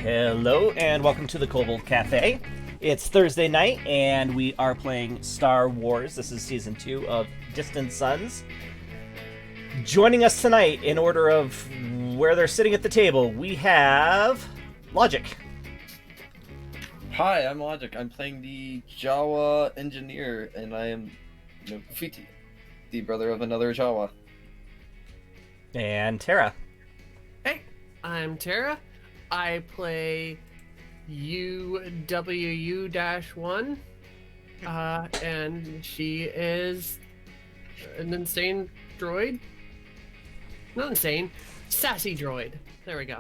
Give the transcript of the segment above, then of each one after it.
Hello and welcome to the Cobalt Cafe. It's Thursday night and we are playing Star Wars. This is Season 2 of Distant Suns. Joining us tonight in order of where they're sitting at the table, we have Logic. Hi, I'm Logic. I'm playing the Jawa engineer, and I am Fiti, the brother of another Jawa. And Tara. Hey, I'm Tara. I play UWU-1, and she is an insane droid. Not insane, sassy droid. There we go.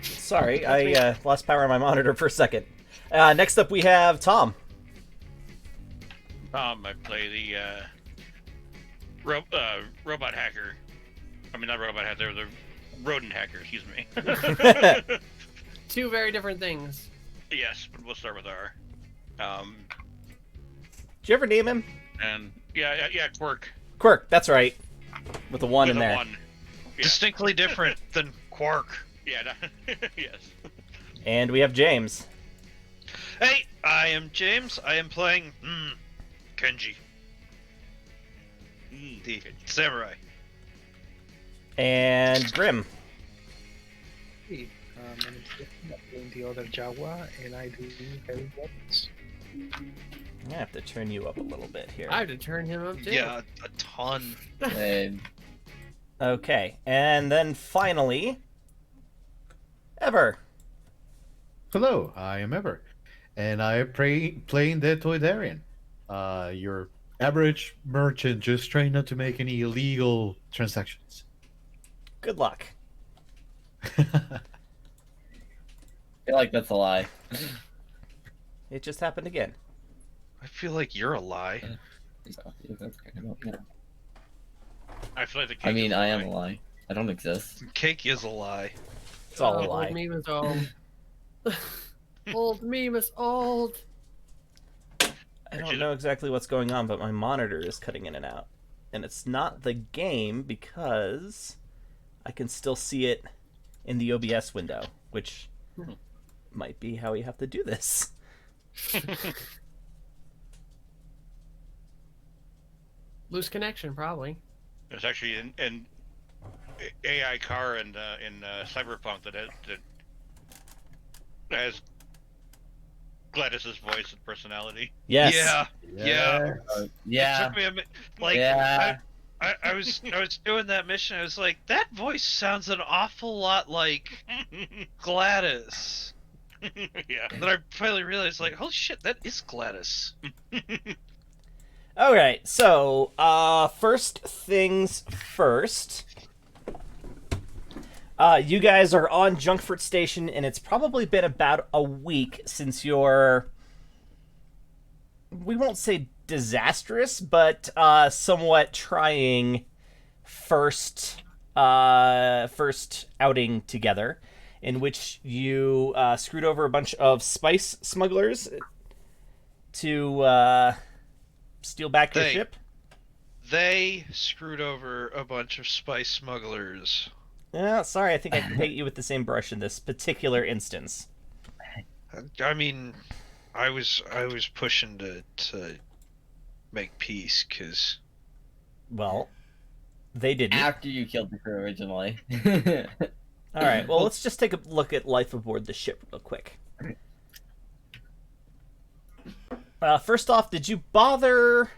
Sorry, I lost power on my monitor for a second. Next up we have Tom. I play the robot hacker. I mean, not robot hacker, the rodent hacker, excuse me. Two very different things. Yes, but we'll start with R. Did you ever name him? And yeah, Quirk. Quirk, that's right. With a 1 With in a there. 1. Yeah. Distinctly different than Quark. Yeah, yes. And we have James. Hey, I am James. I am playing Kenji, the samurai. And Grim. Hey, my name is Stephen. I'm playing the other Jawa, and I do heavy weapons. I have to turn you up a little bit here. I have to turn him up too. Yeah, a ton. And Okay, and then finally, Ever. Hello, I am Ever, and I am playing the Toydarian. Your average merchant just trying not to make any illegal transactions. Good luck. I feel like that's a lie. It just happened again. I feel like you're a lie. I feel like the cake I mean, is I am lying. a lie. I don't exist. Cake is a lie. It's all a Old lie. meme is old. Old meme is old. I don't know exactly what's going on, but my monitor is cutting in and out. And it's not the game because I can still see it in the OBS window, which might be how we have to do this. Loose connection, probably. There's actually an AI car in Cyberpunk that has Gladys's voice and personality. Yes. Yeah. It Yeah. took me a minute. Like, Yeah. I was doing that mission. I was like, that voice sounds an awful lot like Gladys. Yeah. And then I finally realized, like, holy shit, that is Gladys. Alright, so, first things first. You guys are on Junkfort Station, and it's probably been about a week since your, we won't say disastrous, but somewhat trying first outing together, in which you screwed over a bunch of spice smugglers to steal back your They- ship. They screwed over a bunch of spice smugglers. Sorry, I think I can paint you with the same brush in this particular instance. I mean, I was pushing to make peace, because Well, they didn't. After you killed the crew originally. All right, well, let's just take a look at life aboard the ship real quick. First off, did you bother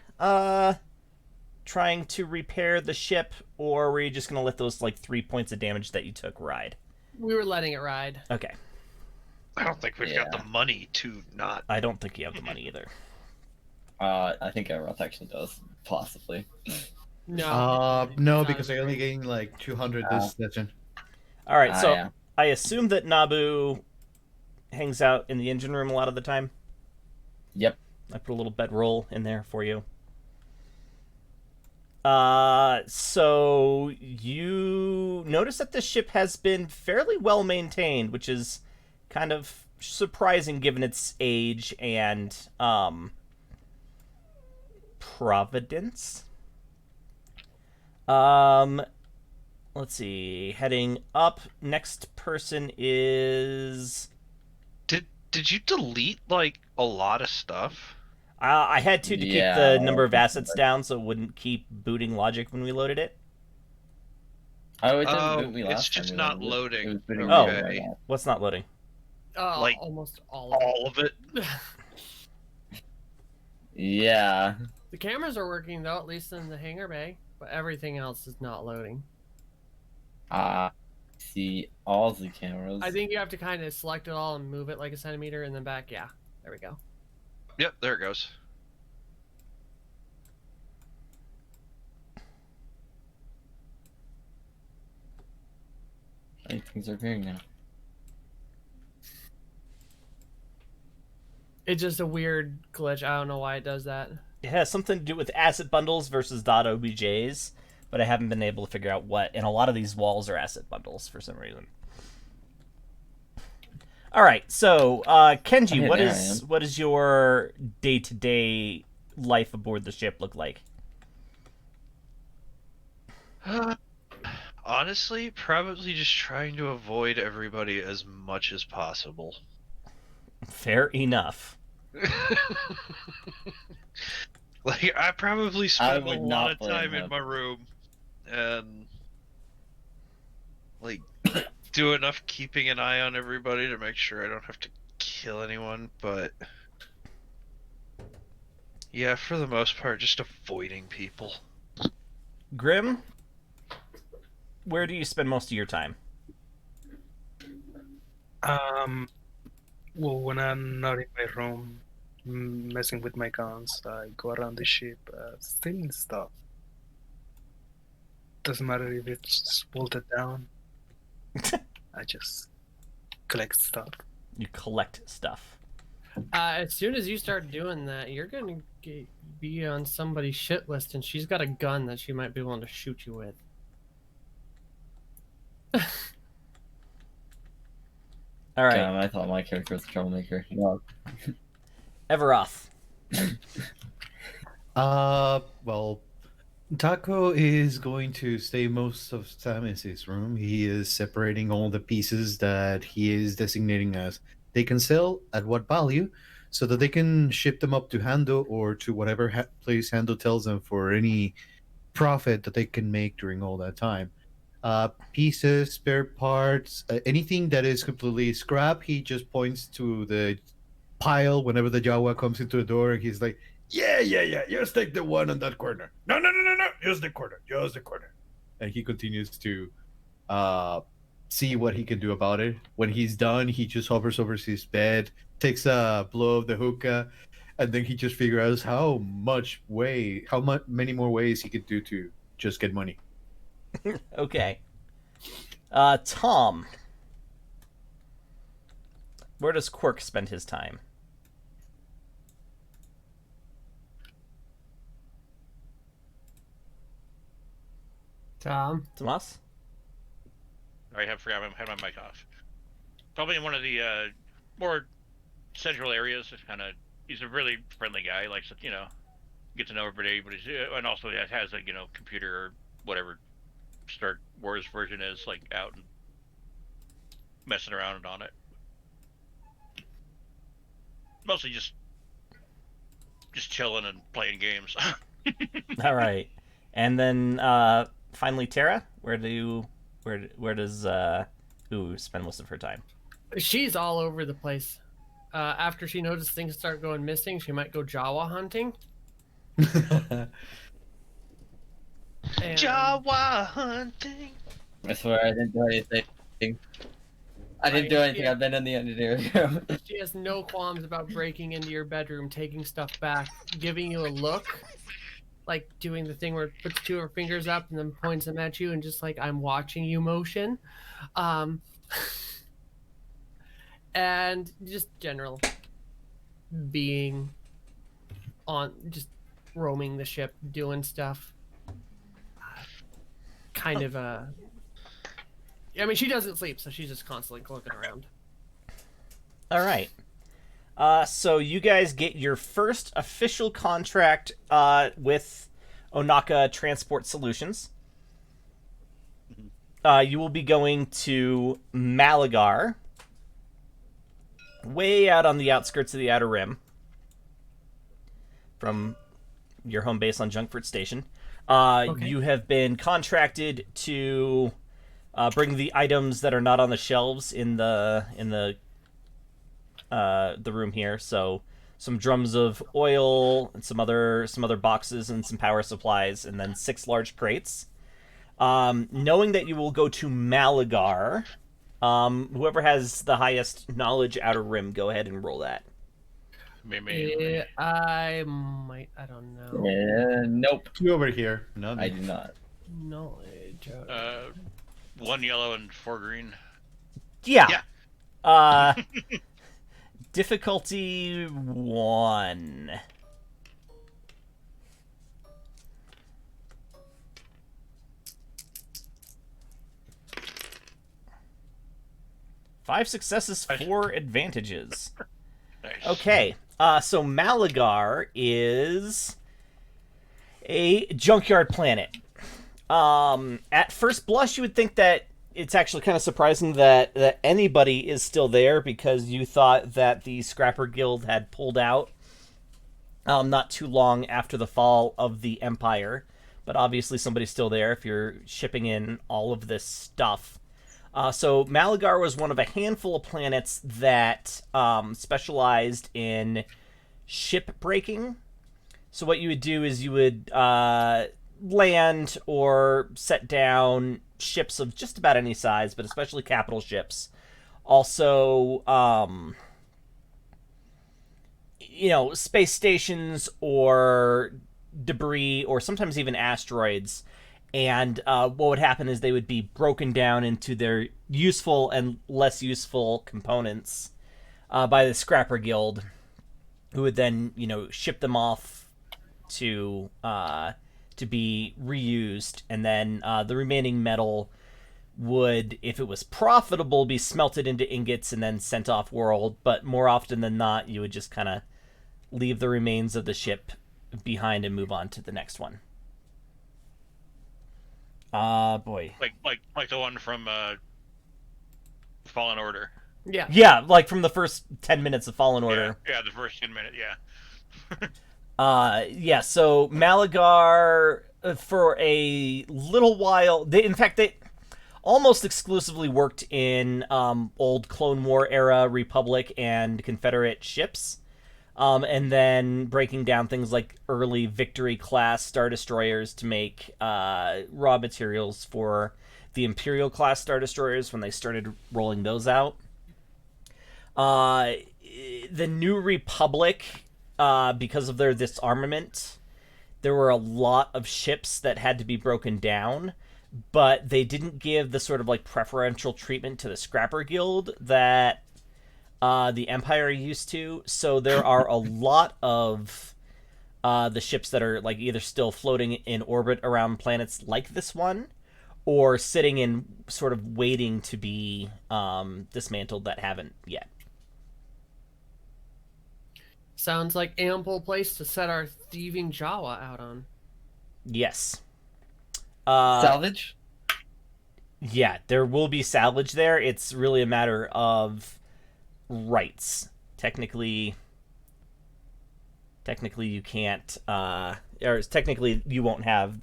trying to repair the ship, or were you just going to let those, 3 points of damage that you took ride? We were letting it ride. Okay. I don't think we've got Yeah. the money to not. I don't think you have the money either. I think Eroth actually does, possibly. No. No, because I only gained like 200 this session. All right, so Yeah. I assume that Nabu hangs out in the engine room a lot of the time. Yep. I put a little bedroll in there for you. So you notice that this ship has been fairly well maintained, which is kind of surprising given its age and providence. let's see. Heading up, next person is... Did you delete like a lot of stuff? I had to keep Yeah. the number of assets down so it wouldn't keep booting logic when we loaded it. Oh, it didn't Oh, boot me it's last just time. not It was loading. booting Oh. me right now. What's not loading? Like, almost all of it. All of it. Yeah. The cameras are working though, at least in the hangar bay, but everything else is not loading. See all the cameras. I think you have to kind of select it all and move it like a centimeter and then back. Yeah, there we go. Yep, there it goes. I think things are appearing now. It's just a weird glitch. I don't know why it does that. It has something to do with asset bundles versus .objs, but I haven't been able to figure out what. And a lot of these walls are asset bundles for some reason. All right, so Kenji, Okay, there I am. what is your day-to-day life aboard the ship look like? Honestly, probably just trying to avoid everybody as much as possible. Fair enough. Like, I probably spend a would lot not of blame time in him. my room and like do enough keeping an eye on everybody to make sure I don't have to kill anyone, but yeah, for the most part, just avoiding people. Grim, where do you spend most of your time? Well, when I'm not in my room, messing with my guns, I go around the ship, stealing stuff. Doesn't matter if it's bolted down. I just collect stuff. You collect stuff. As soon as you start doing that, you're gonna be on somebody's shit list, and she's got a gun that she might be willing to shoot you with. All right, Damn, I thought my character was a troublemaker. No. Everoth. Well, Taco is going to stay most of the time in his room. He is separating all the pieces that he is designating as they can sell at what value, so that they can ship them up to Hando or to whatever place Hando tells them for any profit that they can make during all that time. Pieces, spare parts, anything that is completely scrap, he just points to the pile whenever the Jawa comes into the door, and he's like, yeah, just take the one on that corner. No, just the corner. And he continues to see what he can do about it. When he's done, he just hovers over his bed, takes a blow of the hookah, and then he just figures out how many more ways he could do to just get money. Okay. Tom. Where does Quirk spend his time? Tom. Tomas? I had my mic off. Probably in one of the more central areas. He's a really friendly guy. Likes to, get to know everybody. But and also has a computer or whatever Star Wars version is out and messing around on it. Mostly just chilling and playing games. All right. And then finally Tara, where does Ooh spend most of her time? She's all over the place. After she notices things start going missing, she might go Jawa hunting. And Jawa hunting. I swear I didn't do anything. I didn't do anything. I've been in the engineering room. she has no qualms about breaking into your bedroom, taking stuff back, giving you a look, like doing the thing where it puts two of her fingers up and then points them at you and just like, I'm watching you motion. And just general being on, just roaming the ship, doing stuff. Kind of I mean, she doesn't sleep, so she's just constantly looking around. All right. So you guys get your first official contract with Onaka Transport Solutions. you will be going to Malagar, way out on the outskirts of the Outer Rim, from your home base on Junkfort Station. Okay. You have been contracted to bring the items that are not on the shelves in the room here. So some drums of oil and some other boxes and some power supplies, and then 6 large crates. Knowing that you will go to Malagar, whoever has the highest knowledge Outer Rim, go ahead and roll that. Me. I might. I don't know. Nope. You over here. No, I do not. Knowledge. 1 yellow and 4 green. Yeah. Difficulty 1. Five successes, 4 advantages. Nice. Okay, so Malagar is a junkyard planet. At first blush, you would think that it's actually kind of surprising that anybody is still there, because you thought that the Scrapper Guild had pulled out not too long after the fall of the Empire. But obviously somebody's still there if you're shipping in all of this stuff. So Malagar was one of a handful of planets that specialized in ship breaking. So what you would do is you would land or set down ships of just about any size, but especially capital ships. Also, space stations or debris, or sometimes even asteroids. And what would happen is they would be broken down into their useful and less useful components by the Scrapper Guild, who would then, ship them off to be reused, and then the remaining metal would, if it was profitable, be smelted into ingots and then sent off world. But more often than not, you would just kind of leave the remains of the ship behind and move on to the next one. Boy. Like the one from Fallen Order. Yeah. Yeah, like from the first 10 minutes of Fallen Order. Yeah, the first 10 minutes, yeah. So Malagar, for a little while, they almost exclusively worked in old Clone War era Republic and Confederate ships, and then breaking down things like early Victory class Star Destroyers to make raw materials for the Imperial class Star Destroyers when they started rolling those out. The New Republic, because of their disarmament, there were a lot of ships that had to be broken down, but they didn't give the sort of like preferential treatment to the Scrapper Guild that the Empire used to. So there are a lot of the ships that are like either still floating in orbit around planets like this one, or sitting in sort of waiting to be dismantled that haven't yet. Sounds like ample place to set our thieving Jawa out on. Yes. Salvage? Yeah, there will be salvage there. It's really a matter of rights. Technically you can't, or technically you won't have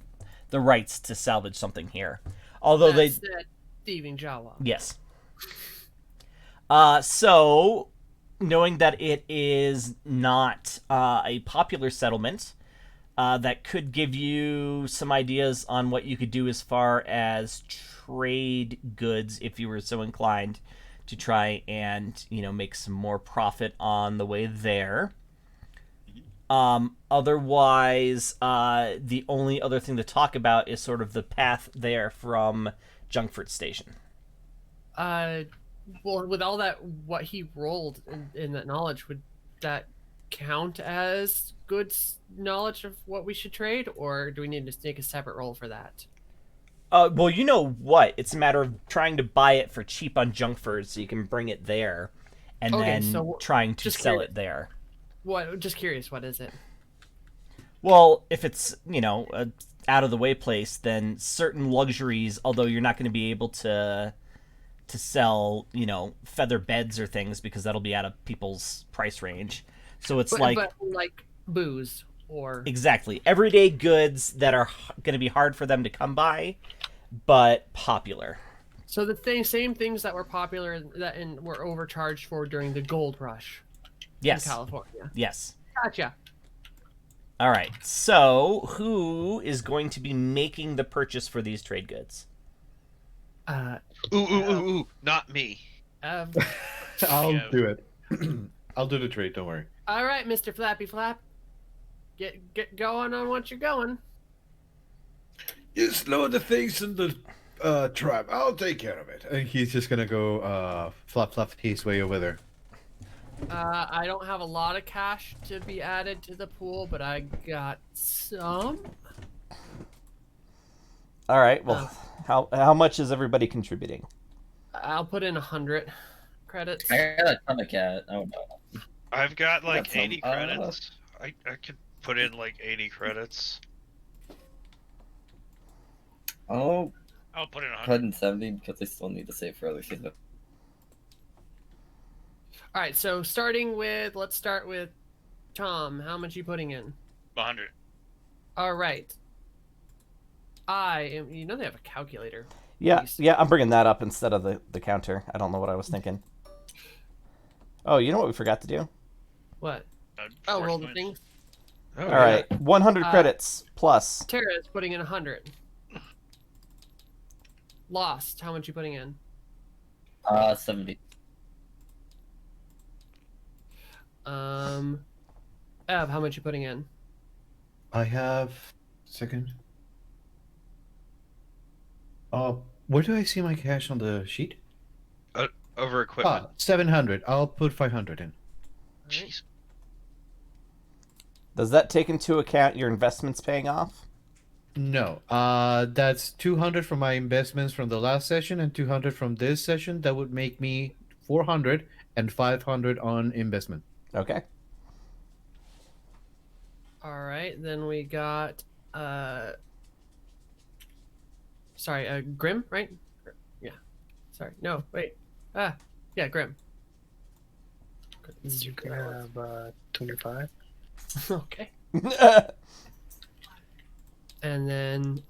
the rights to salvage something here. Although That's that thieving Jawa. Yes. So, knowing that it is not a popular settlement, that could give you some ideas on what you could do as far as trade goods if you were so inclined to try and, make some more profit on the way there. Otherwise, the only other thing to talk about is sort of the path there from Junkfort Station. Well, with all that, what he rolled in that knowledge, would that count as good knowledge of what we should trade, or do we need to make a separate roll for that? Well, you know what? It's a matter of trying to buy it for cheap on Junkford so you can bring it there, and then trying to sell it there. What? Just curious, what is it? Well, if it's, a out of the way place, then certain luxuries, although you're not going to be able to sell, feather beds or things because that'll be out of people's price range. So it's but like booze or exactly everyday goods that are going to be hard for them to come by, but popular. so the same things that were popular and were overcharged for during the gold rush Yes. in California. Yes. Gotcha. All right. So, who is going to be making the purchase for these trade goods? Ooh, not me. Ev. I'll Yeah. do it. I'll do the trade. Don't worry. All right, Mr. Flappy Flap. Get going on what you're going. Just load the things in the trap. I'll take care of it. And he's just gonna go flap his way over there. I don't have a lot of cash to be added to the pool, but I got some. All right. Well, how much is everybody contributing? I'll put in 100 credits. I got a ton of cat. Oh no. I've got like Got some, 80 credits. I could put in like 80 credits. I'll I'll put in 100. 170 because I still need to save for other things. All right, so let's start with Tom. How much you putting in? 100. All right. They have a calculator. Yeah, Please. yeah. I'm bringing that up instead of the counter. I don't know what I was thinking. Oh, you know what we forgot to do? What? Force Roll the points. thing. Oh, All right, 100 credits plus. Tara is putting in 100. Lost. How much you putting in? 70. Ev, how much you putting in? I have second. Where do I see my cash on the sheet? Over equipment. 700. I'll put 500 in. Jeez. Does that take into account your investments paying off? No. That's 200 from my investments from the last session and 200 from this session. That would make me 400 and 500 on investment. Okay. All right, then we got Grim, right? Yeah. Sorry. No, wait. Yeah, Grim. You can have 25. Okay. And then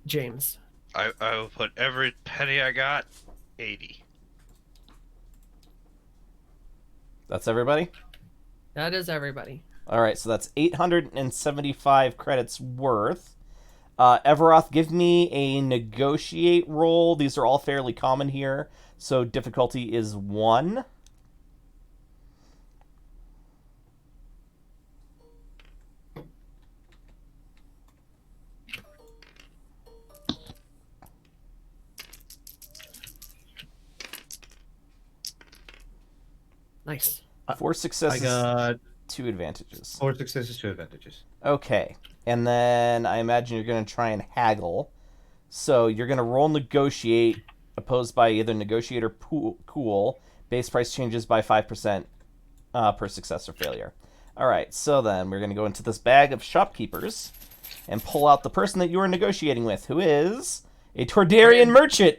James. I will put every penny I got 80. That's everybody? That is everybody. All right, so that's 875 credits worth. Everoth, give me a negotiate roll. These are all fairly common here, so difficulty is 1. Nice. 4 I successes, got 2 advantages. 4 successes, 2 advantages. Okay, and then I imagine you're going to try and haggle. So you're going to roll negotiate, opposed by either negotiate or cool. Base price changes by 5% per success or failure. All right, so then we're going to go into this bag of shopkeepers and pull out the person that you are negotiating with, who is a Tordarian merchant.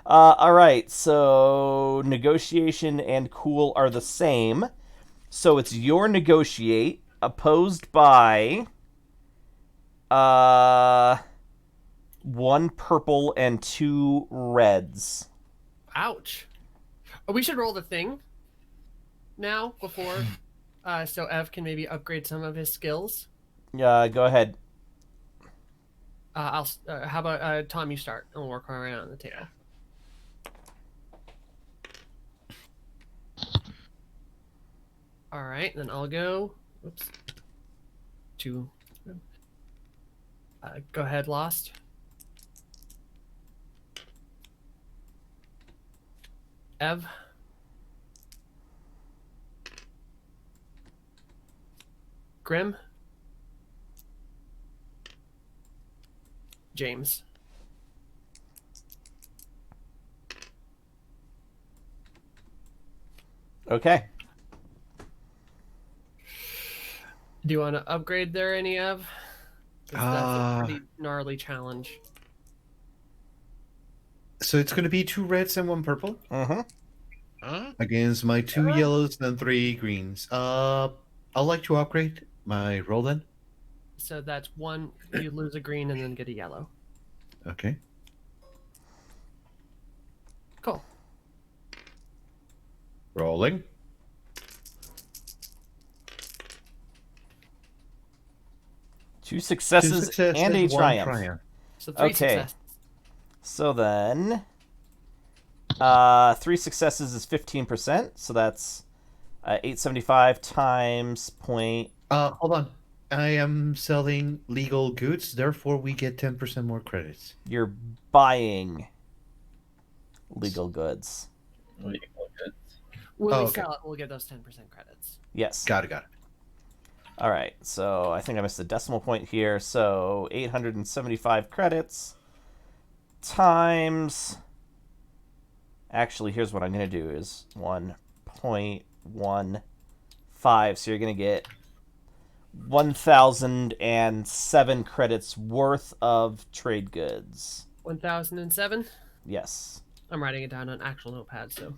All right, so negotiation and cool are the same. So it's your negotiate opposed by 1 purple and 2 reds. Ouch. Oh, we should roll the thing now before, so Ev can maybe upgrade some of his skills. Go ahead. How about Tom? You start, and we'll work our way around the table. All right, then I'll go. Oops. To. Go ahead, Lost. Ev. Grim. James. Okay. Do you want to upgrade there, any of? 'Cause that's a pretty gnarly challenge. So it's going to be 2 reds and 1 purple Mm-hmm. Huh? against my 2 yellows and 3 greens. I'd like to upgrade my roll then. So that's 1, you lose a green and then get a yellow. Okay. Cool. Rolling. Two 2 successes, successes, and a 1 triumph. So 3 Okay. successes. So then, 3 successes is 15%. So that's 875 times point. Hold on. I am selling legal goods, therefore we get 10% more credits. You're buying legal goods. What do you call it? When Oh, we okay. sell it, we'll get those 10% credits. Yes. Got it. All right. So I think I missed a decimal point here. So 875 credits times. Actually, here's what I'm going to do is 1.15. So you're going to get 1,007 credits worth of trade goods. 1,007? Yes. I'm writing it down on actual notepad, so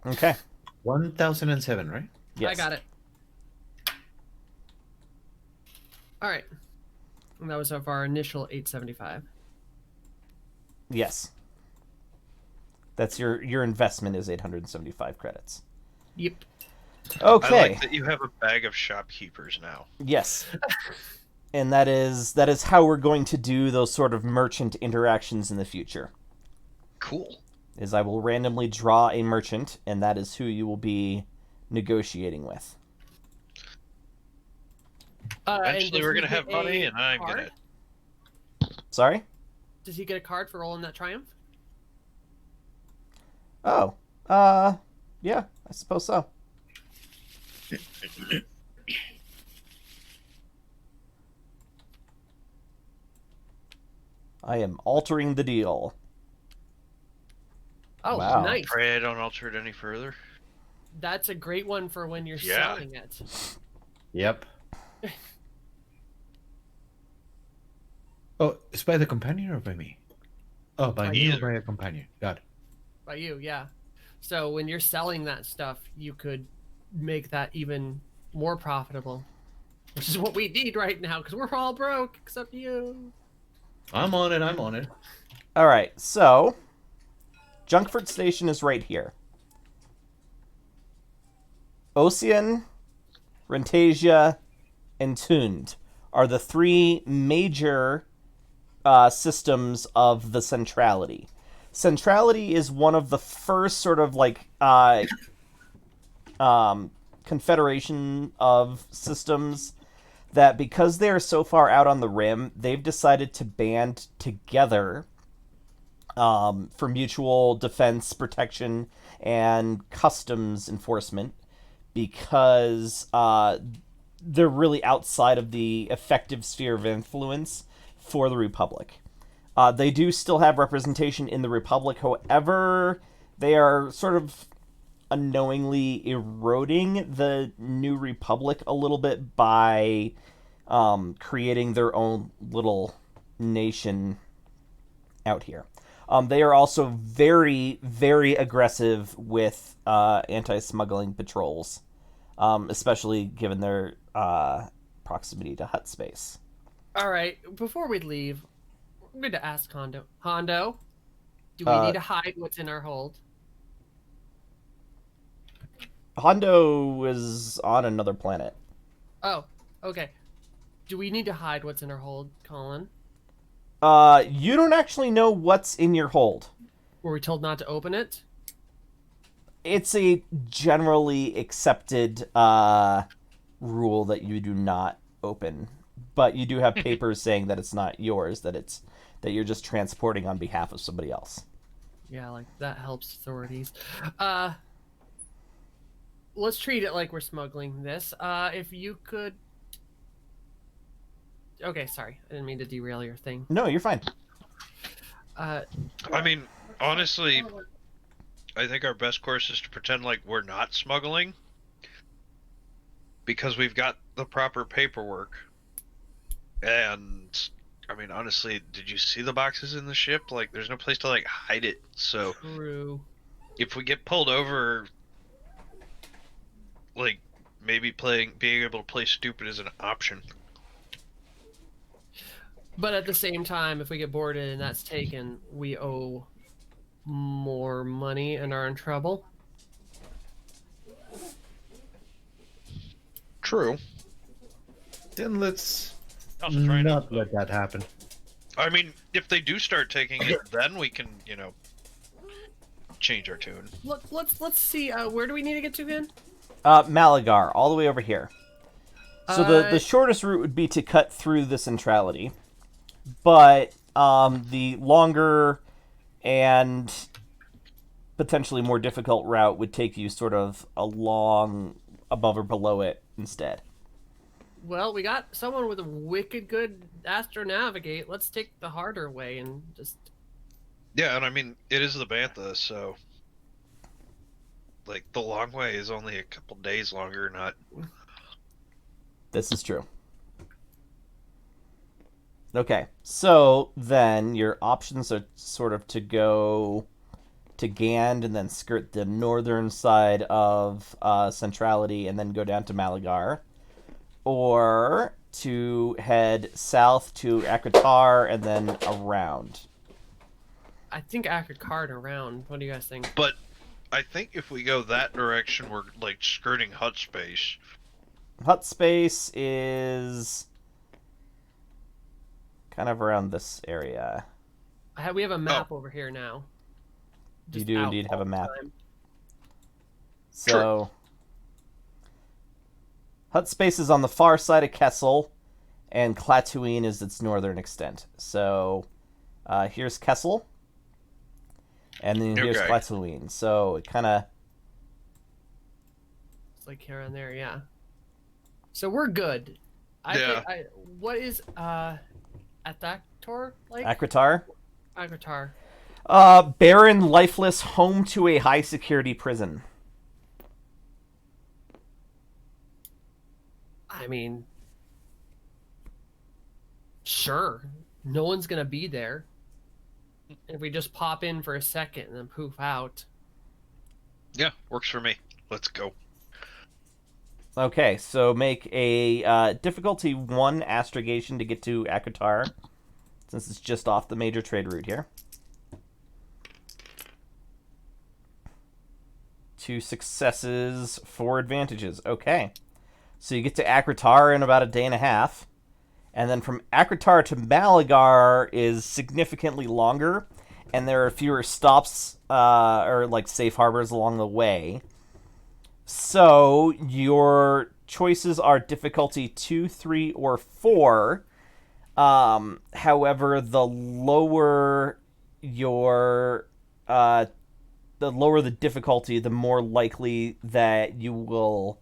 Okay. 1007, right? Yes. I got it. All right. And that was of our initial 875. Yes. That's your investment is 875 credits. Yep. Okay. I like that you have a bag of shopkeepers now. Yes. And that is how we're going to do those sort of merchant interactions in the future. Cool. Is I will randomly draw a merchant, and that is who you will be negotiating with. Eventually, we're gonna have money, and I'm gonna. Sorry? Does he get a card for rolling that triumph? Oh. Yeah, I suppose so. I am altering the deal. Oh, Wow. nice. Pray I don't alter it any further. That's a great one for when you're Yeah. selling it. Yep. Oh, it's by the companion or by me? Oh, by me or Either. by a companion. Got it. By you, yeah. So when you're selling that stuff, you could make that even more profitable, which is what we need right now because we're all broke except you. I'm on it. All right, so Junkford Station is right here. Ocean, Rentasia, and Tund are the 3 major systems of the Centrality. Centrality is one of the first sort of like confederation of systems that, because they're so far out on the rim, they've decided to band together for mutual defense, protection, and customs enforcement, because they're really outside of the effective sphere of influence for the Republic. They do still have representation in the Republic, however, they are sort of unknowingly eroding the New Republic a little bit by creating their own little nation out here. They are also very, very aggressive with anti-smuggling patrols, especially given their proximity to hut space. All right, before we leave, I'm going to ask Hondo. Hondo, do we need to hide what's in our hold? Hondo is on another planet. Oh, okay. Do we need to hide what's in our hold, Colin? You don't actually know what's in your hold. Were we told not to open it? It's a generally accepted rule that you do not open, but you do have papers saying that it's not yours, that you're just transporting on behalf of somebody else. Yeah, like that helps authorities. Let's treat it like we're smuggling this. If you could. Okay, sorry, I didn't mean to derail your thing. No, you're fine. I mean, honestly, I think our best course is to pretend like we're not smuggling. because we've got the proper paperwork. And I mean, honestly, did you see the boxes in the ship? Like, there's no place to like hide it. So True. if we get pulled over, like maybe being able to play stupid is an option. But at the same time, if we get boarded and that's taken, we owe more money and are in trouble. True. Then let's Also trying not to let that happen. I mean, if they do start taking it, then we can, change our tune. Look, let's see. Where do we need to get to again? Malagar, all the way over here. So the Uh, shortest route would be to cut through the centrality, but the longer and potentially more difficult route would take you sort of along above or below it instead. Well, we got someone with a wicked good astronavigate. Let's take the harder way and just. Yeah, and I mean, it is the Bantha, so like the long way is only a couple days longer, not. This is true. Okay, so then your options are sort of to go to Gand and then skirt the northern side of Centrality and then go down to Malagar, or to head south to Akratar and then around. I think Akakard around. What do you guys think? But I think if we go that direction, we're like skirting hut space. Hut space is kind of around this area. We have a map over here now. You Just do out indeed have all a map. the time. So, Hut space is on the far side of Kessel, and Klatooine is its northern extent. So, here's Kessel, and then here's Okay. Klatooine. So, it kind of... It's like here and there, yeah. So we're good. Yeah. What is Athactor like? Akratar? Akratar. Barren, lifeless, home to a high-security prison. I mean, sure. No one's gonna be there. If we just pop in for a second and then poof out. Yeah, works for me. Let's go. Okay, so make a difficulty 1 astrogation to get to Akratar, since it's just off the major trade route here. 2 successes, 4 advantages. Okay. So you get to Akratar in about a day and a half. And then from Akratar to Malagar is significantly longer. And there are fewer stops or like safe harbors along the way. So your choices are difficulty 2, 3, or 4. However, the lower the difficulty, the more likely that you will,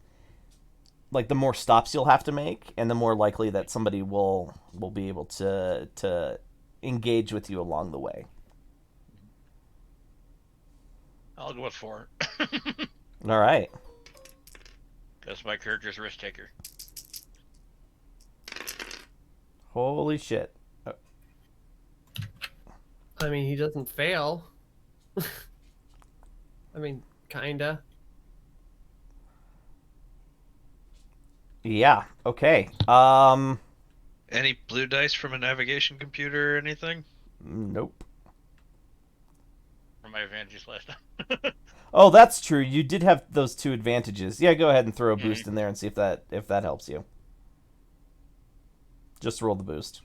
like, the more stops you'll have to make, and the more likely that somebody will be able to engage with you along the way. I'll go with 4. All right. That's my character's risk taker. Holy shit. I mean, he doesn't fail. I mean, kinda. Yeah. Okay. Any blue dice from a navigation computer or anything? Nope. For my advantages last time. Oh, that's true. You did have those 2 advantages. Yeah, go ahead and throw a boost in there and see if that helps you. Just roll the boost.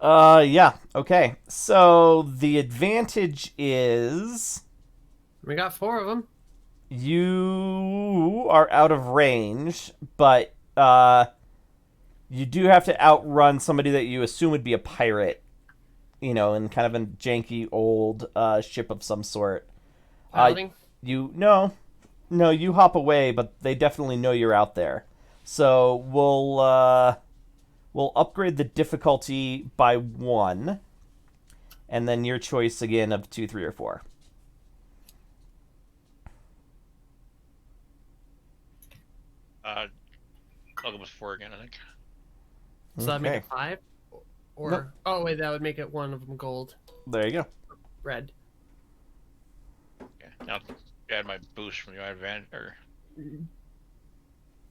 Yeah, okay. So the advantage is We got 4 of them. you are out of range, but you do have to outrun somebody that you assume would be a pirate, in kind of a janky old ship of some sort. Piloting. No, you hop away, but they definitely know you're out there. So we'll upgrade the difficulty by 1, and then your choice again of 2, 3, or 4. I'll go with 4 again, I think. So that make Okay. it 5? Or Nope. oh wait, that would make it one of them gold, There you go. red. Okay. Now add my boost from the advantage. Or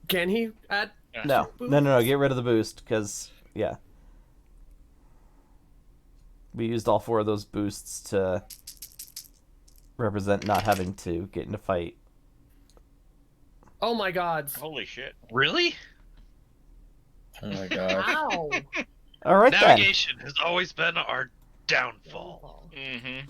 Can he add? No, no. Get rid of the boost because yeah, we used all 4 of those boosts to represent not having to get into fight. Oh my God! holy shit. Really? Oh my god. Ow! All right then. Navigation has always been our downfall. Mm-hmm.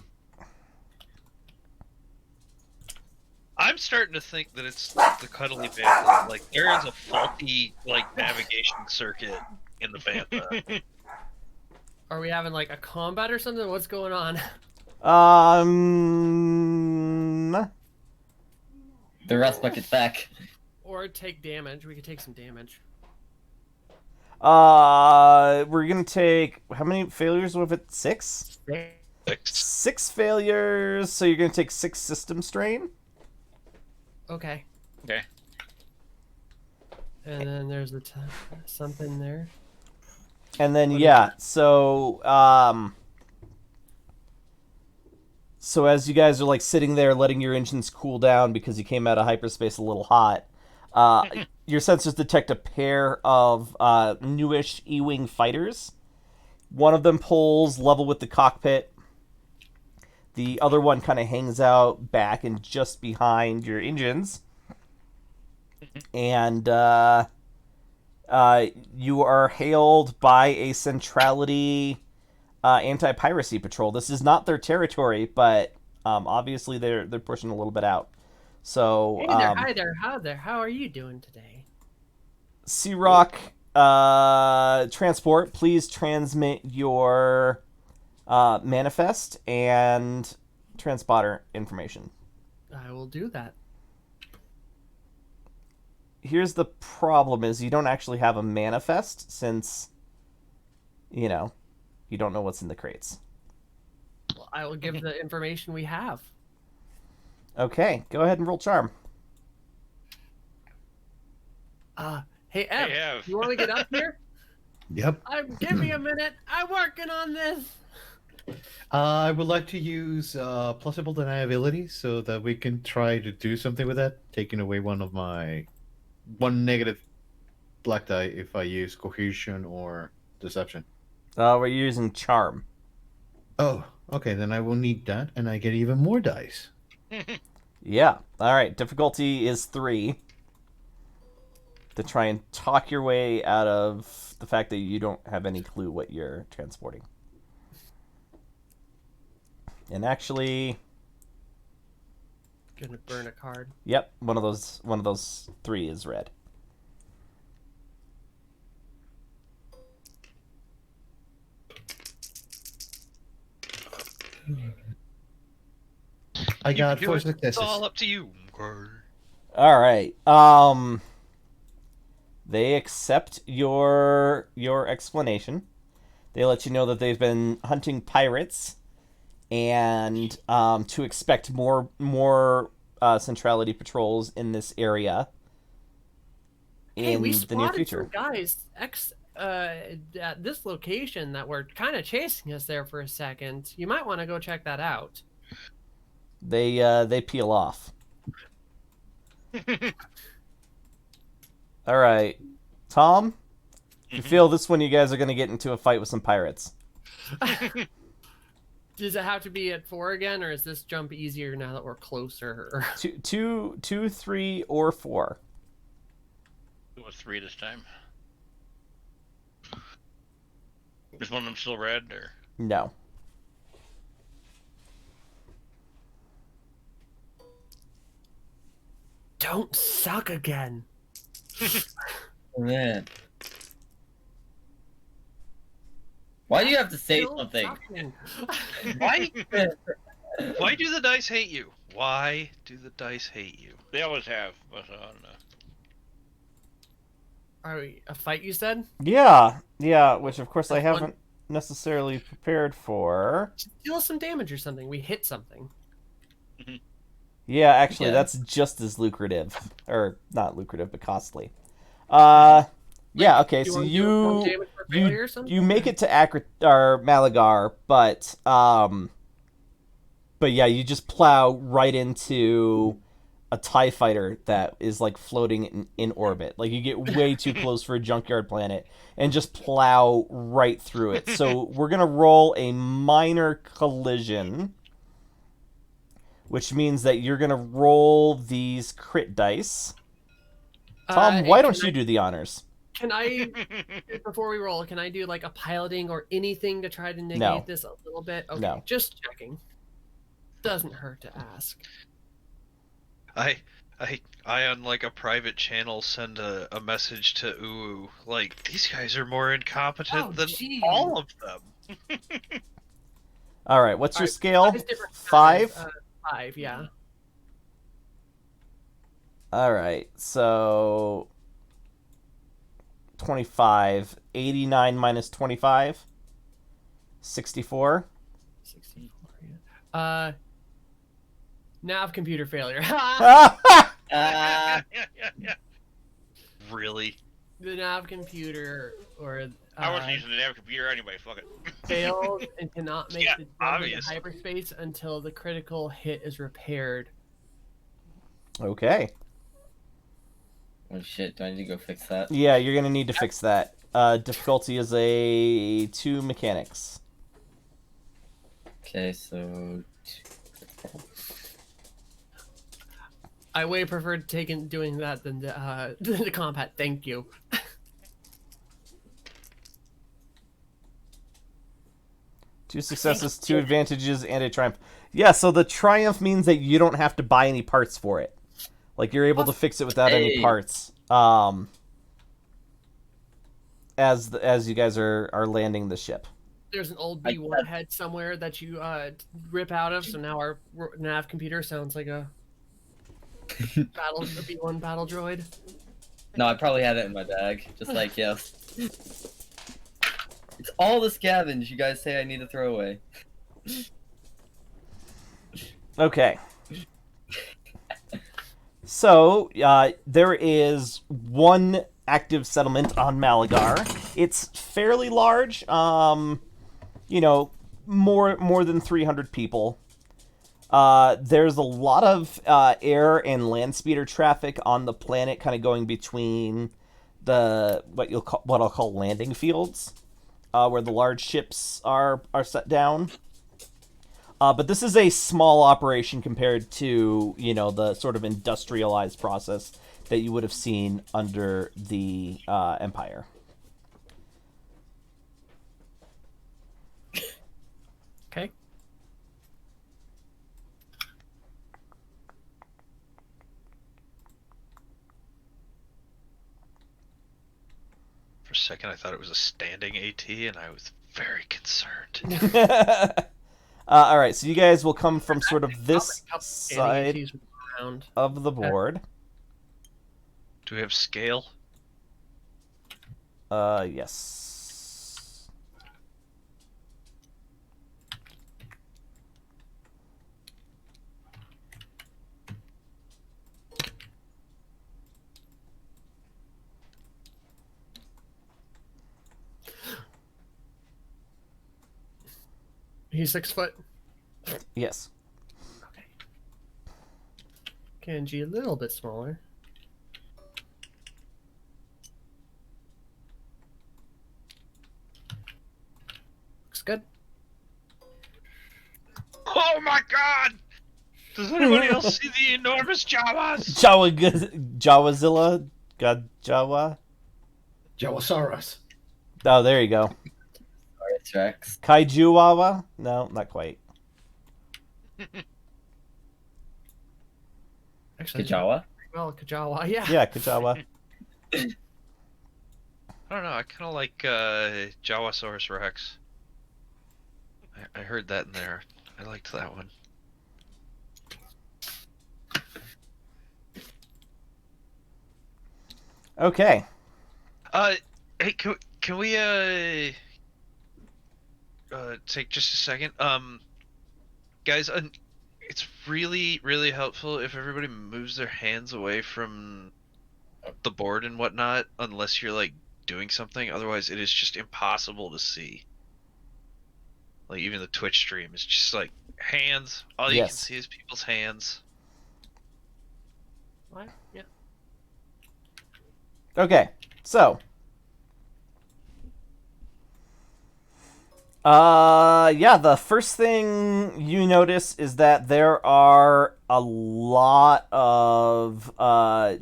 I'm starting to think that it's the cuddly bantha. Like there is a faulty navigation circuit in the bantha. Are we having like a combat or something? What's going on? The rust bucket's back. Or take damage. We could take some damage. We're gonna take how many failures with it? 6? 6 failures, so you're gonna take 6 system strain. Okay. Okay. And then there's the something there. And then What yeah, so so as you guys are like sitting there letting your engines cool down because you came out of hyperspace a little hot, your sensors detect a pair of newish E-wing fighters. One of them pulls level with the cockpit. The other one kind of hangs out back and just behind your engines. And you are hailed by a Centrality anti-piracy patrol. This is not their territory, but obviously they're pushing a little bit out. So Hey there, hi there, how are you doing today? Sea Rock Transport, please transmit your manifest and transponder information. I will do that. Here's the problem is you don't actually have a manifest since, you know, you don't know what's in the crates. Well, I will give the information we have. Okay, go ahead and roll charm. Hey Ev, Hey, Ev. you want to get up here? Yep. Give me a minute. I'm working on this. I would like to use plausible deniability so that we can try to do something with that, taking away one negative black die if I use cohesion or deception. We're using charm. Oh, okay, then I will need that, and I get even more dice. Yeah. All right. Difficulty is 3. To try and talk your way out of the fact that you don't have any clue what you're transporting. And actually, Gonna burn a card. yep, one of those 3 is red. I got You 4 can do it. It's successes. all up to you. All right. They accept your explanation. They let you know that they've been hunting pirates, and to expect more Centrality patrols in this area Hey, in we the near spotted future. some guys at this location that were kind of chasing us there for a second. You might want to go check that out. They peel off. All right, Tom. You feel this one? You guys are going to get into a fight with some pirates. Does it have to be at 4 again, or is this jump easier now that we're closer? Two, 3, or 4. It was 3 this time. Is one of them still red, or? No. Don't suck again. Man. Why do you have to say Still something? sucking. Why? Why do the dice hate you? Why do the dice hate you? They always have, but I don't know. Are we a fight? You said. Yeah, which of course I That's one- haven't necessarily prepared for. Deal some damage or something. We hit something. Yeah, actually, Yeah. that's just as lucrative. Or, not lucrative, but costly. Yeah, okay, You so wanna do one you... damage for failure or something? You make it to or Malagar, but yeah, you just plow right into a TIE fighter that is like floating in orbit. Like you get way too close for a junkyard planet and just plow right through it. So we're gonna roll a minor collision, which means that you're gonna roll these crit dice. Tom, why don't you do the honors? Can I, before we roll, can I do like a piloting or anything to try to negate No. this a little bit? Okay, No. just checking. Doesn't hurt to ask. I on like a private channel send a message to Uwu like these guys are more incompetent Oh, than geez. all of them. All right, what's your Alright, scale? Five different 5? kinds, 5, yeah. All right, so 25. 89 minus 25. 64. 64, yeah. Nav computer failure. Really? The nav computer or I wasn't using the damn computer anyway. Fuck it. fails and cannot make Yeah, the jump into obvious. hyperspace until the critical hit is repaired. Okay. Oh shit, do I need to go fix that? Yeah, you're gonna need to fix that. Difficulty is a 2 mechanics. Okay, so... I way preferred doing that than the combat. Thank you. 2 successes, 2 advantages, and a triumph. Yeah, so the triumph means that you don't have to buy any parts for it. Like, you're able to fix it without any Hey. parts. As you guys are landing the ship. There's an old I- B1 head somewhere that you rip out of, so now our nav computer sounds like a B1 battle droid. No, I probably had it in my bag. Just like, yes. It's all the scavenge you guys say I need to throw away. Okay. So, there is one active settlement on Malagar. It's fairly large. You know, more than 300 people. There's a lot of air and land speeder traffic on the planet, kind of going between what I'll call landing fields, where the large ships are set down. But this is a small operation compared to, you know, the sort of industrialized process that you would have seen under the Empire. Okay. For a second, I thought it was a standing AT, and I was very concerned. All right, so you guys will come from sort of this side ATs around. of the board. Do we have scale? Yes. He's 6 foot. Yes. Kenji a little bit smaller. Looks good. Oh my god! Does anybody else see the enormous Jawas? Jawazilla? God Jawa? Jawasaurus. Oh, there you go. Alright, Rex. Kaijuwawa? No, not quite. Actually, Kajawa? well, Kajawa, yeah. Yeah, Kajawa. I don't know. I kind of like Jawasaurus Rex. I heard that in there. I liked that one. Okay. Hey, can we take just a second. Guys, it's really, really helpful if everybody moves their hands away from the board and whatnot, unless you're like doing something. Otherwise, it is just impossible to see. Like even the Twitch stream is just like hands. All you can Yes. see is people's hands. What? Yeah. Okay, so. Yeah, the first thing you notice is that there are a lot of, I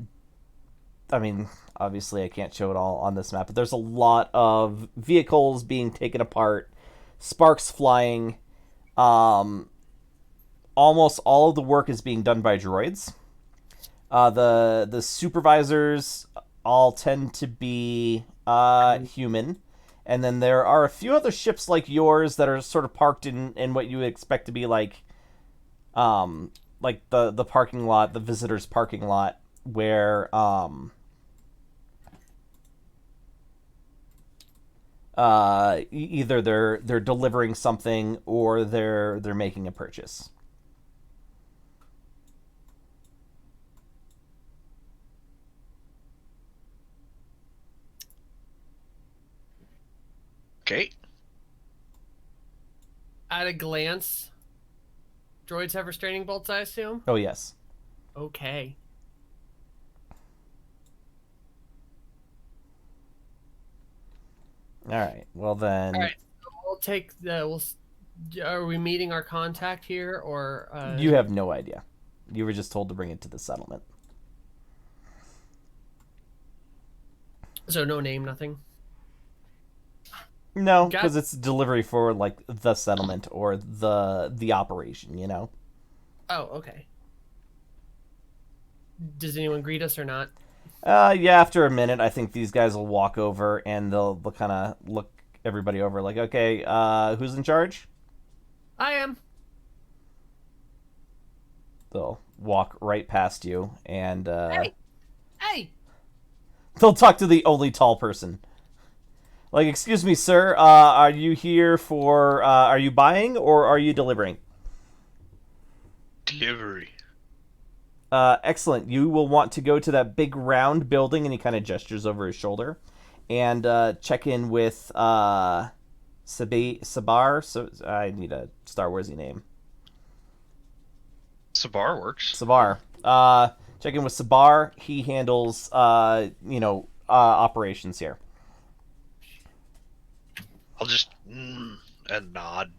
mean, obviously I can't show it all on this map, but there's a lot of vehicles being taken apart, sparks flying. Almost all of the work is being done by droids. The supervisors all tend to be human. And then there are a few other ships like yours that are sort of parked in what you would expect to be like the parking lot, the visitors' parking lot, where either they're delivering something or they're making a purchase. Okay. At a glance, droids have restraining bolts, I assume? Oh yes. Okay. All right. Well then. All right. So we'll take the. Are we meeting our contact here, or? You have no idea. You were just told to bring it to the settlement. So no name, nothing. No, Got- because it's delivery for like the settlement or the operation. You know. Oh, okay. Does anyone greet us or not? Yeah. After a minute, I think these guys will walk over and they'll kind of look everybody over, like, okay, who's in charge? I am. They'll walk right past you and Hey. they'll talk to the only tall person. Like, excuse me, sir, are you here for, are you buying or are you delivering? Delivery. Excellent. You will want to go to that big round building, and he kind of gestures over his shoulder, and check in with Sabar. So I need a Star Warsy name. Sabar works. Sabar. Check in with Sabar. He handles, operations here. I'll just and nod.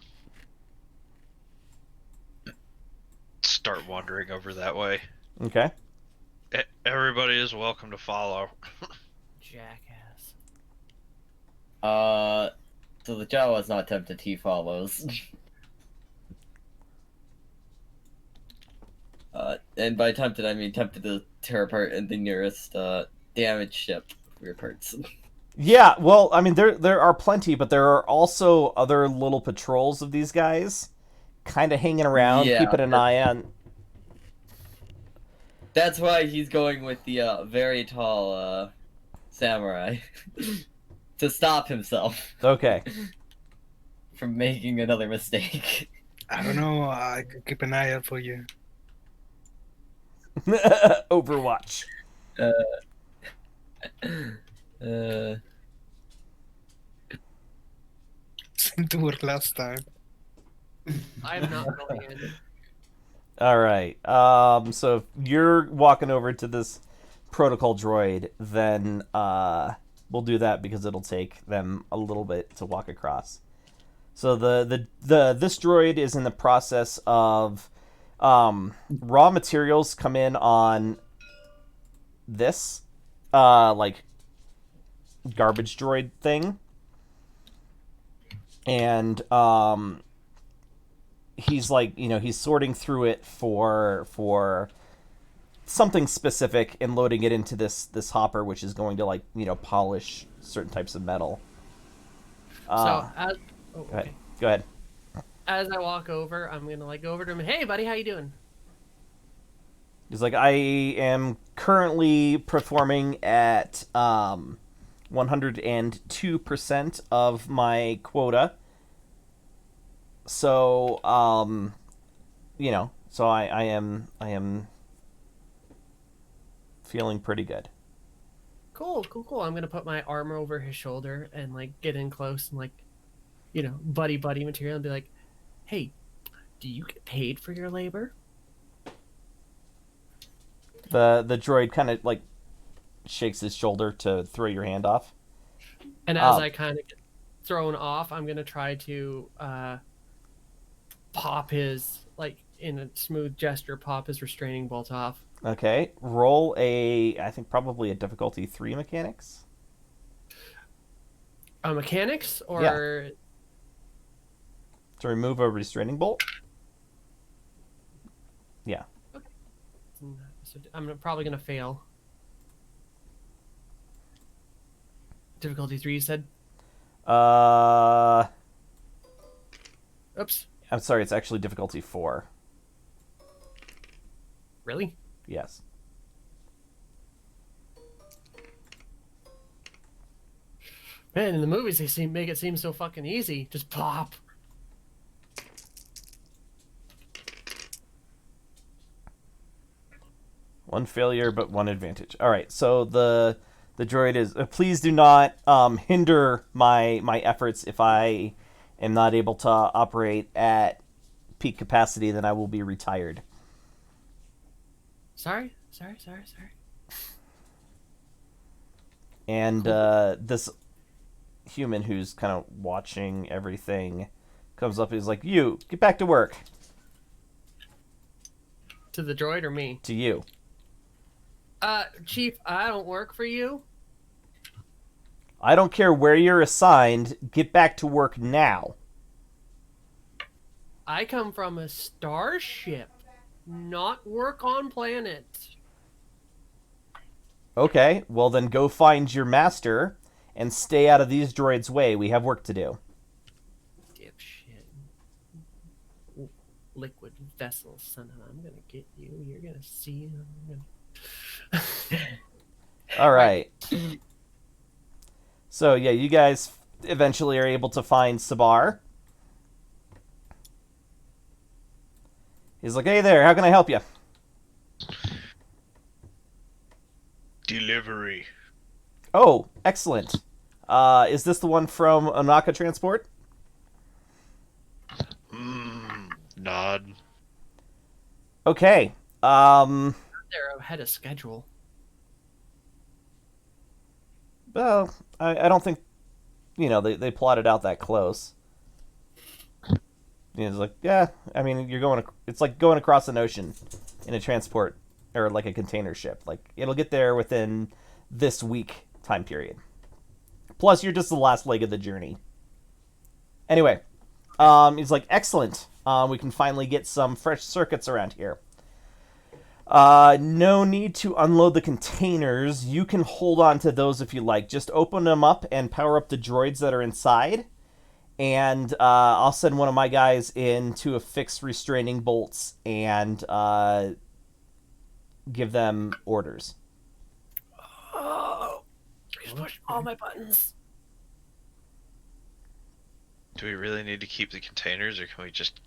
Start wandering over that way. Okay. Everybody is welcome to follow. Jackass. So the Jawa's not tempted, he follows. And by tempted, I mean tempted to tear apart in the nearest damaged ship for your parts. Yeah, well, I mean, there are plenty, but there are also other little patrols of these guys kind of hanging around, Yeah. keeping an eye on. That's why he's going with the very tall samurai to stop himself Okay. from making another mistake. I don't know. I could keep an eye out for you. Overwatch. Seemed to work last time. I am not going in. All right. So if you're walking over to this protocol droid, then we'll do that because it'll take them a little bit to walk across. So this droid is in the process of raw materials come in on this like garbage droid thing, and he's like, he's sorting through it for something specific and loading it into this hopper, which is going to like, polish certain types of metal. So as Go ahead. As I walk over, I'm gonna like go over to him. Hey, buddy, how you doing? He's like, I am currently performing at 102% of my quota. So so I am feeling pretty good. Cool. I'm gonna put my arm over his shoulder and like get in close and like, buddy material and be like, "Hey, do you get paid for your labor?" The droid kind of like shakes his shoulder to throw your hand off. And as I kind of get thrown off, I'm gonna try to pop his, like in a smooth gesture, pop his restraining bolt off. Okay, roll I think probably a difficulty 3 mechanics. Mechanics or To remove a restraining bolt. Yeah. So I'm probably gonna fail. Difficulty 3, you said? Oops. I'm sorry, it's actually difficulty 4. Really? Yes. Man, in the movies they make it seem so fucking easy. Just pop. One failure, but one advantage. All right, so the droid is. Please do not hinder my efforts. If I am not able to operate at peak capacity, then I will be retired. Sorry. And this human who's kind of watching everything comes up and is like, "You, get back to work." To the droid or me? To you. Chief, I don't work for you. I don't care where you're assigned. Get back to work now. I come from a starship, not work on planets. Okay, well then go find your master and stay out of these droids' way. We have work to do. Dipshit. Liquid vessel, son. I'm gonna get you. You're gonna see. All right. So yeah, you guys eventually are able to find Sabar. He's like, "Hey there, how can I help you?" Delivery. Oh, excellent. Is this the one from Onaka Transport? Nod. Okay. They're ahead of schedule. Well, I don't think, they plotted out that close. It's like, yeah, I mean, it's like going across an ocean in a transport, or like a container ship. Like, it'll get there within this week time period. Plus, you're just the last leg of the journey. Anyway, he's like, excellent. We can finally get some fresh circuits around here. No need to unload the containers. You can hold on to those if you like. Just open them up and power up the droids that are inside. And I'll send one of my guys in to affix restraining bolts and give them orders. Oh, please push all my buttons. Do we really need to keep the containers, or can we just...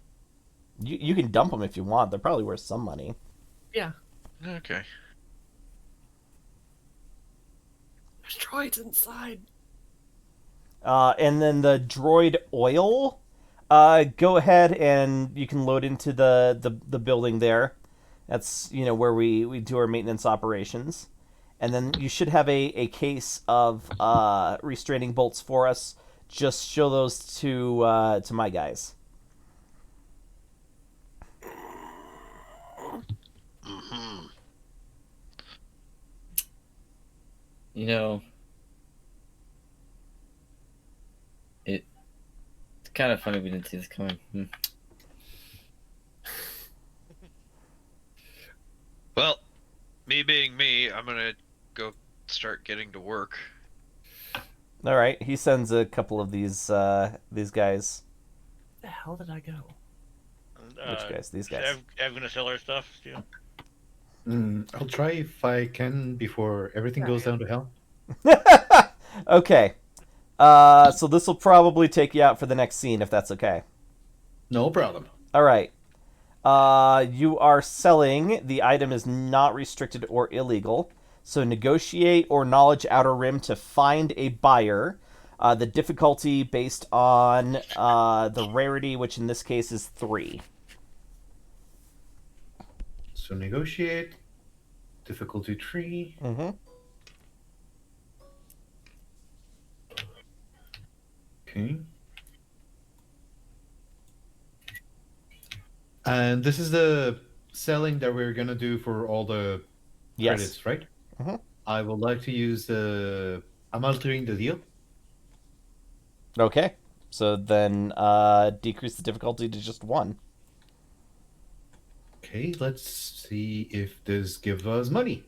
You can dump them if you want. They're probably worth some money. Yeah. Okay. There's droids inside. And then the droid oil, go ahead and you can load into the building there. That's, where we do our maintenance operations. And then you should have a case of restraining bolts for us. Just show those to my guys. Mm-hmm. It's kind of funny we didn't see this coming. Well, me being me, I'm gonna go start getting to work. All right, he sends a couple of these guys. Where the hell did I go? Which guys? These guys. I'm gonna sell our stuff too. I'll try if I can before everything goes down to hell. Okay. So this will probably take you out for the next scene, if that's okay. No problem. All right. You are selling. The item is not restricted or illegal. So negotiate or knowledge Outer Rim to find a buyer. The difficulty based on the rarity, which in this case is 3. So negotiate. Difficulty 3. Mm-hmm. Okay. And this is the selling that we're gonna do for all the Yes. credits, right? Mhm. I would like to use the. I'm altering the deal. Okay. So then decrease the difficulty to just 1. Okay, let's see if this gives us money.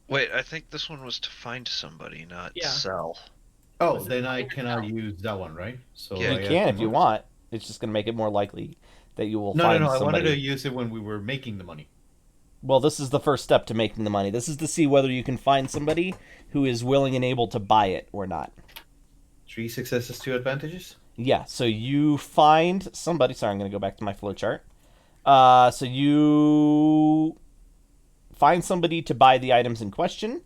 Wait, I think this one was to find somebody, not Yeah. sell. Oh, Was it then I money or cannot no? use that one, right? So Yeah. You I have can to if you mark- want. It's just going to make it more likely that you will No, find no, no. I somebody. wanted to use it when we were making the money. Well, this is the first step to making the money. This is to see whether you can find somebody who is willing and able to buy it or not. 3 successes, 2 advantages. Yeah, so you find somebody. Sorry, I'm going to go back to my flowchart. So you find somebody to buy the items in question.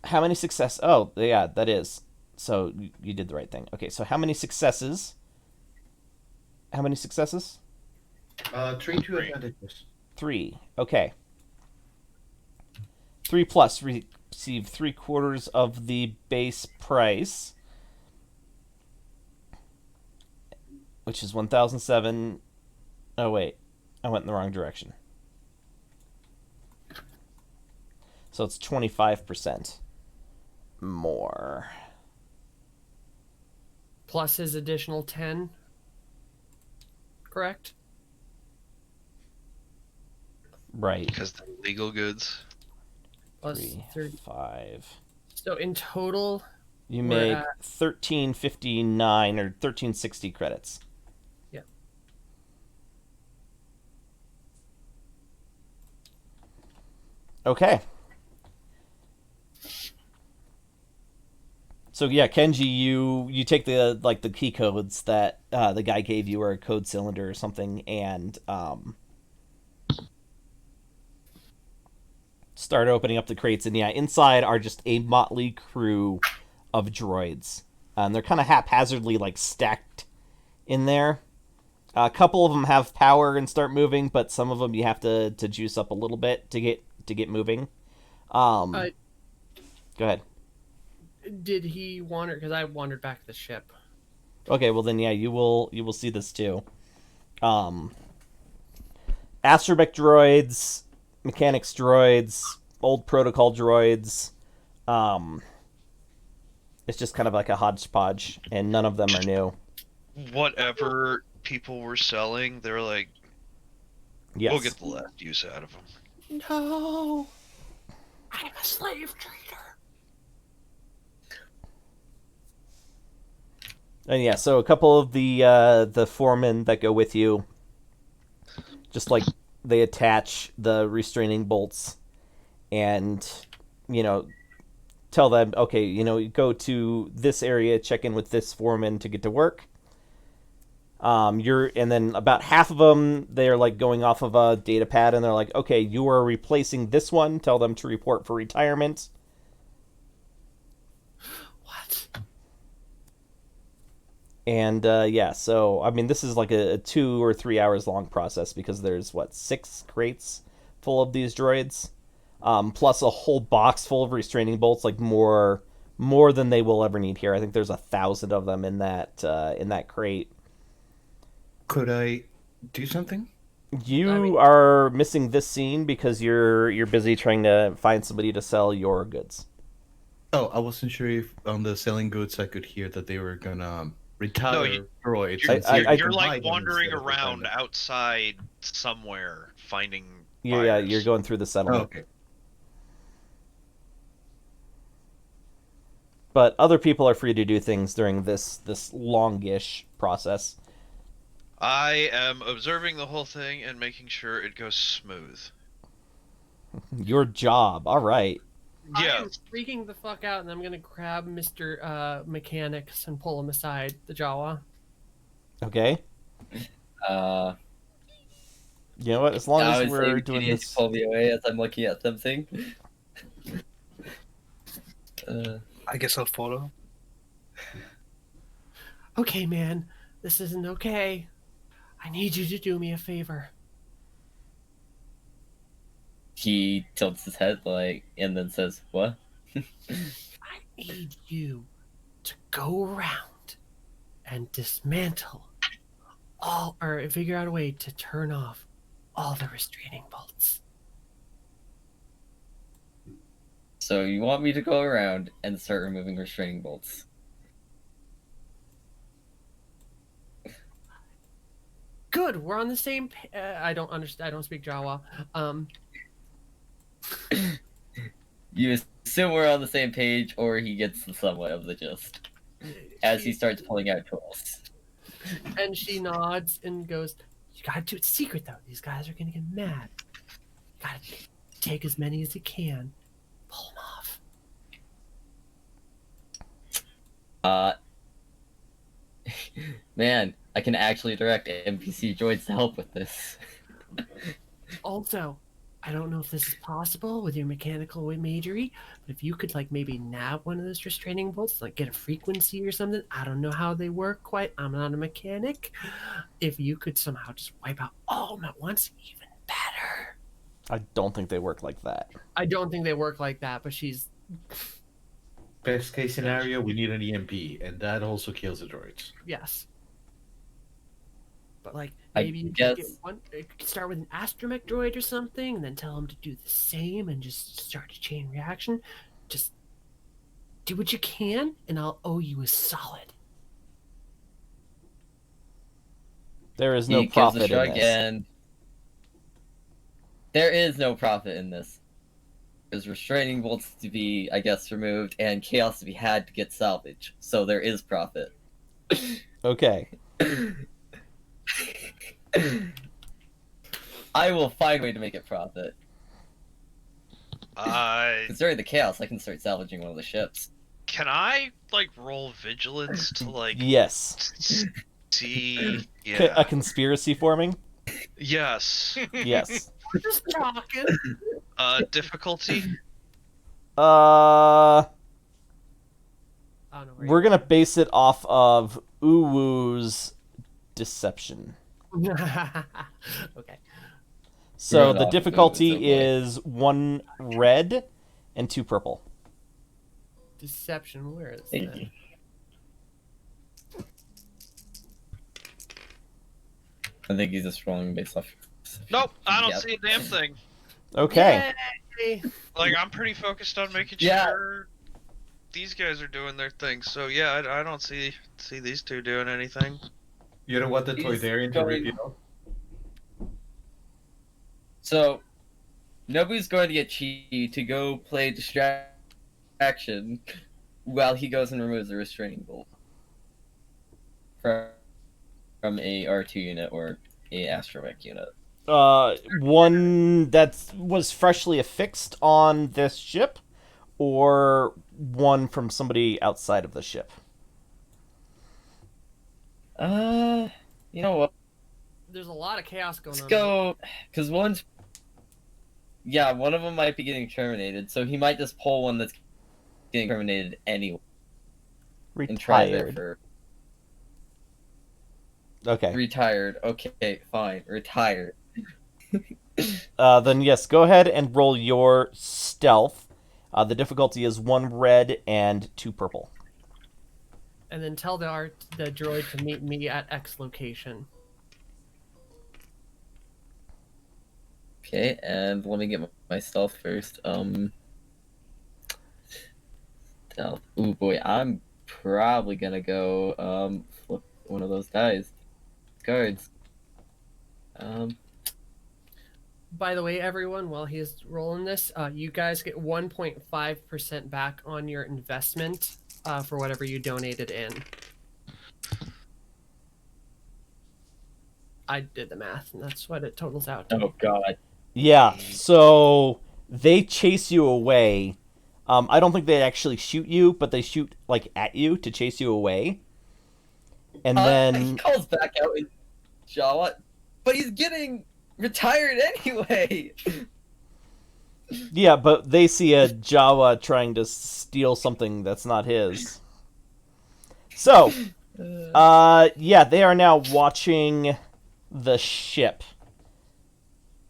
How many success? Oh, yeah, that is. So you did the right thing. Okay, so how many successes? How many successes? 3, 2 advantages. 3. Okay. 3 plus receive 3/4 of the base price, which is 1,007. Oh wait, I went in the wrong direction. So it's 25% more. Plus his additional 10. Correct? Right. Because they're legal goods. Plus 3, 30. 5. So in total, You We're make at- 1359 or 1360 credits. Yeah. Okay. So yeah, Kenji, you take the key codes that the guy gave you, or a code cylinder or something, and start opening up the crates. And yeah, inside are just a motley crew of droids, and they're kind of haphazardly stacked in there. A couple of them have power and start moving, but some of them you have to juice up a little bit to get moving. Go ahead. did he wander? Because I wandered back to the ship. Okay, well then, yeah, you will see this too. Astromech droids, mechanics droids, old protocol droids. It's just kind of like a hodgepodge, and none of them are new. Whatever people were selling, they're like, Yes. we'll get the last use out of them. No, I'm a slave trader. And yeah, so a couple of the foremen that go with you, just they attach the restraining bolts, and tell them, okay, go to this area, check in with this foreman to get to work. And then about half of them, they're going off of a data pad, and they're like, okay, you are replacing this one. Tell them to report for retirement. What? And yeah, so I mean, this is like a 2 or 3 hours long process, because there's 6 crates full of these droids, plus a whole box full of restraining bolts, more than they will ever need here. I think there's 1,000 of them in that crate. Could I do something? You are missing this scene because you're busy trying to find somebody to sell your goods. Oh, I wasn't sure if on the selling goods I could hear that they were gonna retire droids. You're, and see if I you're can buy like them wandering instead of around retirement. outside somewhere finding Yeah, buyers. you're going through the Oh, settlement. okay. But other people are free to do things during this longish process. I am observing the whole thing and making sure it goes smooth. Your job, all right. Yeah. I'm freaking the fuck out, and I'm gonna grab Mr. Mechanics and pull him aside, the Jawa. Okay. You know what? As long I as was we're saying doing to this. pull me away as I'm looking at something. I guess I'll follow. Okay, man, this isn't okay. I need you to do me a favor. He tilts his head and then says, "What?" I need you to go around and dismantle or figure out a way to turn off all the restraining bolts. So you want me to go around and start removing restraining bolts? Good, we're on the same. I don't understand. I don't speak Jawa. You assume we're on the same page, or he gets somewhat of the gist as he starts pulling out tools. And she nods and goes, "You gotta do it secret though. These guys are gonna get mad. You gotta take as many as you can. Pull them off." Man, I can actually direct NPC droids to help with this. Also, I don't know if this is possible with your mechanical majory, but if you could maybe nab one of those restraining bolts, get a frequency or something. I don't know how they work quite. I'm not a mechanic. If you could somehow just wipe out all of them at once, even better. I don't think they work like that. I don't think they work like that, but she's Best case scenario, we need an EMP, and that also kills the droids. yes. But I maybe you could get guess- one. You could start with an astromech droid or something, and then tell him to do the same, and just start a chain reaction. Just do what you can, and I'll owe you a solid. There is no He gives a profit in shrug, this. and there is no profit in this. There's restraining bolts to be, I guess, removed, and chaos to be had to get salvage. So there is profit. Okay. I will find a way to make it profit. I Considering the chaos, I can start salvaging one of the ships. can I roll vigilance to Yes. see? A Yeah. conspiracy forming? Yes. Yes. We're just talking. Difficulty. Uh, I don't know where we're gonna base it off of Uwu's deception. Okay. So Right the off difficulty Uwu's, okay. is 1 red and 2 purple. Deception. Where is Thank that? you. I think he's just rolling based off. Nope, I don't Yeah. see a damn thing. Okay. Yay! I'm pretty focused on making Yeah. sure these guys are doing their thing. So yeah, I don't see these two doing anything. You don't want the He's Toydarian to rip going- you off? So, Nobu's going to get Chi to go play distraction while he goes and removes the restraining bolt from a R2 unit or a astromech unit. One that was freshly affixed on this ship, or one from somebody outside of the ship? You know what? There's a lot of chaos going Let's on. go, because one of them might be getting terminated, so he might just pull one that's getting terminated anyway and try there Retired. for Okay. retired. Okay, fine, retired. Then yes, go ahead and roll your stealth. The difficulty is 1 red and 2 purple. And then tell the droid to meet me at X location. Okay, and let me get my stealth first. Stealth. Ooh boy, I'm probably gonna go flip one of those guys. Guards. By the way, everyone, while he's rolling this, you guys get 1.5% back on your investment for whatever you donated in. I did the math, and that's what it totals out to. Oh god. Yeah, so they chase you away, I don't think they actually shoot you, but they shoot like at you to chase you away. And He then calls back out in Jawa, but he's getting retired anyway. yeah, but they see a Jawa trying to steal something that's not his. So, yeah, they are now watching the ship.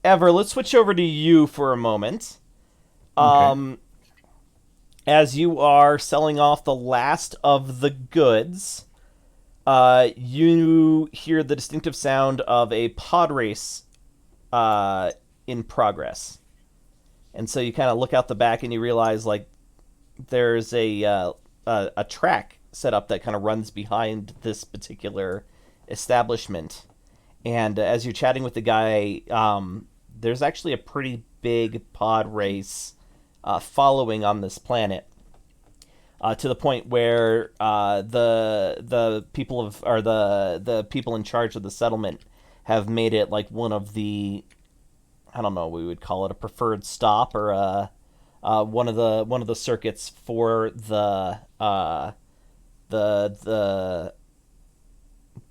Ever, let's switch over to you for a moment. As you are selling off the last of the goods, you hear the distinctive sound of a pod race in progress. And so you kind of look out the back and you realize, like, there's a track set up that kind of runs behind this particular establishment. And as you're chatting with the guy, there's actually a pretty big pod race following on this planet, to the point where the people the people in charge of the settlement have made it like one of the, I don't know, we would call it a preferred stop, or one of the circuits for the pod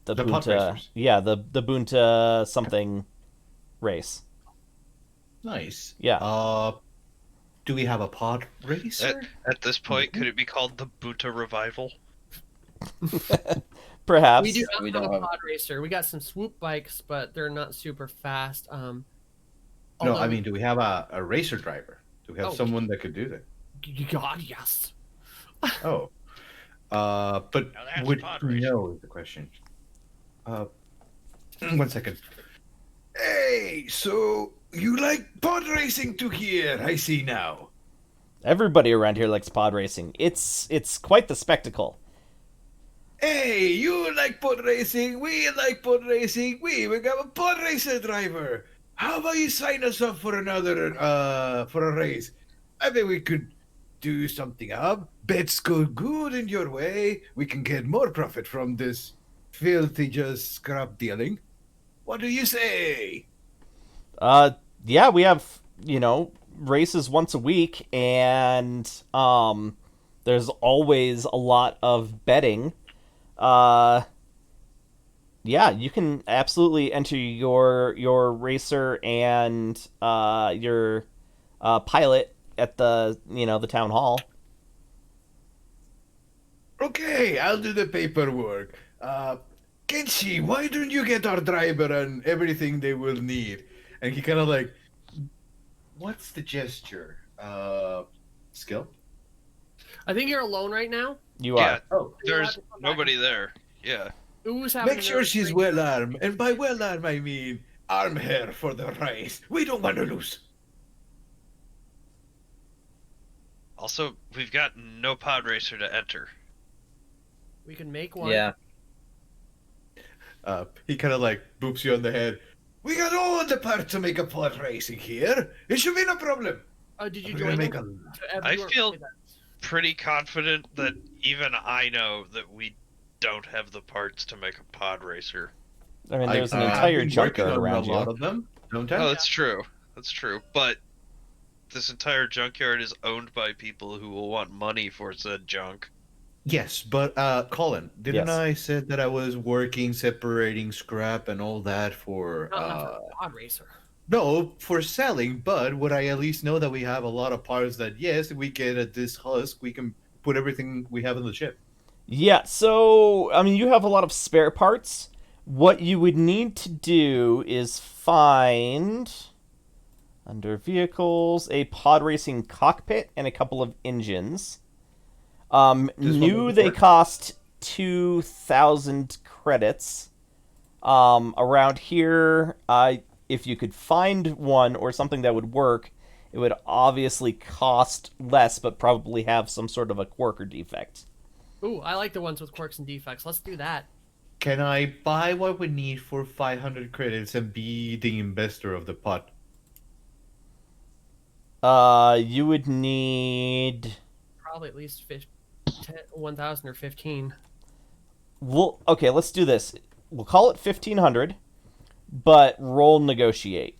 Bunta, racers. yeah, the Bunta something race. Nice. Yeah. Do we have a pod racer? At this point, could it be called the Buta Revival? Perhaps. We do we not have don't a have- pod racer. We got some swoop bikes, but they're not super fast. No, Although- I mean, do we have a racer driver? Do we have Oh. someone that could do that? God, yes. Oh. But Now that's would pod racing. no is the question. 1 second. Hey, so you like pod racing to here? I see now. Everybody around here likes pod racing. It's quite the spectacle. Hey, you like pod racing? We like pod racing. We got a pod racer driver. How about you sign us up for another for a race? I think we could do something up. Bets go good in your way. We can get more profit from this filthy just scrap dealing. What do you say? Yeah, we have, races once a week, and there's always a lot of betting. Yeah, you can absolutely enter your racer and your pilot at the town hall. Okay, I'll do the paperwork. Kenshi, why don't you get our driver and everything they will need? And he kind of like, what's the gesture? Skill? I think you're alone right now. You Yeah, are. Oh, there's nobody there. Yeah. Who's having make sure she's well armed, and by well armed I mean arm her for the race. We don't want to lose. Also, we've got no pod racer to enter. We can make one. Yeah. He kind of like boops you on the head. We got all the parts to make a pod racing here. It should be no problem. Did you We're gonna join? make them? a. I feel pretty confident that even I know that we don't have the parts to make a pod racer. I mean, there's an I've entire been working junkyard on around a lot you. of them, don't I? Oh, that's true. That's true. But this entire junkyard is owned by people who will want money for said junk. Yes, but Colin, didn't Yes. I said that I was working separating scrap and all that for Not for a pod racer. no, for selling, but would I at least know that we have a lot of parts that yes, if we get at this husk, we can put everything we have in the ship. Yeah, so, I mean, you have a lot of spare parts. What you would need to do is find, under vehicles, a pod racing cockpit and a couple of engines. This one New, would they work. cost 2,000 credits. Around here, if you could find one or something that would work, it would obviously cost less, but probably have some sort of a quirk or defect. Ooh, I like the ones with quirks and defects. Let's do that. Can I buy what we need for 500 credits and be the investor of the pot? You would need. Probably at least 1,000 or 15. Well, okay, let's do this. We'll call it 1,500, but roll negotiate.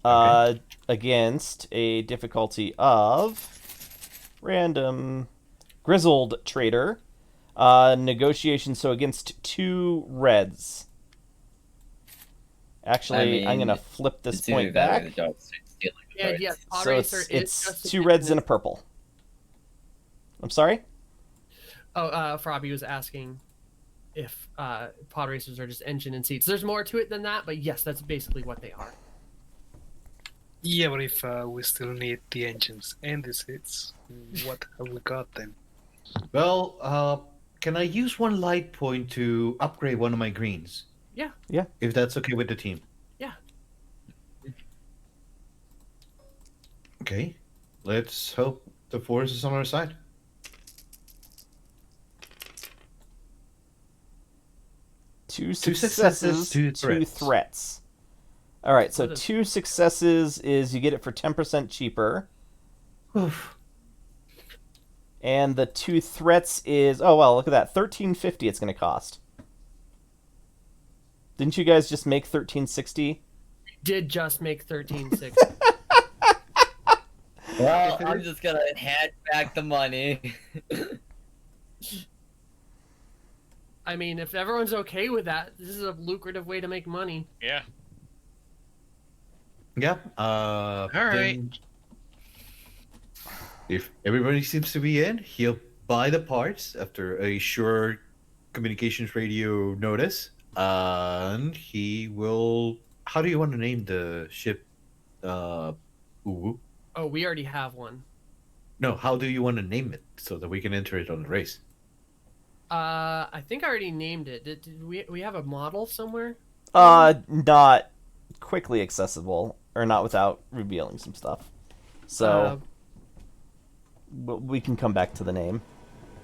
against a difficulty of random grizzled trader. Negotiation, so against 2 reds. Actually, I'm gonna flip this it's either point that or back. the dog starts stealing the And cards. yes, Pod So Racer it's is just 2 reds and a purple. I'm sorry? Frobby was asking if pod racers are just engine and seats. There's more to it than that, but yes, that's basically what they are. Yeah, but if we still need the engines and the seats, what have we got then? Well, can I use 1 light point to upgrade one of my greens? Yeah. Yeah. If that's okay with the team. Yeah. Okay. Let's hope the force is on our side. Two successes, successes, 2 2 threats. threats. All right, so What is- 2 successes is you get it for 10% cheaper. Oof. And the 2 threats is, oh well, look at that, $13.50 it's going to cost. Didn't you guys just make $13.60? Did just make 13.6. Well, I'm just gonna hand back the money. I mean, if everyone's okay with that, this is a lucrative way to make money. Yeah. Yeah. All right. Then if everybody seems to be in, he'll buy the parts after a short communications radio notice, and he will. How do you want to name the ship? Uwu? Oh, we already have one. No, how do you want to name it so that we can enter it on the race? I think I already named it. Did we have a model somewhere? Not quickly accessible, or not without revealing some stuff. So, we can come back to the name.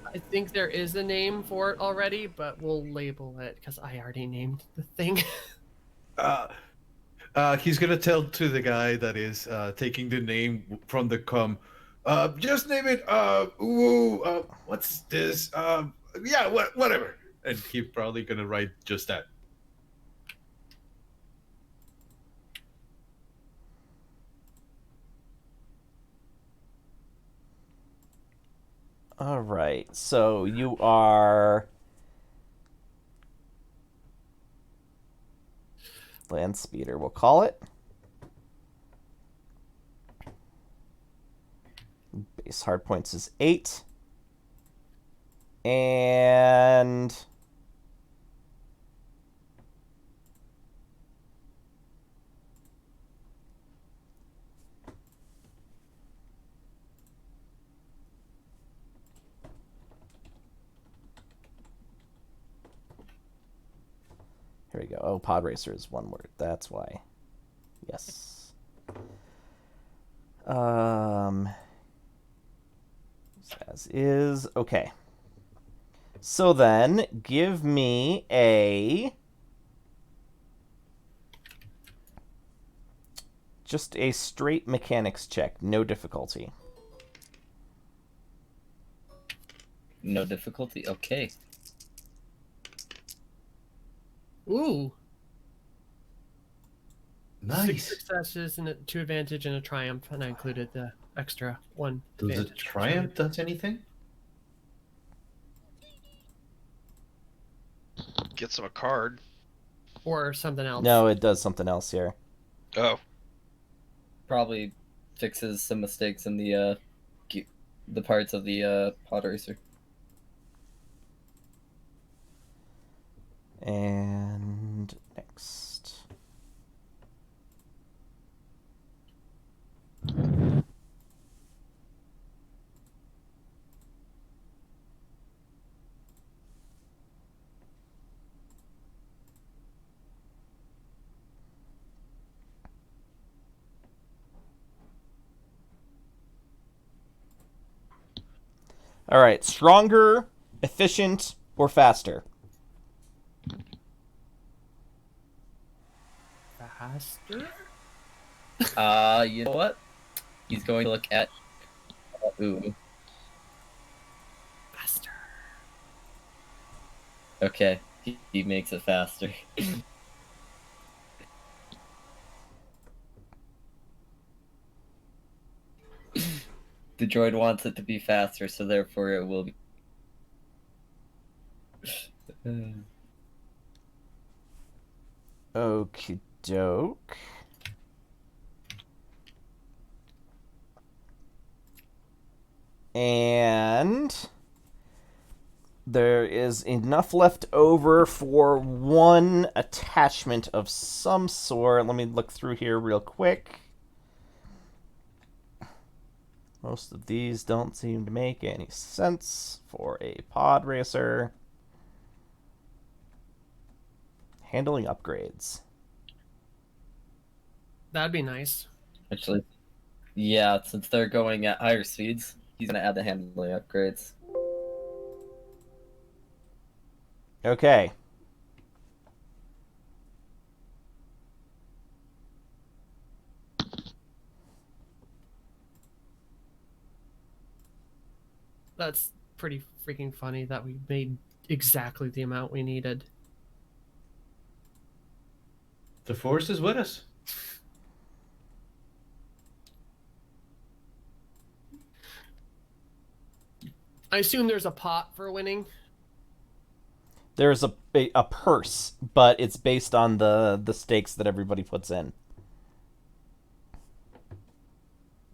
I think there is a name for it already, but we'll label it because I already named the thing. He's gonna tell to the guy that is taking the name from the com. Just name it. What's this? Yeah, whatever. And he's probably gonna write just that. All right, so you are land speeder, we'll call it. Base hard points is 8. And here we go. Oh, pod racer is 1 word. That's why. Yes. As is. Okay. So then, give me just a straight mechanics check, no difficulty. No difficulty? Okay. Ooh. 6 Nice. successes and 2 advantage and a triumph, and I included the extra 1 Does advantage. it triumph does anything? Gets him a card. Or something else. No, it does something else here. Oh, Probably fixes some mistakes in the parts of the pod racer. And next. All right, stronger, efficient, or faster? Faster? You know what? He's going to look at. Ooh. Faster. Okay. He makes it faster. The droid wants it to be faster, so therefore it will be. Okie doke. And there is enough left over for one attachment of some sort. Let me look through here real quick. Most of these don't seem to make any sense for a pod racer. Handling upgrades. That'd be nice. Actually, yeah, since they're going at higher speeds, he's gonna add the handling upgrades. Okay. That's pretty freaking funny that we made exactly the amount we needed. The force is with us. I assume there's a pot for winning. There's a purse, but it's based on the stakes that everybody puts in.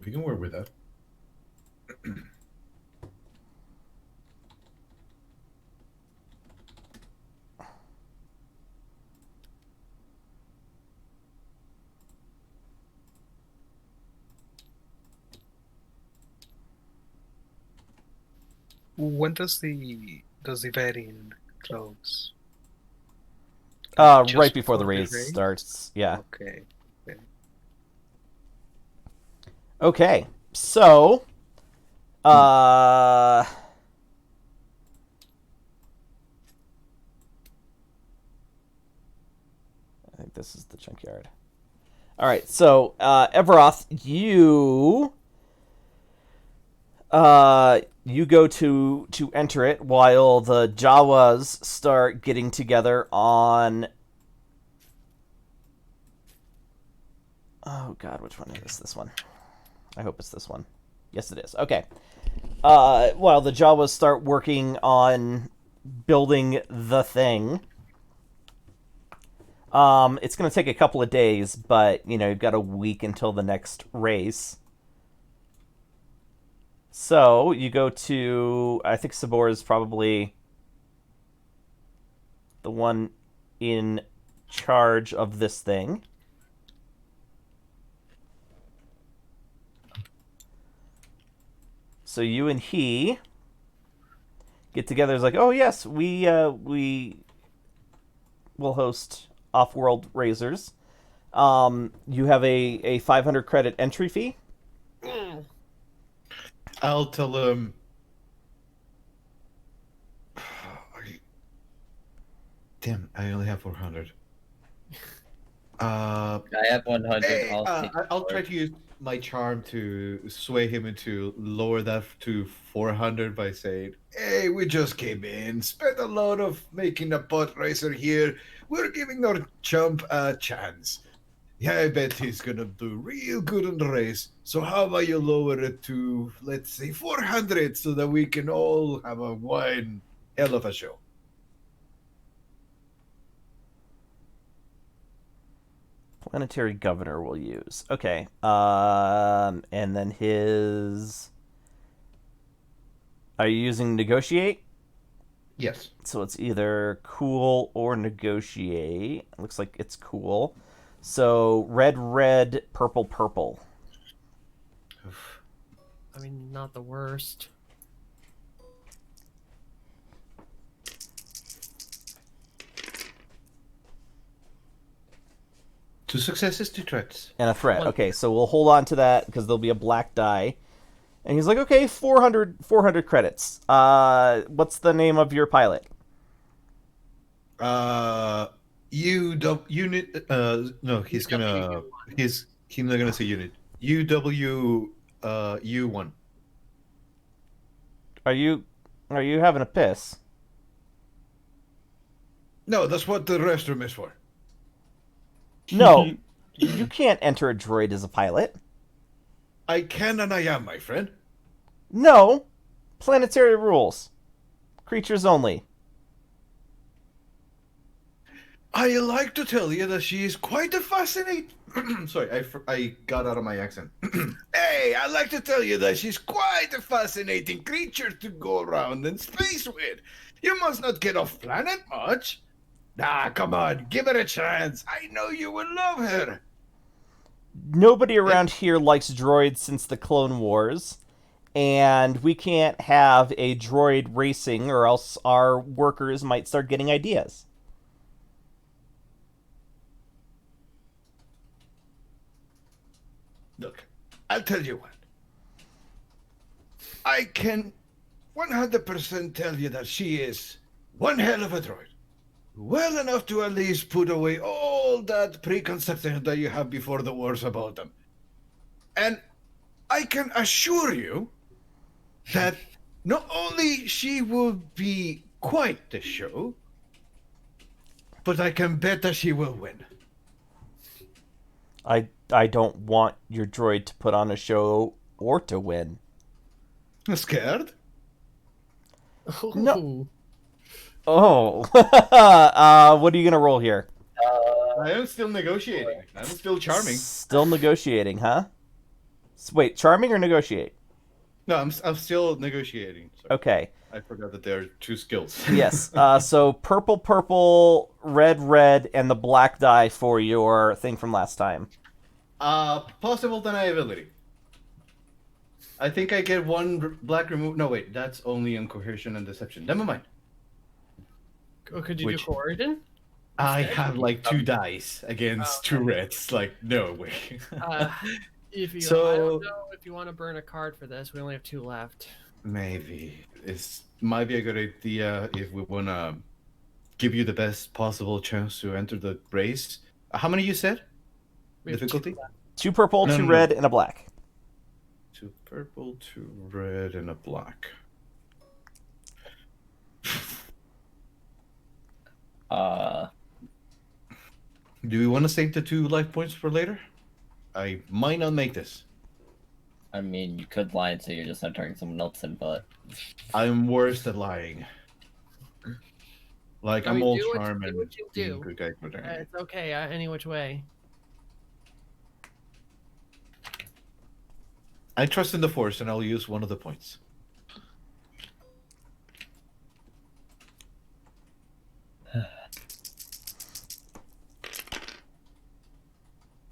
We can work with that. When does the vetting close? Just Right before the before the race race? starts. Yeah. Okay. Okay. So, I think this is the junkyard. All right. So, Everoth, you go to enter it while the Jawas start getting together on. Oh God, which one is this one? I hope it's this one. Yes, it is. Okay. While the Jawas start working on building the thing, it's going to take a couple of days, but you've got a week until the next race. So you go to, I think Sabor is probably the one in charge of this thing. So you and he get together. It's like, oh yes, we will host off-world razors. You have a 500 credit entry fee. I'll tell him. Damn, I only have 400. I have 100. Hey, I'll try to use my charm to sway him into lower that to 400 by saying, "Hey, we just came in, spent a lot of making a pod racer here. We're giving our chump a chance. Yeah, I bet he's gonna do real good in the race. So how about you lower it to, let's say, 400 so that we can all have a one hell of a show." Planetary Governor will use. Okay. And then his... Are you using Negotiate? Yes. So it's either Cool or Negotiate. It looks like it's Cool. So red, red, purple, purple. I mean, not the worst. Two successes, two threats. And a threat. Okay, so we'll hold on to that because there'll be a black die. And he's like, okay, 400 credits. What's the name of your pilot? Unit. No, he's gonna. He's not gonna say unit. U1. Are you having a piss? No, that's what the restroom is for. No, you can't enter a droid as a pilot. I can and I am, my friend. No. Planetary rules. Creatures only. I like to tell you that she is quite a fascinating. Sorry, I got out of my accent. Hey, I like to tell you that she's quite a fascinating creature to go around in space with. You must not get off planet much. Nah, come on, give her a chance. I know you will love her. Nobody around here likes droids since the Clone Wars, and we can't have a droid racing or else our workers might start getting ideas. Look, I'll tell you what. I can 100% tell you that she is one hell of a droid. Well enough to at least put away all that preconception that you have before the wars about them. And I can assure you that not only she will be quite the show, but I can bet that she will win. I don't want your droid to put on a show or to win. Scared? No. Oh. What are you gonna roll here? I am still negotiating. I'm still charming. Still negotiating, huh? Wait, charming or negotiate? No, I'm still negotiating. Sorry. Okay. I forgot that there are two skills. Yes. So purple, purple, red, red, and the black die for your thing from last time. Possible deniability. I think I get one black remove. No, wait, that's only on coercion and deception. Never mind. Oh, could you Which- do coercion? I have like 2 dice against 2 reds. Like, no way. If you, I So- don't know if you want to burn a card for this. We only have 2 left. Maybe. It might be a good idea if we want to give you the best possible chance to enter the race. How many you said? We have Difficulty? 2 left. 2 purple, No, 2 no, red, and a black. 2 purple, 2 red, and a black. Do we want to save the 2 life points for later? I might not make this. I mean, you could lie and say you're just not turning someone else in, but I'm worse at lying. Like, I I'm mean, all do what- charm do and what you being do. a good guy for that. It's okay, any which way. I trust in the Force, and I'll use one of the points.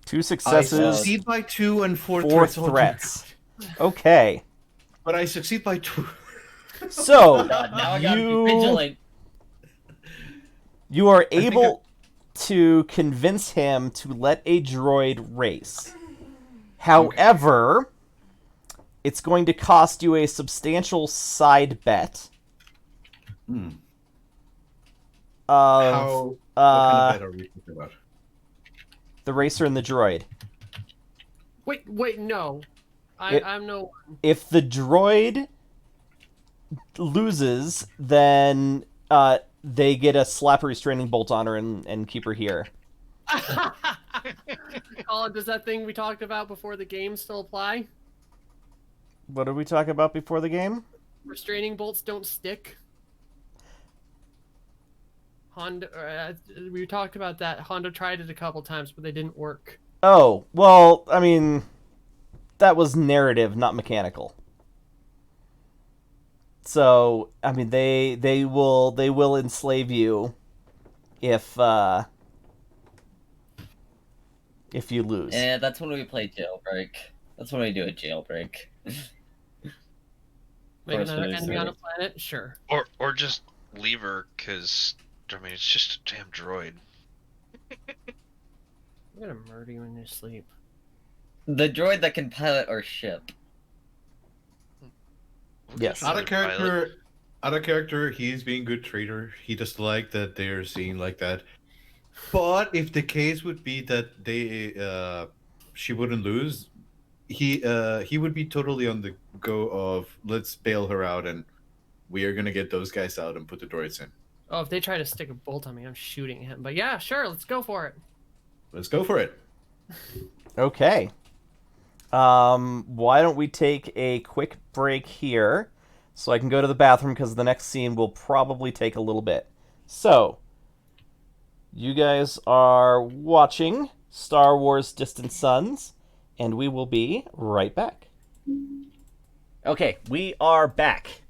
Two I successes, succeed by 2 and 4 4 threats. threats. Okay. But I succeed by 2. So, God, now I gotta you- be vigilant. you are think able to convince him to let a droid race. However, it's going to cost you a substantial side bet. Hmm. Of How? What kind of bet are we talking about? the racer and the droid. Wait, no. It- I'm no. If the droid loses, then they get a slap a restraining bolt on her and keep her here. Colin, does that thing we talked about before the game still apply? What did we talk about before the game? Restraining bolts don't stick. Honda, we talked about that. Honda tried it a couple times, but they didn't work. Oh, well, I mean, that was narrative, not mechanical. So, I mean, they will enslave you if you lose. Yeah, that's when we play Jailbreak. That's when we do a Jailbreak. Make Force another moves, enemy on a right? planet? Sure. Or just leave her, because, I mean, it's just a damn droid. I'm gonna murder you in your sleep. The droid that can pilot our ship. Yes. Out of character, he's being good trader. He does like that they're seen like that. But if the case would be that she wouldn't lose, he would be totally on the go of let's bail her out and we are gonna get those guys out and put the droids in. Oh, if they try to stick a bolt on me, I'm shooting him. But yeah, sure, let's go for it. Let's go for it. Okay. Why don't we take a quick break here so I can go to the bathroom because the next scene will probably take a little bit. So, you guys are watching Star Wars Distant Sons, and we will be right back. Okay, we are back.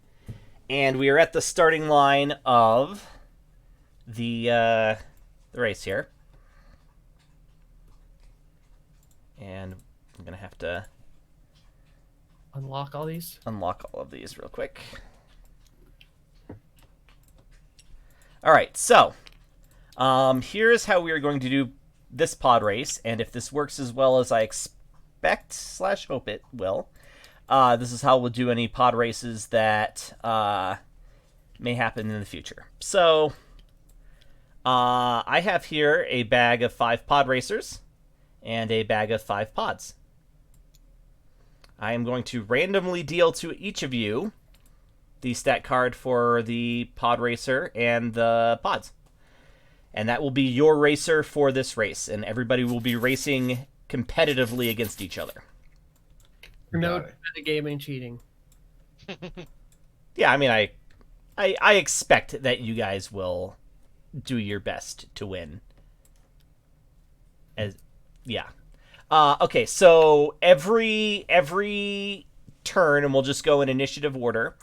And we are at the starting line of the race here. And I'm going to have to Unlock all these. unlock all of these real quick. All right, so here's how we are going to do this pod race, and if this works as well as I expect/hope it will, this is how we'll do any pod races that may happen in the future. So I have here a bag of 5 pod racers and a bag of 5 pods. I am going to randomly deal to each of you the stat card for the pod racer and the pods. And that will be your racer for this race, and everybody will be racing competitively against each other. No Got it. metagaming cheating. Yeah, I mean, I expect that you guys will do your best to win. Yeah. Okay, so every turn, and we'll just go in initiative order.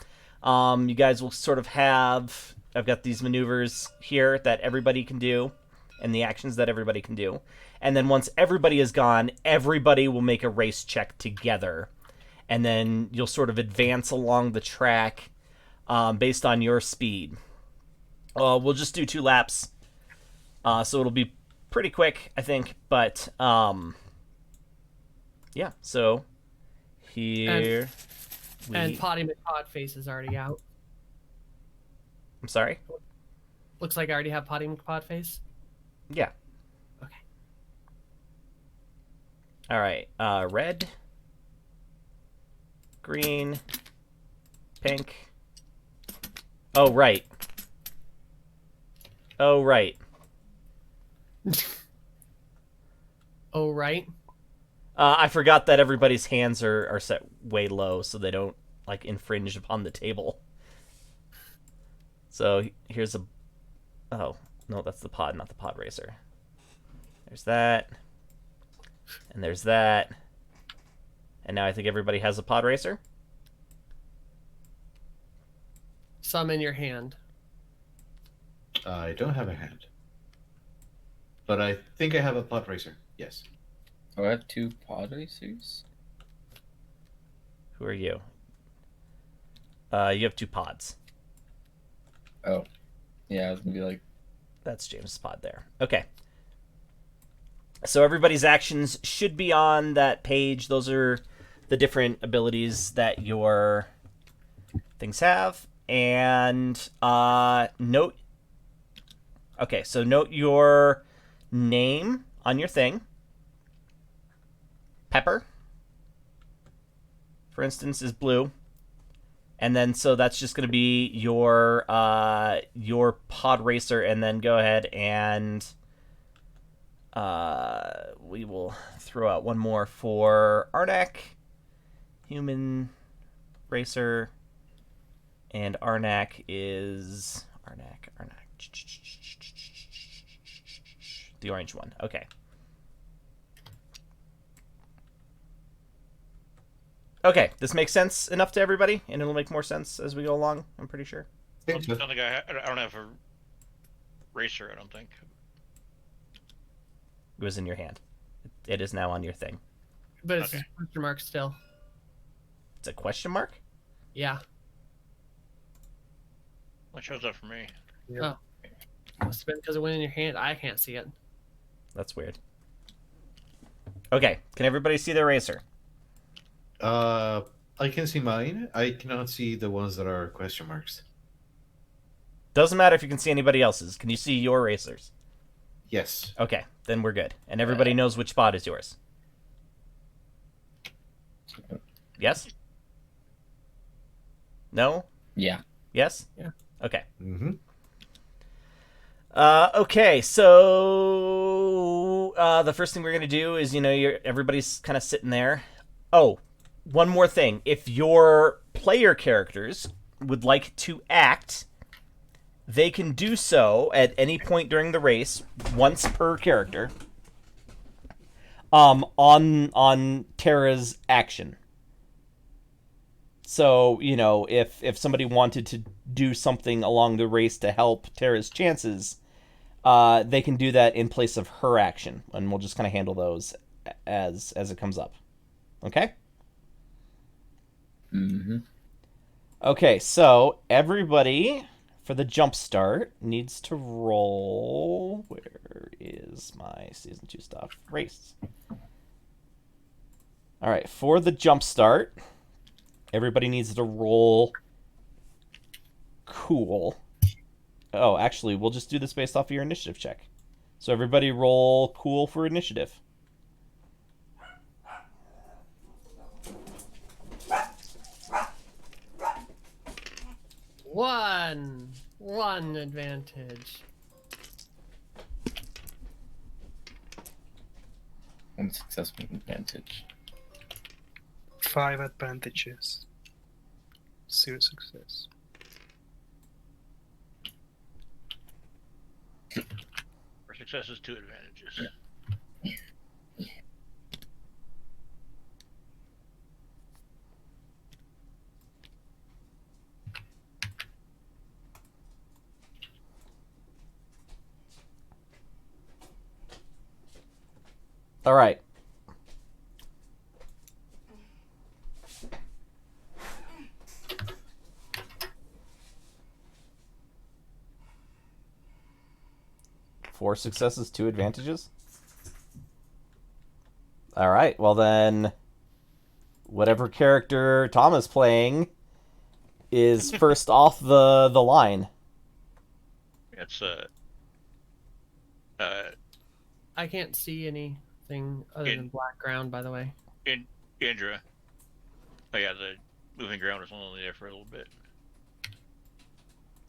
You guys will sort of have... I've got these maneuvers here that everybody can do, and the actions that everybody can do. And then once everybody is gone, everybody will make a race check together. And then you'll sort of advance along the track based on your speed. We'll just do 2 laps, so it'll be pretty quick, I think. But, yeah, so here... And Potty McPod face is already out. I'm sorry? Looks like I already have Potty McPod face. Yeah. Okay. All right. Red, green, pink. Oh, right. Oh, right. Oh, right. I forgot that everybody's hands are set way low so they don't, like, infringe upon the table. So here's a... Oh, no, that's the pod, not the pod racer. There's that. And there's that. And now I think everybody has a pod racer. Some in your hand. I don't have a hand. But I think I have a pod racer. Yes. Oh, I have 2 pod racers. Who are you? You have 2 pods. Oh, yeah, I was gonna be like, That's James' pod there. Okay. So everybody's actions should be on that page. Those are the different abilities that your things have. And note... Okay, so note your name on your thing. Pepper, for instance, is blue. And then, so that's just going to be your pod racer, and then go ahead and we will throw out one more for Arnak, human racer, and Arnak is Arnak, the orange one. Okay. Okay, this makes sense enough to everybody, and it'll make more sense as we go along, I'm pretty sure. I don't think I don't have a racer, I don't think. It was in your hand. It is now on your thing. But it's Okay. a question mark still. It's a question mark? Yeah. It shows up for me. Must have been because it went in your hand. I can't see it. That's weird. Okay, can everybody see their racer? I can see mine. I cannot see the ones that are question marks. Doesn't matter if you can see anybody else's. Can you see your racers? Yes. Okay, then we're good. And everybody knows which spot is yours. Yes? No? yeah. Yes? Yeah. Okay. Mm-hmm. Okay, so the first thing we're gonna do is, everybody's kind of sitting there. Oh, one more thing. If your player characters would like to act, they can do so at any point during the race, once per character. On Terra's action. So, if somebody wanted to do something along the race to help Terra's chances, they can do that in place of her action, and we'll just kind of handle those as it comes up. Okay? Mm-hmm. Okay, so everybody for the jump start needs to roll. Where is my season 2 stuff? Race. All right, for the jump start, everybody needs to roll cool. Oh, actually, we'll just do this based off of your initiative check. So everybody roll cool for initiative. One advantage. One successful advantage. 5 advantages. 0 success. For success is 2 advantages. All right. Four successes, 2 advantages. All right. Well then, whatever character Tom is playing is first off the line. It's I can't see anything other than black ground, by the way. Indra. Oh yeah, the moving ground was only there for a little bit.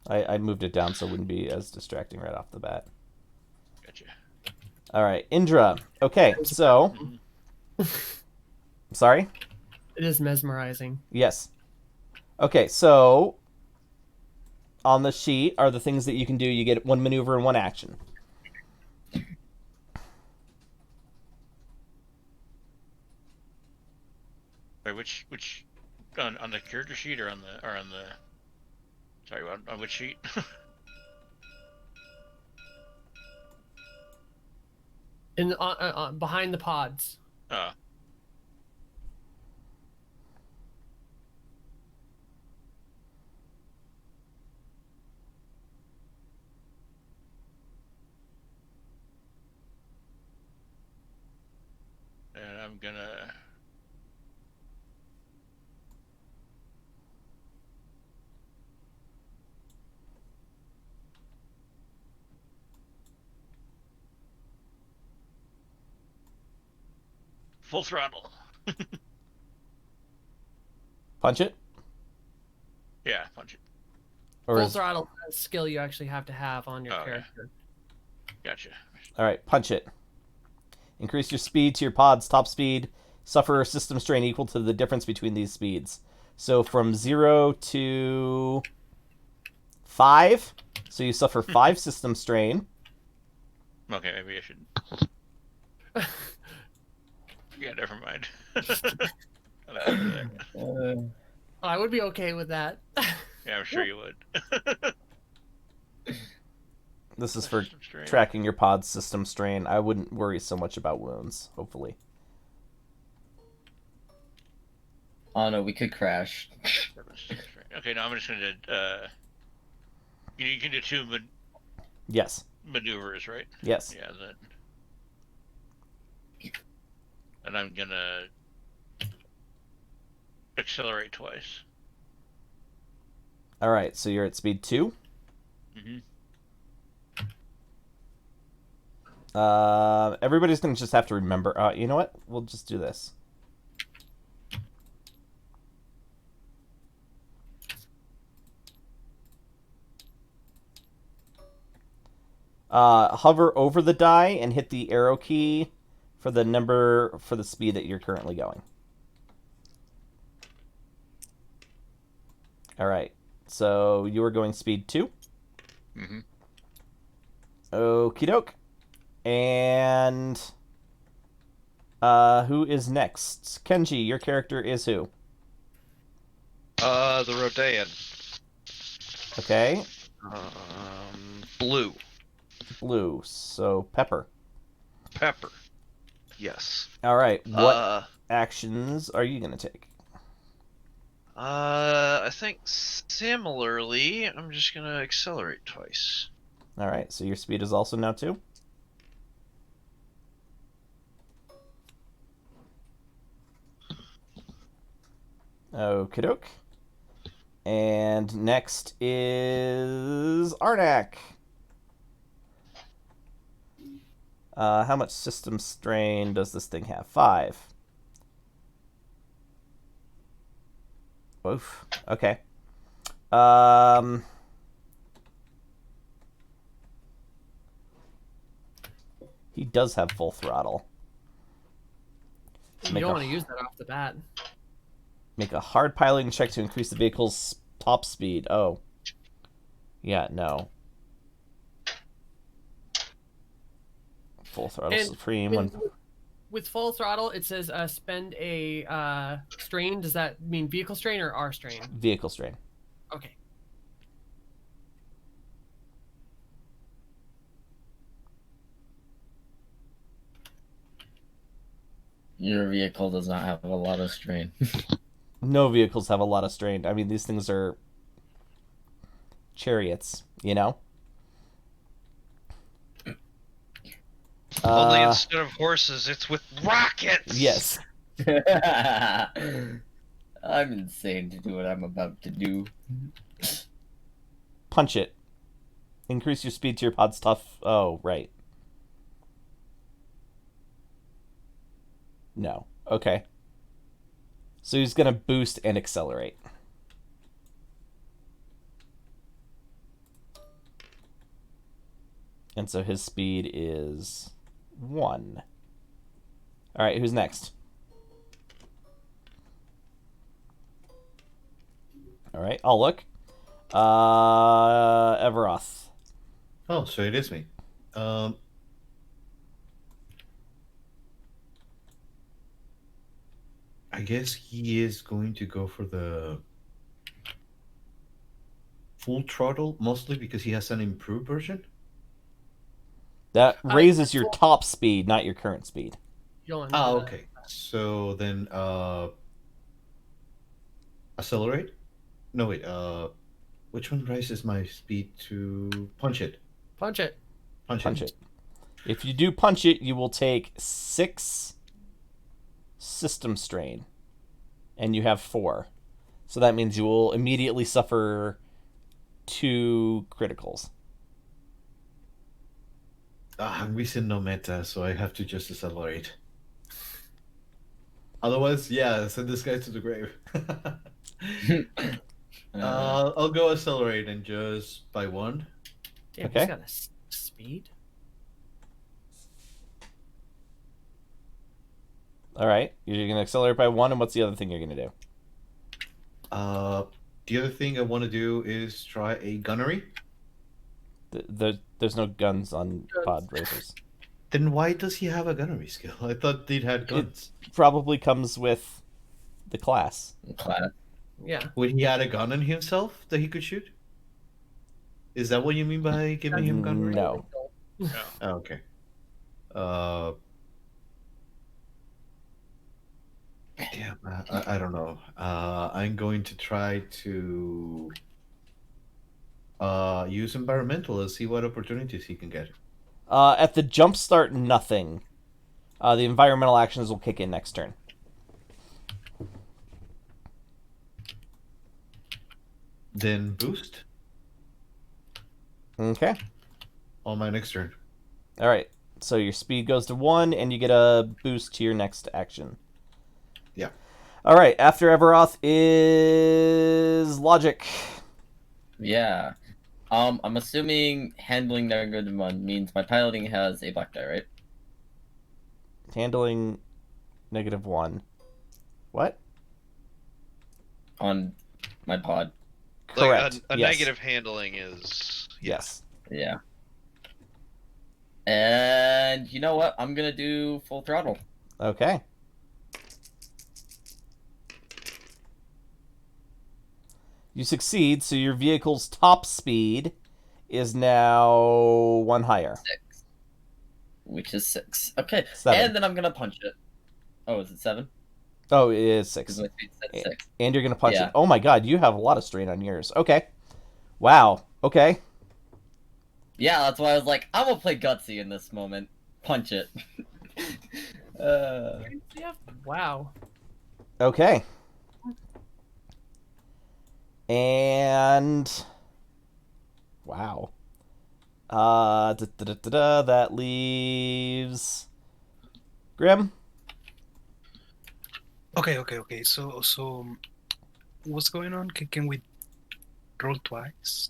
I moved it down so it wouldn't be as distracting right off the bat. Gotcha. All right, Indra. Okay, so sorry. It is mesmerizing. Yes. Okay, so on the sheet are the things that you can do. You get 1 maneuver and 1 action. Wait, which on the character sheet or on the sorry, on which sheet? In behind the pods. Oh. And I'm gonna full throttle. Punch it? Yeah, punch it. Or Full is... throttle is a skill you actually have to have on your Oh, yeah. character. Gotcha. All right, punch it. Increase your speed to your pod's top speed. Suffer a system strain equal to the difference between these speeds. So from 0 to 5, so you suffer 5 system strain. Okay, maybe I should. Yeah, never mind. I would be okay with that. Yeah, I'm sure you would. This is for System strain. tracking your pod's system strain. I wouldn't worry so much about wounds, hopefully. Oh no, we could crash. Okay, now I'm just gonna. You can do 2 Yes. maneuvers, right? Yes. Yeah, then. And I'm gonna accelerate twice. All right, so you're at speed 2. Mm-hmm. Everybody's going to just have to remember. You know what? We'll just do this. Hover over the die and hit the arrow key for the number for the speed that you're currently going. All right. So you are going speed 2. Mm-hmm. Okie doke. And who is next? Kenji, your character is who? The Rodan. Okay. Blue. Blue. So Pepper. Pepper. Yes. All right. What actions are you going to take? I think similarly, I'm just gonna accelerate twice. All right. So your speed is also now 2. Okie doke. And next is Arnak. How much system strain does this thing have? 5. Oof. Okay. He does have full throttle. You don't want to use that off the bat. Make a hard piloting check to increase the vehicle's top speed. Oh. Yeah, no. Full throttle And supreme. With full throttle, it says spend a strain. Does that mean vehicle strain or R strain? Vehicle strain. Okay. Your vehicle does not have a lot of strain. No vehicles have a lot of strain. I mean, these things are chariots, you know? Only instead of horses, it's with rockets! Yes. I'm insane to do what I'm about to do. Punch it. Increase your speed to your pod's tough. Oh, right. No. Okay. So he's going to boost and accelerate. And so his speed is 1. All right, who's next? All right, I'll look. Everoth. Oh, so it is me. I guess he is going to go for the full throttle, mostly because he has an improved version. That raises your top speed, not your current speed. Oh, okay. So then, accelerate? No, wait, which one raises my speed to punch it? Punch it. Punch it. If you do punch it, you will take 6 system strain. And you have 4. So that means you will immediately suffer 2 criticals. I'm missing no meta, so I have to just accelerate. Otherwise, yeah, send this guy to the grave. I'll go accelerate and just by 1. Damn, Okay. he's got a speed. All right. You're going to accelerate by 1, and what's the other thing you're going to do? The other thing I want to do is try a gunnery. There's no guns on pod racers. Then why does he have a gunnery skill? I thought they'd had guns. It probably comes with the class. Yeah. Would he add a gun on himself that he could shoot? Is that what you mean by giving him gunnery? No. No. Oh, okay. Damn, I don't know. I'm going to try to use environmental and see what opportunities he can get. At the jump start, nothing. The environmental actions will kick in next turn. Then boost Okay. on my next turn. All right. So your speed goes to 1, and you get a boost to your next action. Yeah. All right. After Everoth is Logic. Yeah. I'm assuming handling -1 means my piloting has a black die, right? Handling -1. What? On my pod. Correct. Like a Yes. negative handling is Yes. Yeah. And you know what? I'm gonna do full throttle. Okay. You succeed, so your vehicle's top speed is now 1 higher. 6. Which is 6. Okay. 7. And then I'm gonna punch it. Oh, is it 7? Oh, it is 6. Because my speed said 6. And you're going to punch Yeah. it. Oh my god, you have a lot of strain on yours. Okay. Wow. Okay. Yeah, that's why I was like, I'm gonna play gutsy in this moment. Punch it. Yeah. Wow. Okay. And wow. That leaves Grim. Okay. So, what's going on? Can we roll twice?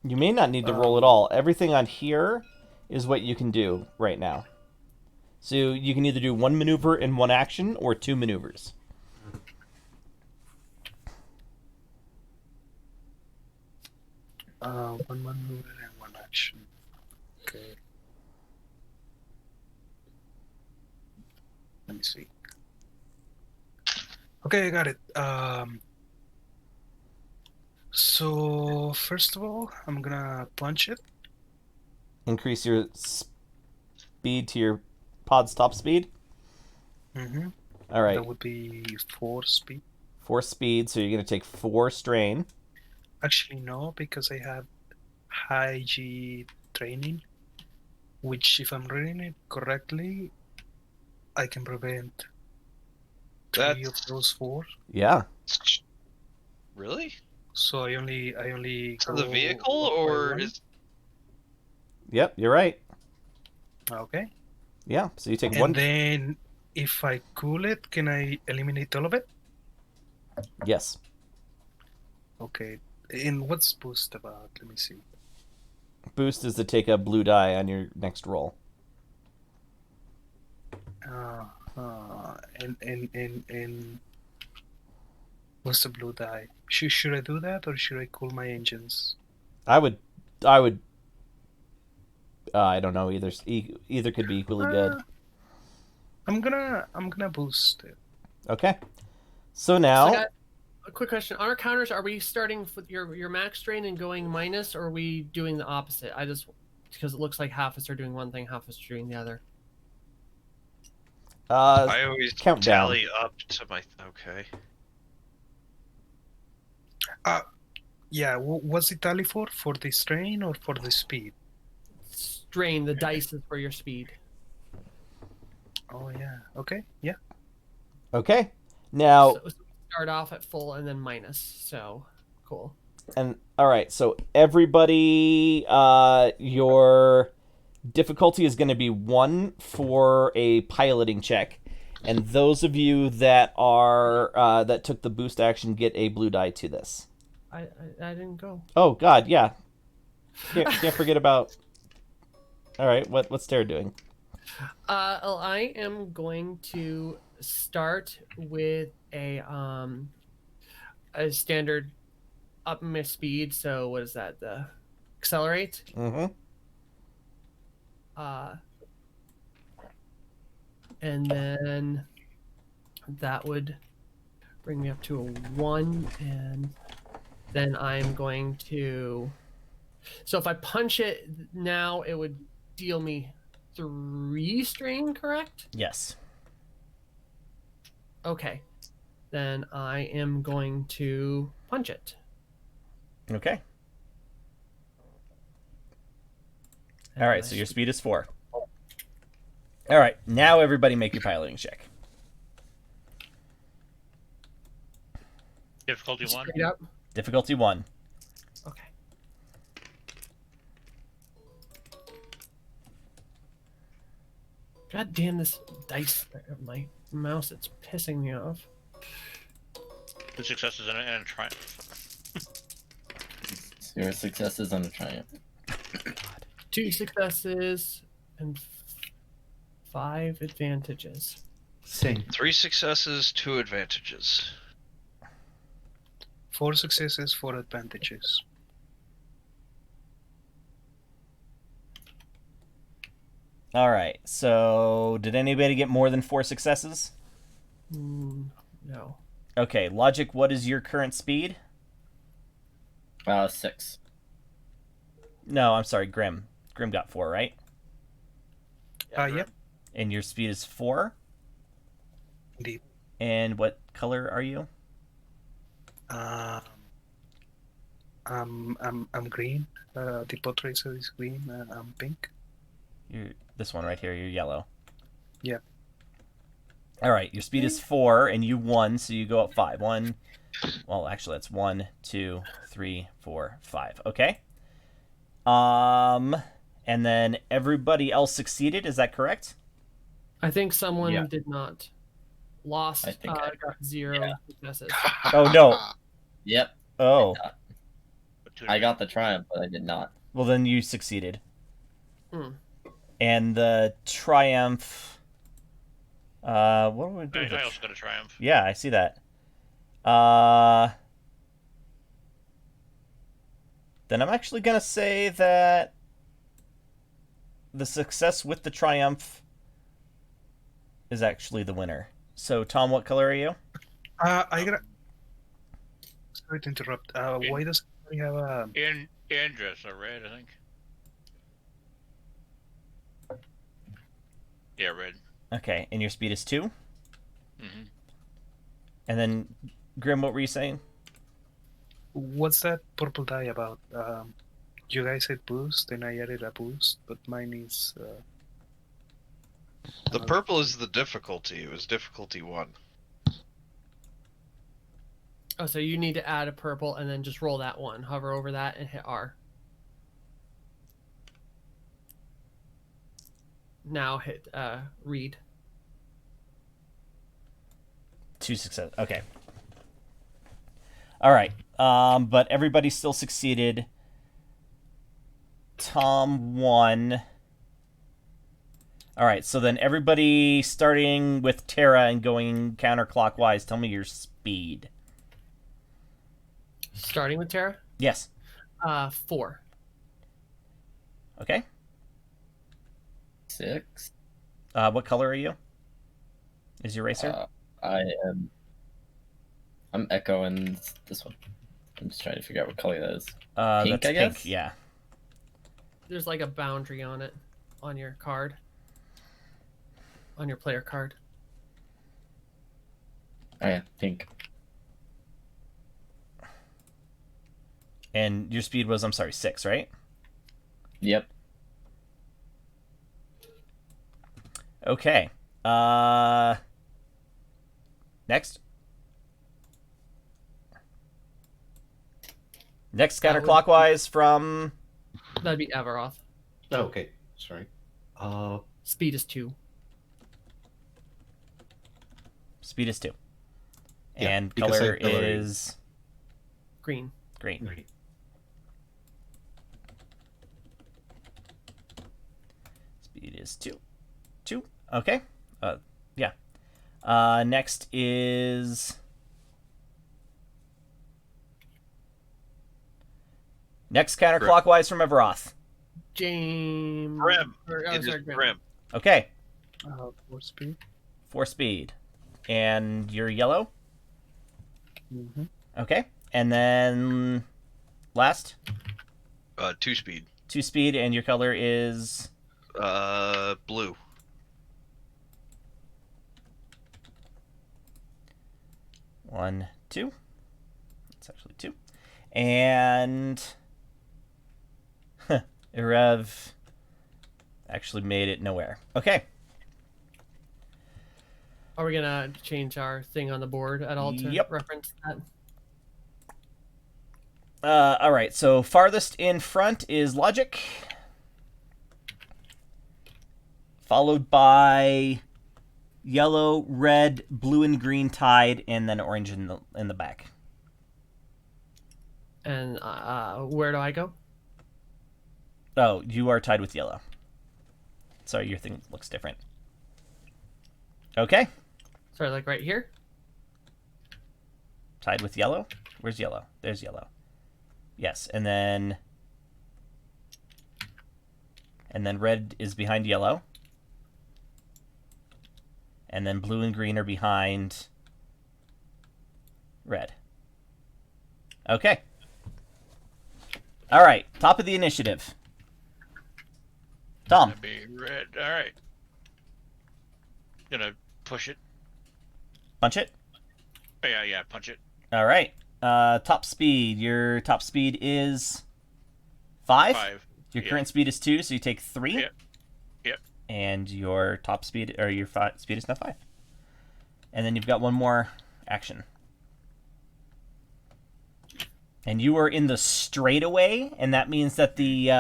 You may not need to roll at all. Everything on here is what you can do right now. So you can either do 1 maneuver in 1 action or 2 maneuvers. One maneuver and 1 action. Okay. Let me see. Okay, I got it. So first of all, I'm gonna punch it. Increase your speed to your pod's top speed. Mm-hmm. All right. That would be 4 speed. 4 speed, so you're going to take 4 strain. Actually, no, because I have high G training, which, if I'm reading it correctly, I can prevent 3 of That's- those 4. Yeah. really So I only for go the vehicle, by or 1? is Yep, you're right. Okay. Yeah, so you take And 1. then if I cool it, can I eliminate all of it? Yes. Okay. And what's boost about? Let me see. Boost is to take a blue die on your next roll. And what's the blue die? Should I do that, or should I cool my engines? I would I don't know, either could be equally good. I'm gonna boost it. Okay. So So now I got a quick question. On our counters, are we starting with your max strain and going minus, or are we doing the opposite? Because it looks like half of us are doing one thing, half of us are doing the other. I always count down. tally up to my okay. Yeah, what's the tally for? For the strain or for the speed? Strain, the dice is for your speed. Oh yeah. Okay. Yeah. Okay. Now So we start off at full and then minus. So cool. and all right, so everybody your difficulty is going to be 1 for a piloting check. And those of you that are that took the boost action get a blue die to this. I didn't go. Oh god, yeah. Can't forget about. All right, what's Tara doing? Well, I am going to start with a standard up my speed. So what is that? The accelerate. Mm-hmm. And then that would bring me up to a 1, and then I'm going to. So if I punch it now, it would deal me 3 strain, correct? Yes. Okay. Then I am going to punch it. Okay. All right, so your speed is 4. All right, now everybody make your piloting check. Difficulty 1. Straight up. Difficulty 1. Okay. God damn this dice, my mouse, it's pissing me off. 2 successes and a triumph. 0 successes and a triumph. 2 successes and 5 advantages. Same. 3 successes, 2 advantages. 4 successes, 4 advantages. All right. So, did anybody get more than 4 successes? No. Okay, Logic, what is your current speed? 6. No, I'm sorry, Grim. Grim got 4, right? Yep, And your speed is 4? indeed. And what color are you? I'm green. The portrait is green. I'm pink. You're this one right here, you're yellow. Yep. All right, your speed is 4, and you won, so you go up 5. Well, actually, that's 1, 2, 3, 4, 5. Okay. And then everybody else succeeded. Is that correct? I think someone Yeah. did not. Lost. I think got 0 successes. Oh no. Yep. Oh. I got the triumph, but I did not. Well, then you succeeded. Hmm. And the triumph. What do we do? I also got a triumph. Yeah, I see that. Then I'm actually gonna say that the success with the triumph is actually the winner. So, Tom, what color are you? I gotta. Sorry to interrupt. Why does he have a? Andress are red, I think. Yeah, red. Okay, and your speed is 2? Mm-hmm. And then, Grim, what were you saying? What's that purple die about? You guys said boost, and I added a boost, but mine is. The purple is the difficulty. It was difficulty 1. Oh, so you need to add a purple and then just roll that one. Hover over that and hit R. Now hit read. 2 success. Okay. All right. But everybody still succeeded. Tom won. All right. So then everybody starting with Tara and going counterclockwise. Tell me your speed. Starting with Tara. Yes. 4. Okay. 6. What color are you? Is your racer? I'm echoing this one. I'm just trying to figure out what color that is. Pink, that's I guess? pink. Yeah. There's like a boundary on it, on your card. On your player card. Oh yeah, pink. And your speed was, I'm sorry, 6, right? Yep. Okay. Next. Next counterclockwise from... That'd be Avaroth. Oh, okay, sorry. Speed is 2. Speed is 2. Yeah, And because color I colored it. is Green. green. Great. Speed is 2. 2. Okay. Yeah. Next is... Next counterclockwise from Everoth. James. Grim. Or, oh, It is sorry, Grim. Grim. Okay. 4 speed. 4 speed. And you're yellow? Mm-hmm. Okay. And then last, 2 speed. 2 speed, and your color is Blue. one, 2. It's actually 2. And Irev actually made it nowhere. Okay. Are we gonna change our thing on the board at all to Yep. reference that? All right. So farthest in front is Logic, followed by yellow, red, blue, and green Tide, and then orange in the back. And where do I go? Oh, you are tied with yellow. Sorry, your thing looks different. Okay. Sorry, like right here? Tied with yellow? Where's yellow? There's yellow. Yes, and then red is behind yellow. And then blue and green are behind red. Okay. All right, top of the initiative. Tom. That'd be red. All right. Gonna push it. Punch it. Oh, yeah, punch it. All right. Top speed. Your top speed is 5. 5. Your Yeah. current speed is 2, so you take 3. Yep. Yep. And your top speed, or your speed is now 5. And then you've got one more action. And you are in the straightaway, and that means that the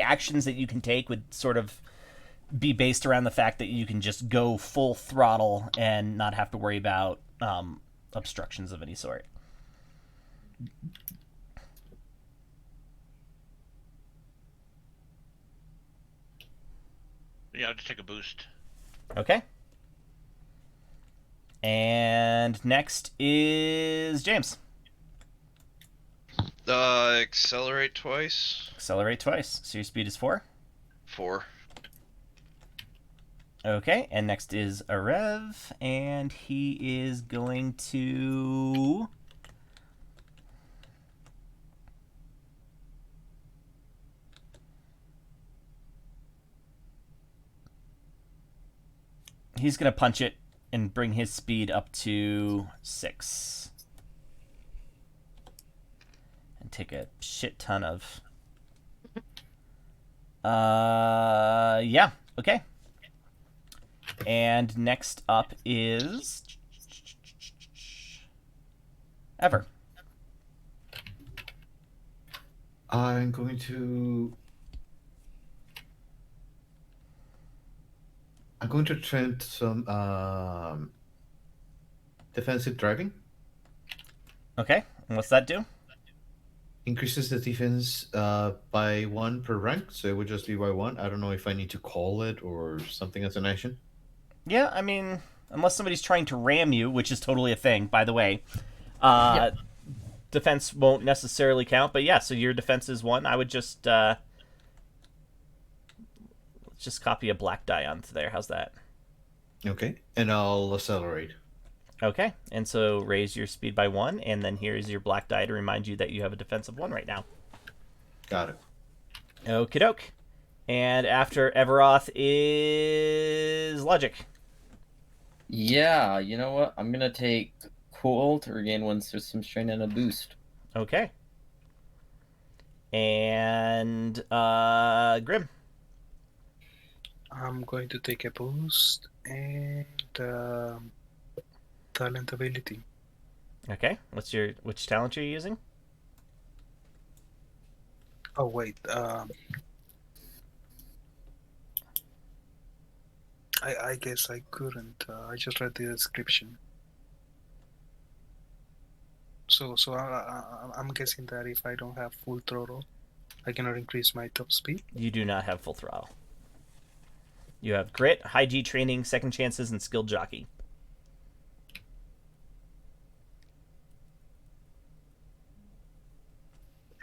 actions that you can take would sort of be based around the fact that you can just go full throttle and not have to worry about obstructions of any sort. Yeah, I'll just take a boost. Okay. And next is James. Accelerate twice. Accelerate twice. So your speed is 4. 4. Okay, and next is Arev, and he is going to... He's going to punch it and bring his speed up to 6. And take a shit ton of... yeah, okay. And next up is... Ever. I'm going to attempt some defensive driving. Okay, and what's that do? Increases the defense by 1 per rank, so it would just be by 1. I don't know if I need to call it or something as an action. Yeah, I mean, unless somebody's trying to ram you, which is totally a thing, by the way. Defense won't necessarily count, but yeah, so your defense is 1. I would just let's just copy a black die onto there. How's that? Okay, and I'll accelerate. Okay, and so raise your speed by 1, and then here's your black die to remind you that you have a defense of 1 right now. Got it. Okie doke. And after Everoth is Logic. Yeah, you know what? I'm gonna take Cool to regain 1 system strain and a boost. Okay. And Grim. I'm going to take a boost and talent ability. Okay. Which talent are you using? Oh wait, I guess I couldn't. I just read the description. So I'm guessing that if I don't have full throttle, I cannot increase my top speed. You do not have full throttle. You have grit, high G training, second chances, and skilled jockey.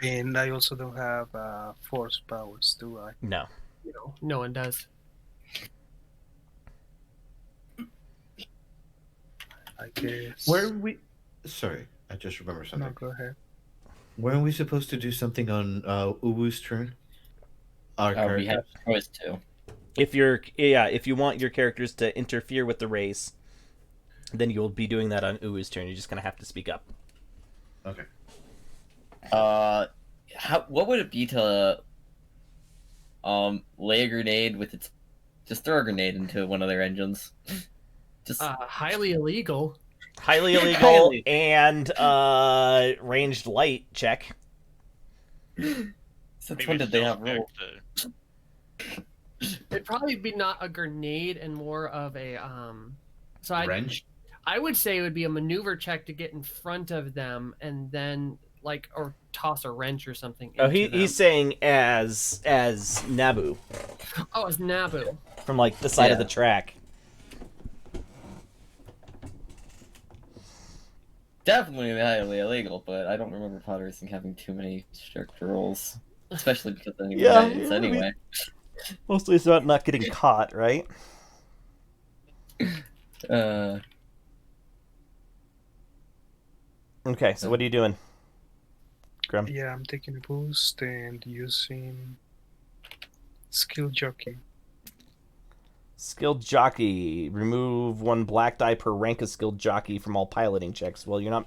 And I also don't have force powers, do I? No. No one does. I guess. Weren't we? Sorry, I just remembered No, something. go ahead. Weren't we supposed to do something on Ubu's turn? Our We character. have choice too. If you want your characters to interfere with the race, then you'll be doing that on Uwu's turn. You're just gonna have to speak up. Okay. What would it be to lay a grenade with its... Just throw a grenade into one of their engines. Just Highly illegal. Highly illegal Highly. and ranged light check. since Maybe when did they stealth have check rules? It'd probably be not a grenade and more of a So Wrench. I would say it would be a maneuver check to get in front of them and then or toss a wrench or something. Oh, into them. he's saying as Nabu Oh, it's Nabu. from like the side of Yeah. the track. definitely highly illegal, but I don't remember pod racing having too many strict rules, especially because anyone Yeah, wins I mean- anyway. Mostly it's about not getting caught, right? Uh, Okay, so what are you doing, Grim? Yeah, I'm taking a boost and using skill jockey. Skilled jockey. Remove 1 black die per rank of skilled jockey from all piloting checks. Well, you're not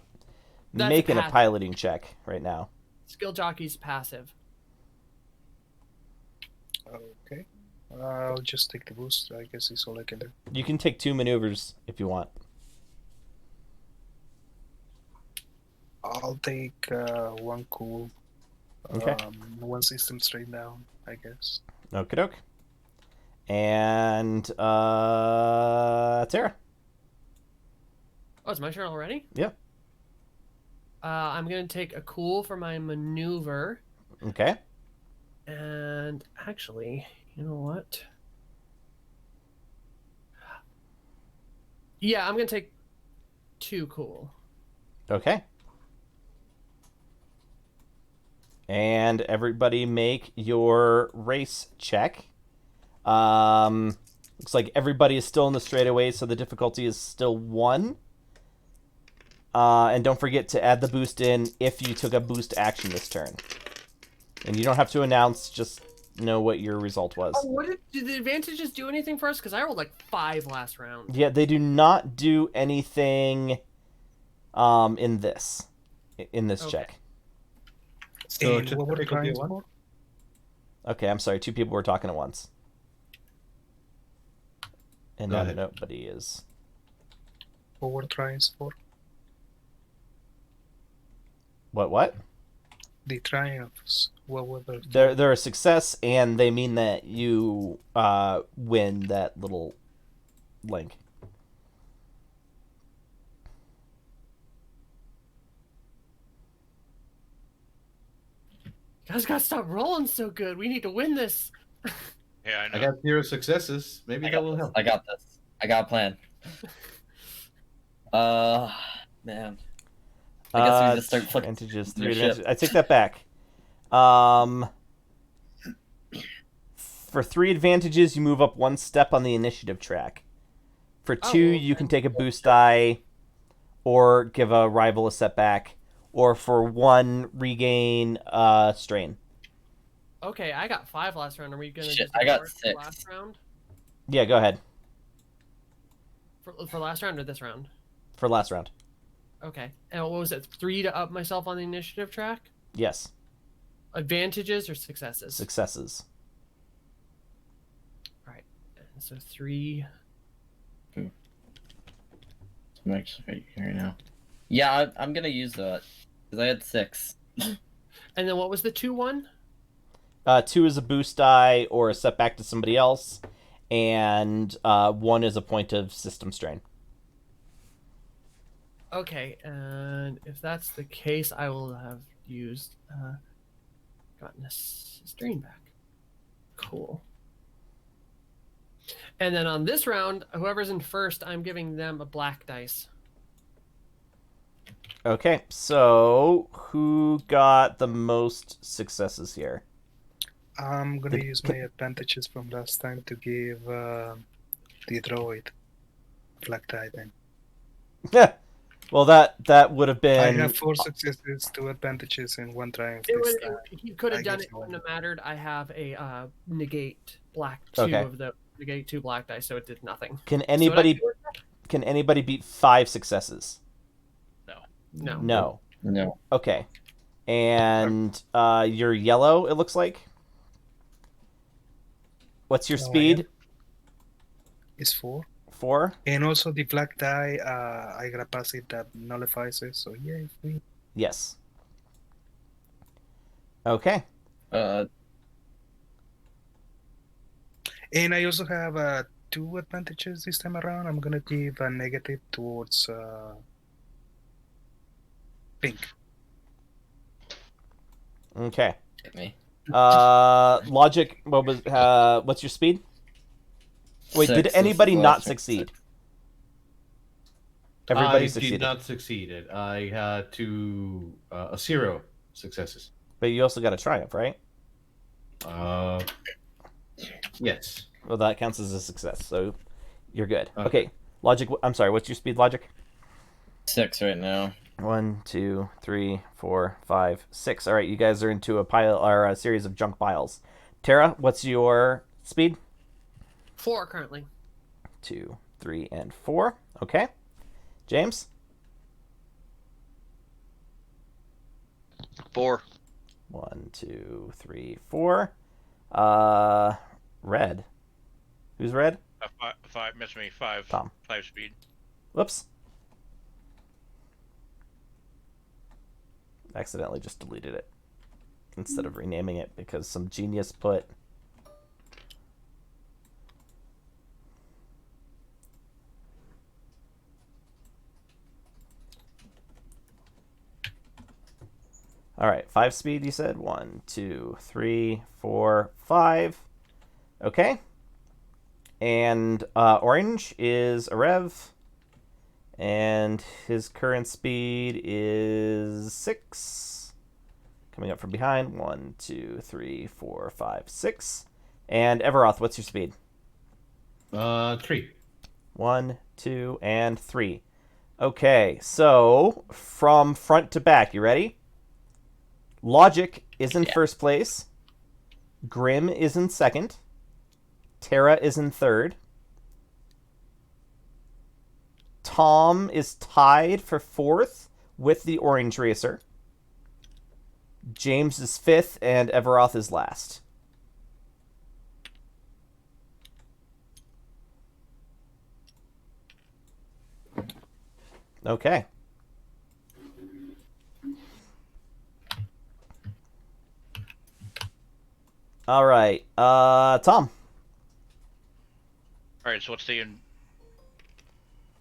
That's making a passive. piloting check right now. Skill jockey's passive. Okay. I'll just take the boost. I guess it's all I can do. You can take 2 maneuvers if you want. I'll take one cool. Okay. One system straight down, I guess. Okie doke. And Tara. Oh, it's my turn already? Yeah. I'm gonna take a cool for my maneuver. Okay. And actually, you know what? Yeah, I'm gonna take 2 cool. Okay. And everybody make your race check. Looks like everybody is still in the straightaway, so the difficulty is still 1. And don't forget to add the boost in if you took a boost action this turn. And you don't have to announce, just know what your result was. Oh, did the advantages do anything for us? Because I rolled like 5 last round. Yeah, they do not do anything in this Okay. check. So And just what were the pick up the tries one? for? Okay, I'm sorry. 2 people were talking at once. And Go now ahead. nobody is. What were the tries for? What? The triumphs. What were the? They're a success, and they mean that you win that little link. You guys gotta stop rolling so good. We need to win this. Yeah, I I know. got 0 successes. Maybe I that got will this. help. I got this. I got a plan. Man. I guess we just start flipping Advantages, your 3 ship. advantages. I take that back. For 3 advantages, you move up 1 step on the initiative track. For 2, Oh, well, you can take a boost die, or give a rival a setback, or for 1, regain strain. Okay, I got 5 last round. Are we gonna Shit, just I got ignore it for 6. last round? Yeah, go ahead. For last round or this round? For last round. Okay. And what was it? 3 to up myself on the initiative track? Yes. Advantages or successes? Successes. So 3. Right now. Yeah, I'm gonna use that because I had 6. And then what was the 2 one? 2 is a boost die or a setback to somebody else, and 1 is a point of system strain. Okay, and if that's the case, I will have used gotten a strain back. Cool. And then on this round, whoever's in first, I'm giving them a black dice. Okay, so who got the most successes here? I'm gonna The- use my advantages from last time to give the droid black die then. Well, that would have I been. have 4 successes, 2 advantages, and 1 triumph. It this would, time. he could have I done guess it. It so. wouldn't have mattered. I have a negate black 2 Okay. of the negate 2 black dice, so it did nothing. Can So would I anybody do it? can anybody beat 5 successes? No. No. No. Okay. And you're yellow, it looks like. What's your No, I speed? It's 4. 4? And also the black die, I got a passive that nullifies it, so yeah, if we... Yes. Okay. And I also have 2 advantages this time around. I'm gonna give a negative towards pink. Okay. Hit me. Logic. What's your speed? Wait, 6 did is anybody the not last one. succeed? Everybody I succeeded. did not succeed. I had 0 successes. But you also got a triumph, right? Yes. Well, that counts as a success, so you're good. Okay. Okay. Logic. I'm sorry. What's your speed, Logic? 6 right now. 1, 2, 3, 4, 5, 6. All right, you guys are into a pile or a series of junk piles. Tara, what's your speed? 4 currently. 2, 3, and 4. Okay. James? 4. 1, 2, 3, 4. Red. Who's red? Five. Miss me. 5. Tom. 5 speed. Whoops. Accidentally just deleted it instead of renaming it because some genius put all right, 5 speed you said. 1, 2, 3, 4, 5. Okay. And orange is a rev. And his current speed is 6. Coming up from behind. 1, 2, 3, 4, 5, 6. And Everoth, what's your speed? 3. 1, 2, and 3. Okay, so from front to back, you ready? Logic is in first place. Grim is in second. Tara is in third. Tom is tied for fourth with the orange racer. James is fifth, and Everoth is last. Okay. All right. Tom. All right. So what's the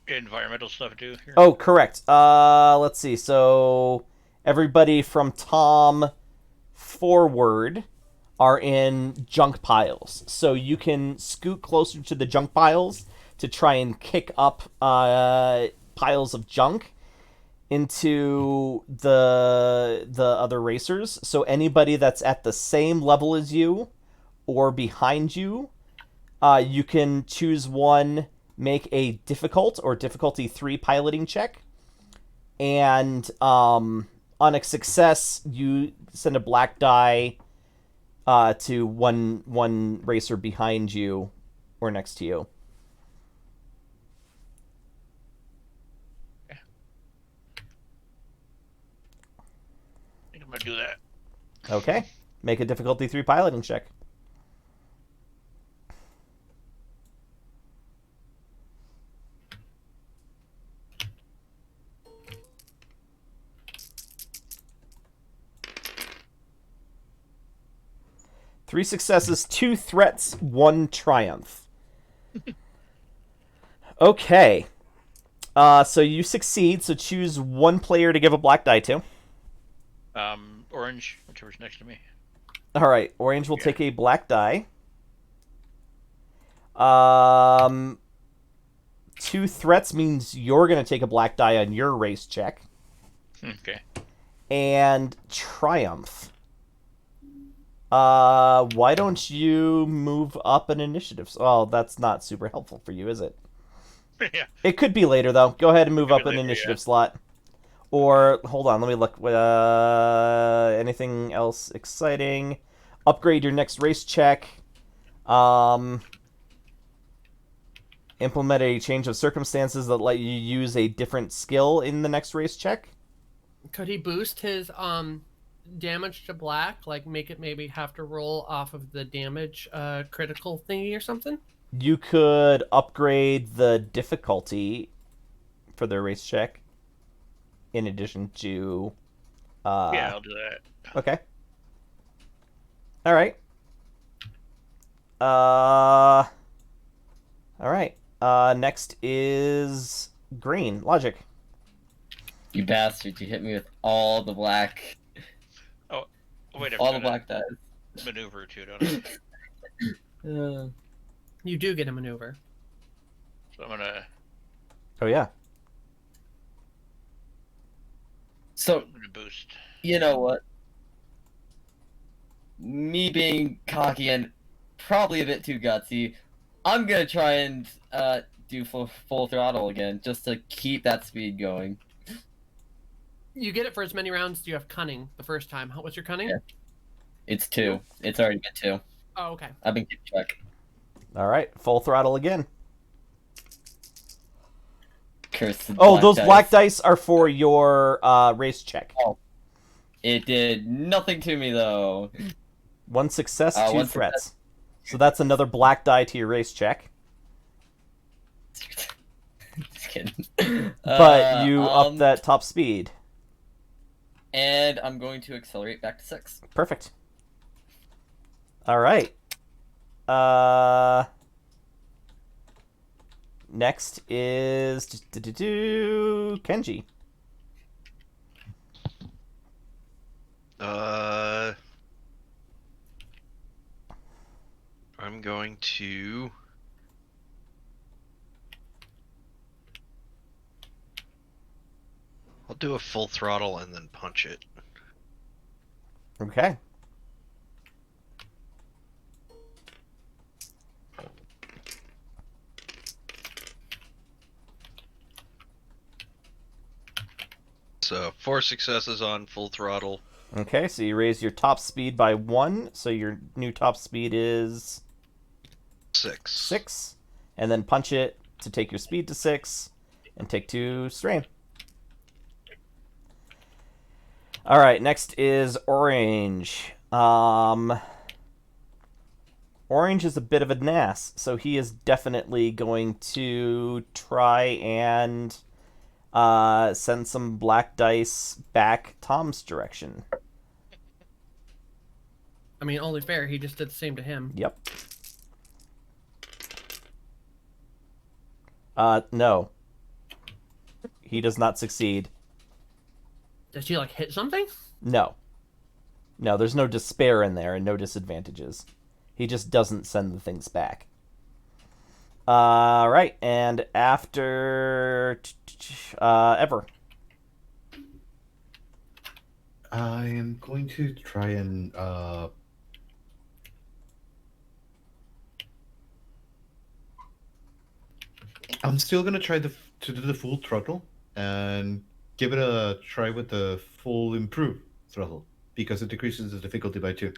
environmental stuff do here? Oh, correct. Let's see. So everybody from Tom forward are in junk piles. So you can scoot closer to the junk piles to try and kick up piles of junk into the other racers. So anybody that's at the same level as you or behind you, you can choose one, make a difficult or difficulty 3 piloting check, and on a success, you send a black die to one racer behind you or next to you. I think I'm gonna do that. Okay. Make a difficulty 3 piloting check. Three successes, 2 threats, 1 triumph. Okay. So you succeed, so choose one player to give a black die to. Orange, whichever's next to me. All right, orange will take a black die. 2 threats means you're going to take a black die on your race check. Okay. And triumph. Why don't you move up an initiative? Oh, that's not super helpful for you, is it? Yeah. It could be later, though. Go ahead and move Could be up an later, initiative yeah. slot. Or, hold on, let me look. Anything else exciting? Upgrade your next race check. Implement a change of circumstances that let you use a different skill in the next race check. Could he boost his damage to black? Like make it maybe have to roll off of the damage critical thingy or something? You could upgrade the difficulty for the race check in addition to... Yeah, I'll do that. Okay. All right. All right. Next is green. Logic. You bastard, you hit me with all the black. Oh, wait, I've All got the a black dice. maneuver too, don't I? You do get a maneuver. So I'm gonna Oh, yeah. So, I'm gonna boost. you know what? Me being cocky and probably a bit too gutsy, I'm gonna try and do full throttle again, just to keep that speed going. You get it for as many rounds as you have cunning the first time. What's your cunning? Yeah. It's 2. It's already been 2. Oh, okay. I've been keeping track. All right, full throttle again. Curse. Oh, those black dice are for your race check. It did nothing to me though. 1 success, 2 1 threats. success. So that's another black die to your race check. Just kidding. But you up that top speed. And I'm going to accelerate back to 6. Perfect. All right. Next is Kenji. I'm going to. I'll do a full throttle and then punch it. Okay. So 4 successes on full throttle. Okay, so you raise your top speed by 1, so your new top speed is 6. 6. And then punch it to take your speed to 6, and take 2 strain. All right, next is Orange. Orange is a bit of an ass, so he is definitely going to try and send some black dice back Tom's direction. I mean, only fair. He just did the same to him. Yep. No. He does not succeed. Does he, like, hit something? No. No, there's no despair in there and no disadvantages. He just doesn't send the things back. Right, and after... Ever. I am going to try and I'm still gonna try to do the full throttle and give it a try with the full improved throttle because it decreases the difficulty by 2.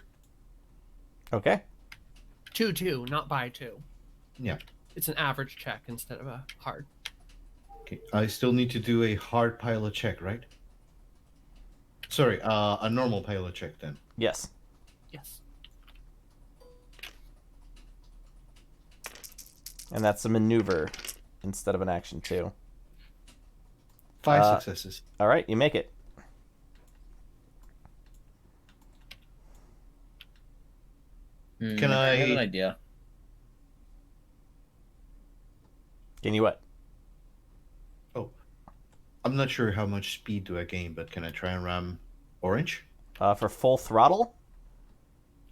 Okay. 2-2, not by 2. Yeah. It's an average check instead of a hard. Okay. I still need to do a hard pilot check, right? Sorry, a normal pilot check then. Yes. Yes. And that's a maneuver instead of an action, too. 5 successes. All right, you make it. Can I have an idea? Can you what? Oh, I'm not sure how much speed do I gain, but can I try and ram Orange? For full throttle?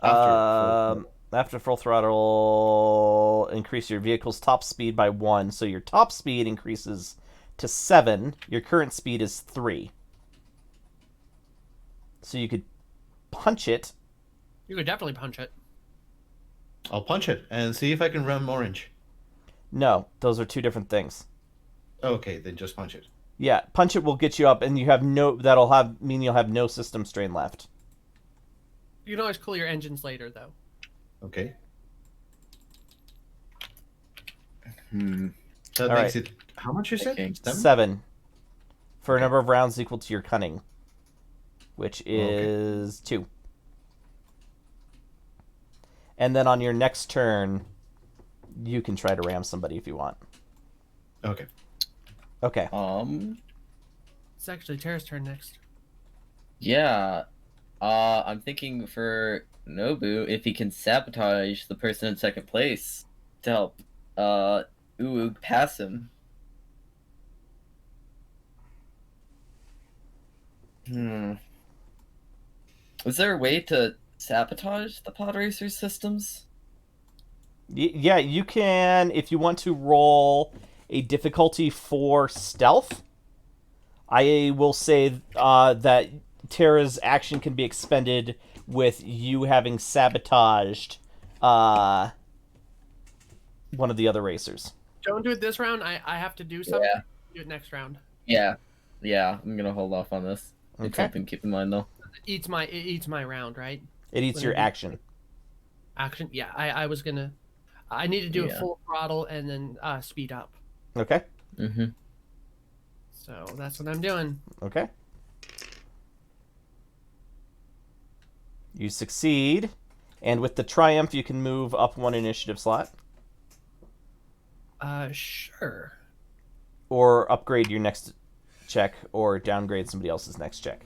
After After full throttle, increase your vehicle's top speed by 1. So your top speed increases to 7. Your current speed is 3. So you could punch it. You could definitely punch it. I'll punch it and see if I can ram Orange. No, those are 2 different things. Okay, then just punch it. Yeah, punch it will get you up, and you have no. That'll mean you'll have no system strain left. You can always cool your engines later, though. Okay. All That makes it. How much you said? Okay. 7 for a number of rounds equal to your cunning, which is 2. And then on your next turn, you can try to ram somebody if you want. Okay. Okay. It's actually Tara's turn next. Yeah. I'm thinking for Nobu if he can sabotage the person in second place to help Uwu pass him. Is there a way to sabotage the pod racer systems? Yeah, you can if you want to roll a difficulty for stealth. I will say that Terra's action can be expended with you having sabotaged one of the other racers. Don't do it this round. I have to do something. Yeah. Do it next round. Yeah. I'm gonna hold off on this. It's Okay. something to keep in mind though. It eats my round, right? It eats your action. Action. Yeah, I was gonna. I need to do it Yeah. full throttle and then speed up. Okay. Mm-hmm. So that's what I'm doing. Okay. You succeed, and with the triumph, you can move up 1 initiative slot, Sure. or upgrade your next check, or downgrade somebody else's next check.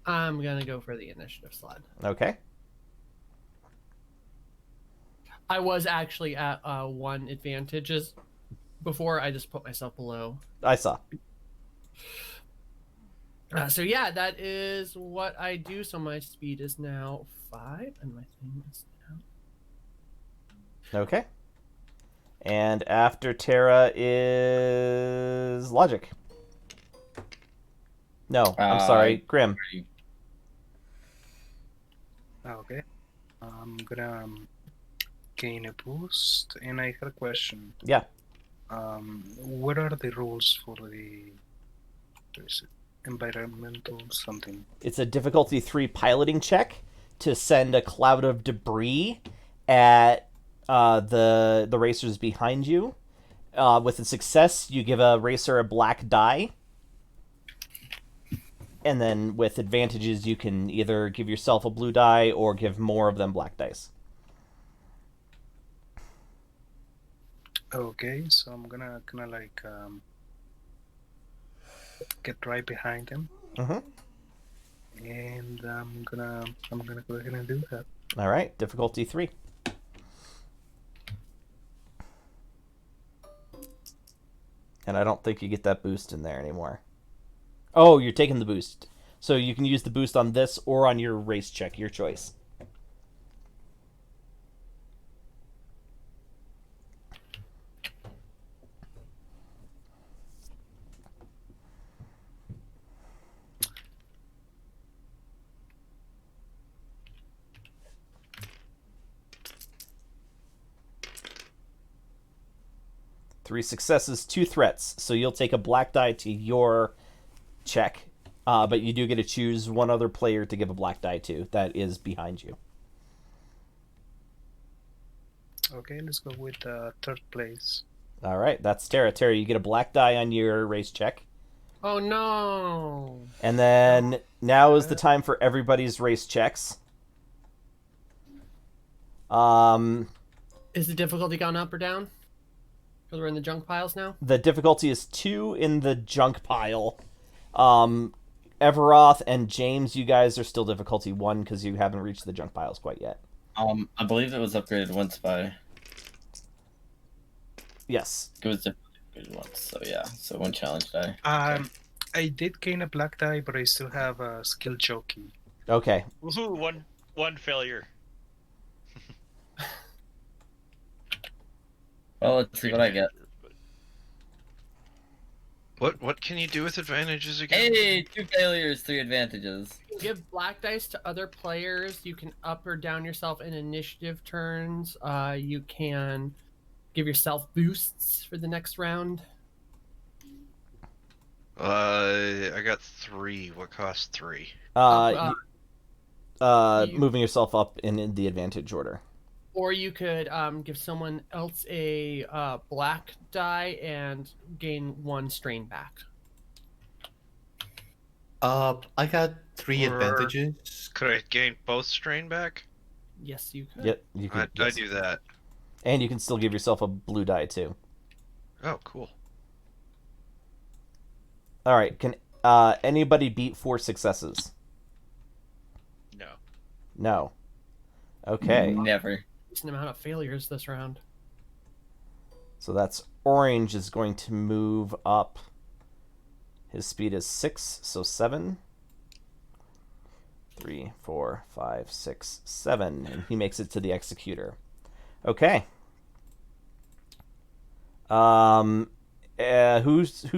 I'm gonna go for the initiative slot. Okay. I was actually at 1 advantages before. I just put myself below. I saw. So yeah, that is what I do. So my speed is now 5, and my thing is now. Okay. And after Terra is Logic. No, I'm sorry, Grim. Okay. I'm gonna gain a boost, and I had a question. Yeah. What are the rules for the what is it? Environmental something? It's a difficulty 3 piloting check to send a cloud of debris at the racers behind you. With a success, you give a racer a black die. And then with advantages, you can either give yourself a blue die or give more of them black dice. Okay, so I'm gonna like get right behind him, Mm-hmm. and I'm gonna go ahead and do that. All right, difficulty 3. And I don't think you get that boost in there anymore. Oh, you're taking the boost. So you can use the boost on this or on your race check, your choice. Three successes, 2 threats. So you'll take a black die to your check, but you do get to choose one other player to give a black die to that is behind you. Okay, let's go with third place. All right, that's Terra. Terra, you get a black die on your race check. Oh no! And then now is the time for everybody's race checks. Is the difficulty gone up or down? Because we're in the junk piles now. The difficulty is 2 in the junk pile. Everoth and James, you guys are still difficulty 1 because you haven't reached the junk piles quite yet. I believe it was upgraded once by. Yes. It was upgraded once, so yeah. So 1 challenge die. I did gain a black die, but I still have a skill jockey. Okay. Woohoo! One failure. Well, let's see what I get. What can you do with advantages again? Hey, 2 failures, 3 advantages. You can give black dice to other players. You can up or down yourself in initiative turns. You can give yourself boosts for the next round. I got 3. What costs 3? Moving yourself up in the advantage order. Or you could give someone else a black die and gain 1 strain back. I got 3 Or- advantages. Could I gain both strain back? Yes, you could. Yep, you can. I do that. And you can still give yourself a blue die too. Oh, cool. All right. Can anybody beat 4 successes? No. No. Okay. Never. Decent amount of failures this round. So that's Orange is going to move up. His speed is 6, so 7. 3, 4, 5, 6, 7, and he makes it to the Executor. Okay. Who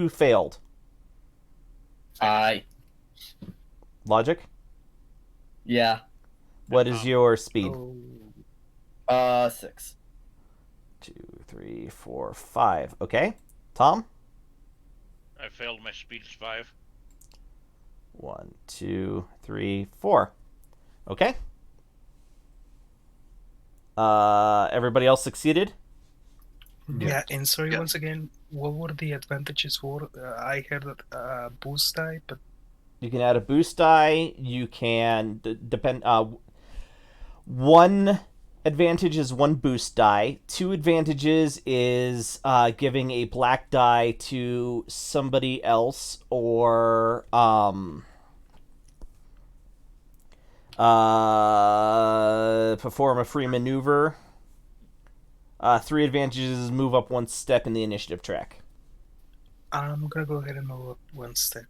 failed? I. Logic? Yeah. What is your speed? Oh, 6. 2, 3, 4, 5. Okay. Tom? I failed. My speed is 5. 1, 2, 3, 4. Okay. Everybody else succeeded? yeah, and sorry Yeah. once again, what were the advantages for? I heard that boost die, but You can add a boost die. You can depend. One advantage is one boost die. Two advantages is giving a black die to somebody else or perform a free maneuver. Three advantages is move up one step in the initiative track. I'm gonna go ahead and move up one step.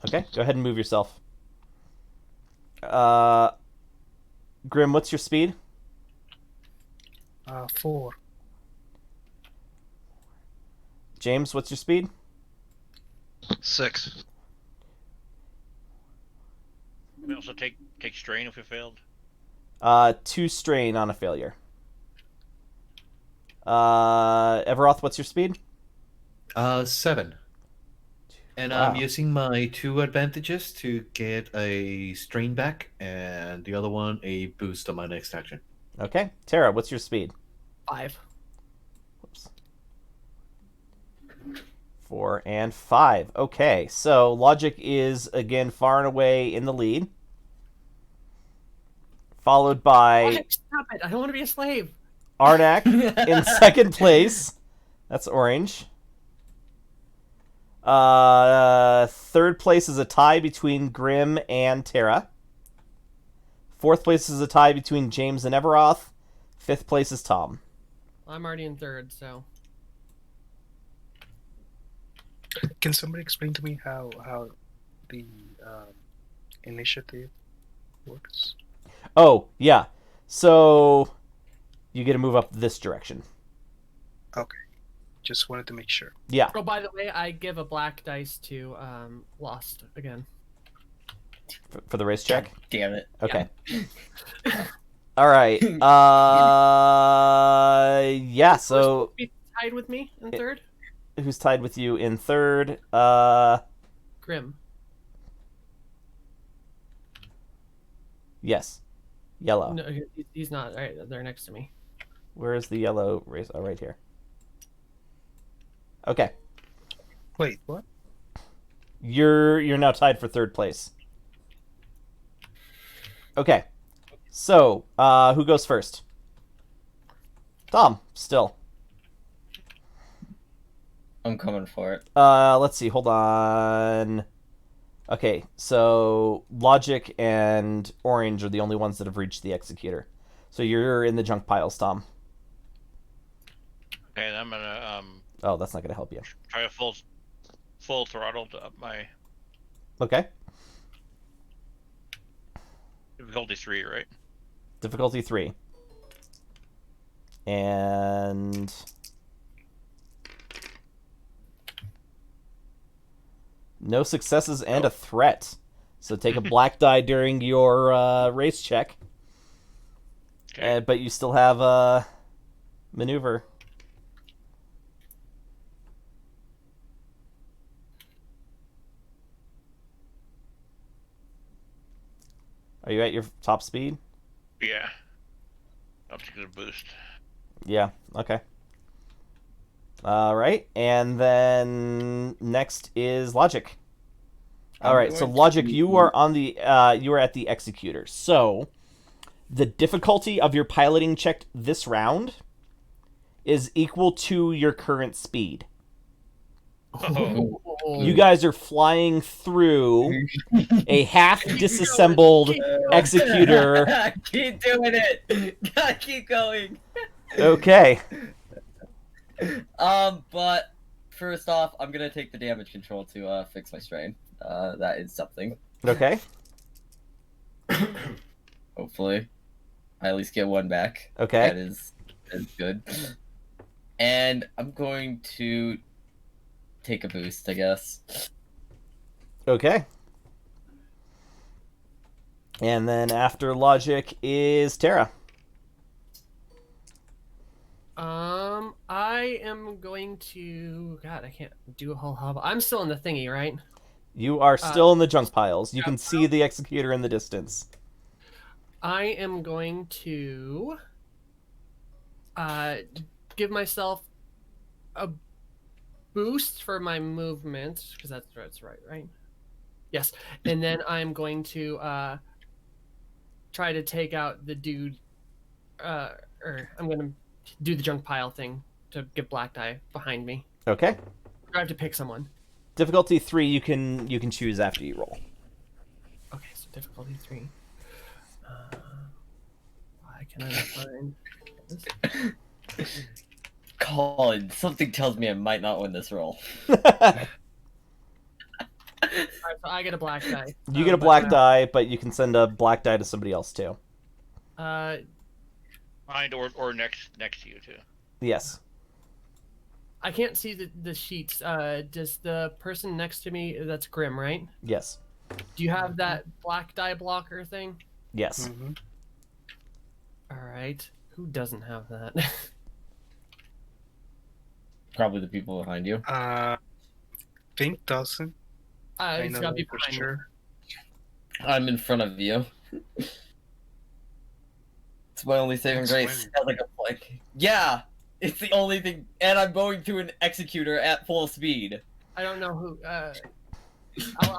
Okay, go ahead and move yourself. Grim, what's your speed? 4. James, what's your speed? 6. We also take strain if we failed. 2 strain on a failure. Everoth, what's your speed? 7. And Wow. I'm using my 2 advantages to get a strain back, and the other one a boost on my next action. Okay. Tara, what's your speed? 5. Whoops. 4 and 5. Okay, so Logic is again far and away in the lead, followed by Stop it! I don't want to be a slave. Arnak in second place. That's orange. Third place is a tie between Grim and Tara. Fourth place is a tie between James and Everoth. Fifth place is Tom. I'm already in third, so Can somebody explain to me how the initiative works? Oh, yeah. So you get to move up this direction. Okay, just wanted to make sure. Yeah. Oh, by the way, I give a black dice to Lost again. For the race check? Damn it. Okay. All right. Yeah, so Be tied with me in third. who's tied with you in third? Grim. Yes. Yellow. No, he's not. All right, they're next to me. Where is the yellow race? Oh, right here. Okay. Wait, what? You're now tied for third place. Okay. So, who goes first? Tom, still. I'm coming for it. Let's see. Hold on. Okay, so Logic and Orange are the only ones that have reached the Executor. So you're in the junk piles, Tom. Okay, and I'm gonna Oh, that's not going to help you. try a full throttle to up my Okay. difficulty 3, right? Difficulty 3. And... no successes and a threat. So take a black die during your race check. Okay. But you still have a maneuver. Are you at your top speed? Yeah. I'll take a boost. Yeah, okay. Alright, and then next is Logic. Alright, so Logic, you are on the you are at the Executor. So the difficulty of your piloting check this round is equal to your current speed. Oh, You guys are flying through a half disassembled Executor. Keep doing it. Gotta keep going. Okay. But first off, I'm gonna take the damage control to fix my strain. That is something. Okay. Hopefully, I at least get one back. Okay. That is good. And I'm going to take a boost, I guess. Okay. And then after logic is Tara. I am going to. God, I can't do a whole hub. I'm still in the thingy, right? You are still in the junk piles. You junk can see the executor in the distance. I am going to give myself a boost for my movement because that's right? Yes, and then I'm going to try to take out the dude. Or I'm going to do the junk pile thing to get black die behind me. Okay. I have to pick someone. Difficulty 3 you can choose after you roll. Okay, so difficulty 3. Why can I not find this? Colin, something tells me I might not win this roll. Alright, so I get a black die. You get a black die, but you can send a black die to somebody else too. Behind or next to you too. Yes. I can't see the sheets. Does the person next to me, that's Grim, right? Yes. Do you have that black die blocker thing? Yes. Mhm. Alright. Who doesn't have that? Probably the people behind you. Pink doesn't. I It's know gotta be that for behind me. sure. I'm in front of you. It's my only saving That's grace. fine. Sounds like a flick. Yeah! It's the only thing. And I'm going to an executor at full speed. I don't know who. I'll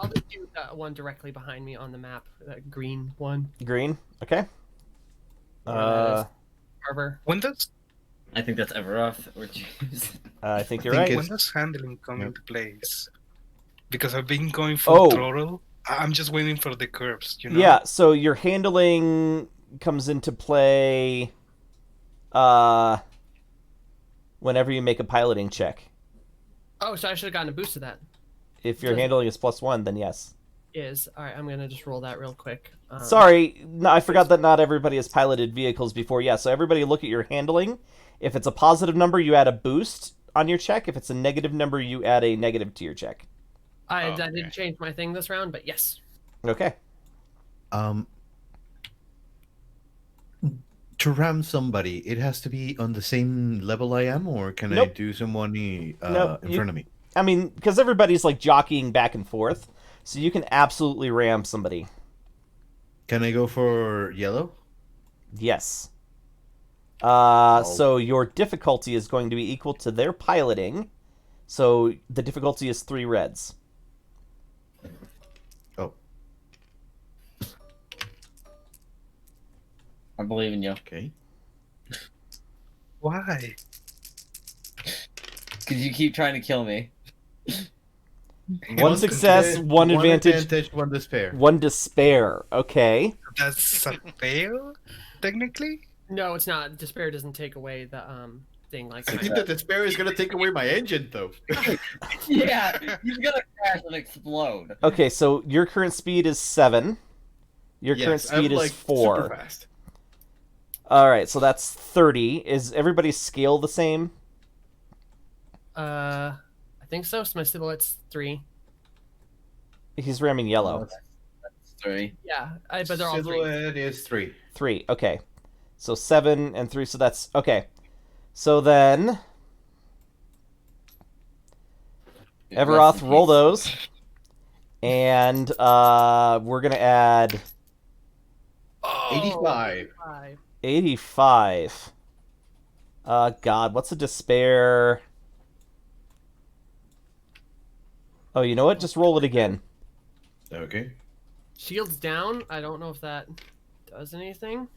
just do that one directly behind me on the map. That green one. Green. Okay. Carver. When does I think that's Everoff or James. I think you're I think right. when does handling come Yep. into place? Because I've been going full Oh. throttle. I'm just waiting for the curves. You know. Yeah, so your handling comes into play whenever you make a piloting check. Oh, so I should have gotten a boost to that. If your Does- handling is +1, then yes. Alright, I'm gonna just roll that real quick. Sorry, no, I forgot that not everybody has piloted vehicles before. Yeah, so everybody look at your handling. If it's a positive number, you add a boost on your check. If it's a negative number, you add a negative to your check. I okay. didn't change my thing this round, but yes. Okay. To ram somebody, it has to be on the same level I am, or can I Nope. do someone Nope, in you- front of me? I mean, because everybody's like jockeying back and forth, so you can absolutely ram somebody. Can I go for yellow? Yes. So your difficulty is going to be equal to their piloting. So the difficulty is 3 reds. Oh, I believe in you. okay. Why? Because you keep trying to kill me. One success, one advantage, one despair. 1 despair. Okay. That's a fail, technically. No, it's not. Despair doesn't take away the thing like I that. think that despair is gonna take away my engine, though. Yeah, he's gonna crash and explode. Okay, so your current speed is 7. Your current speed is 4. Super fast. All right, so that's 30. Is everybody's scale the same? I think so. So my silhouette's 3. He's ramming yellow. That's 3. Yeah, but they're all 3. Silhouette is 3. 3. Okay. So 7 and 3. So that's okay. So then, Everoth, roll those, and we're gonna add 85. 5. 85. God, what's a despair? Oh, you know what? Just roll it again. Okay. Shields down. I don't know if that does anything.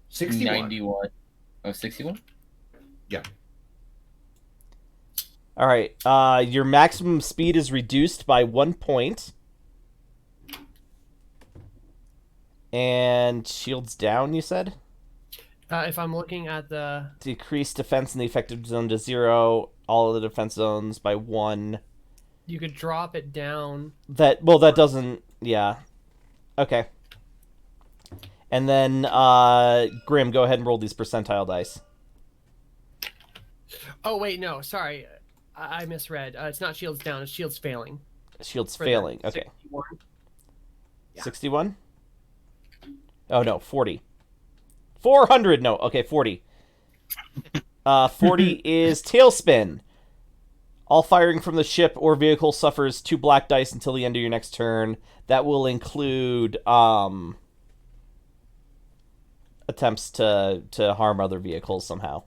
61. 91. Oh, 61? All right. Your maximum speed is reduced by 1 point. And shields down, you said? If I'm looking at the Decrease defense in the effective zone to 0. All of the defense zones by 1. you could drop it down. That doesn't. Yeah. Okay. And then, Grim, go ahead and roll these percentile dice. Oh wait, no, sorry, I misread. It's not shields down. It's shields failing. Shield's For the failing. Okay. 61. Yeah. 61? Oh, no, 40. 400! No, okay, 40. 40 is Tailspin. All firing from the ship or vehicle suffers 2 black dice until the end of your next turn. That will include attempts to harm other vehicles somehow.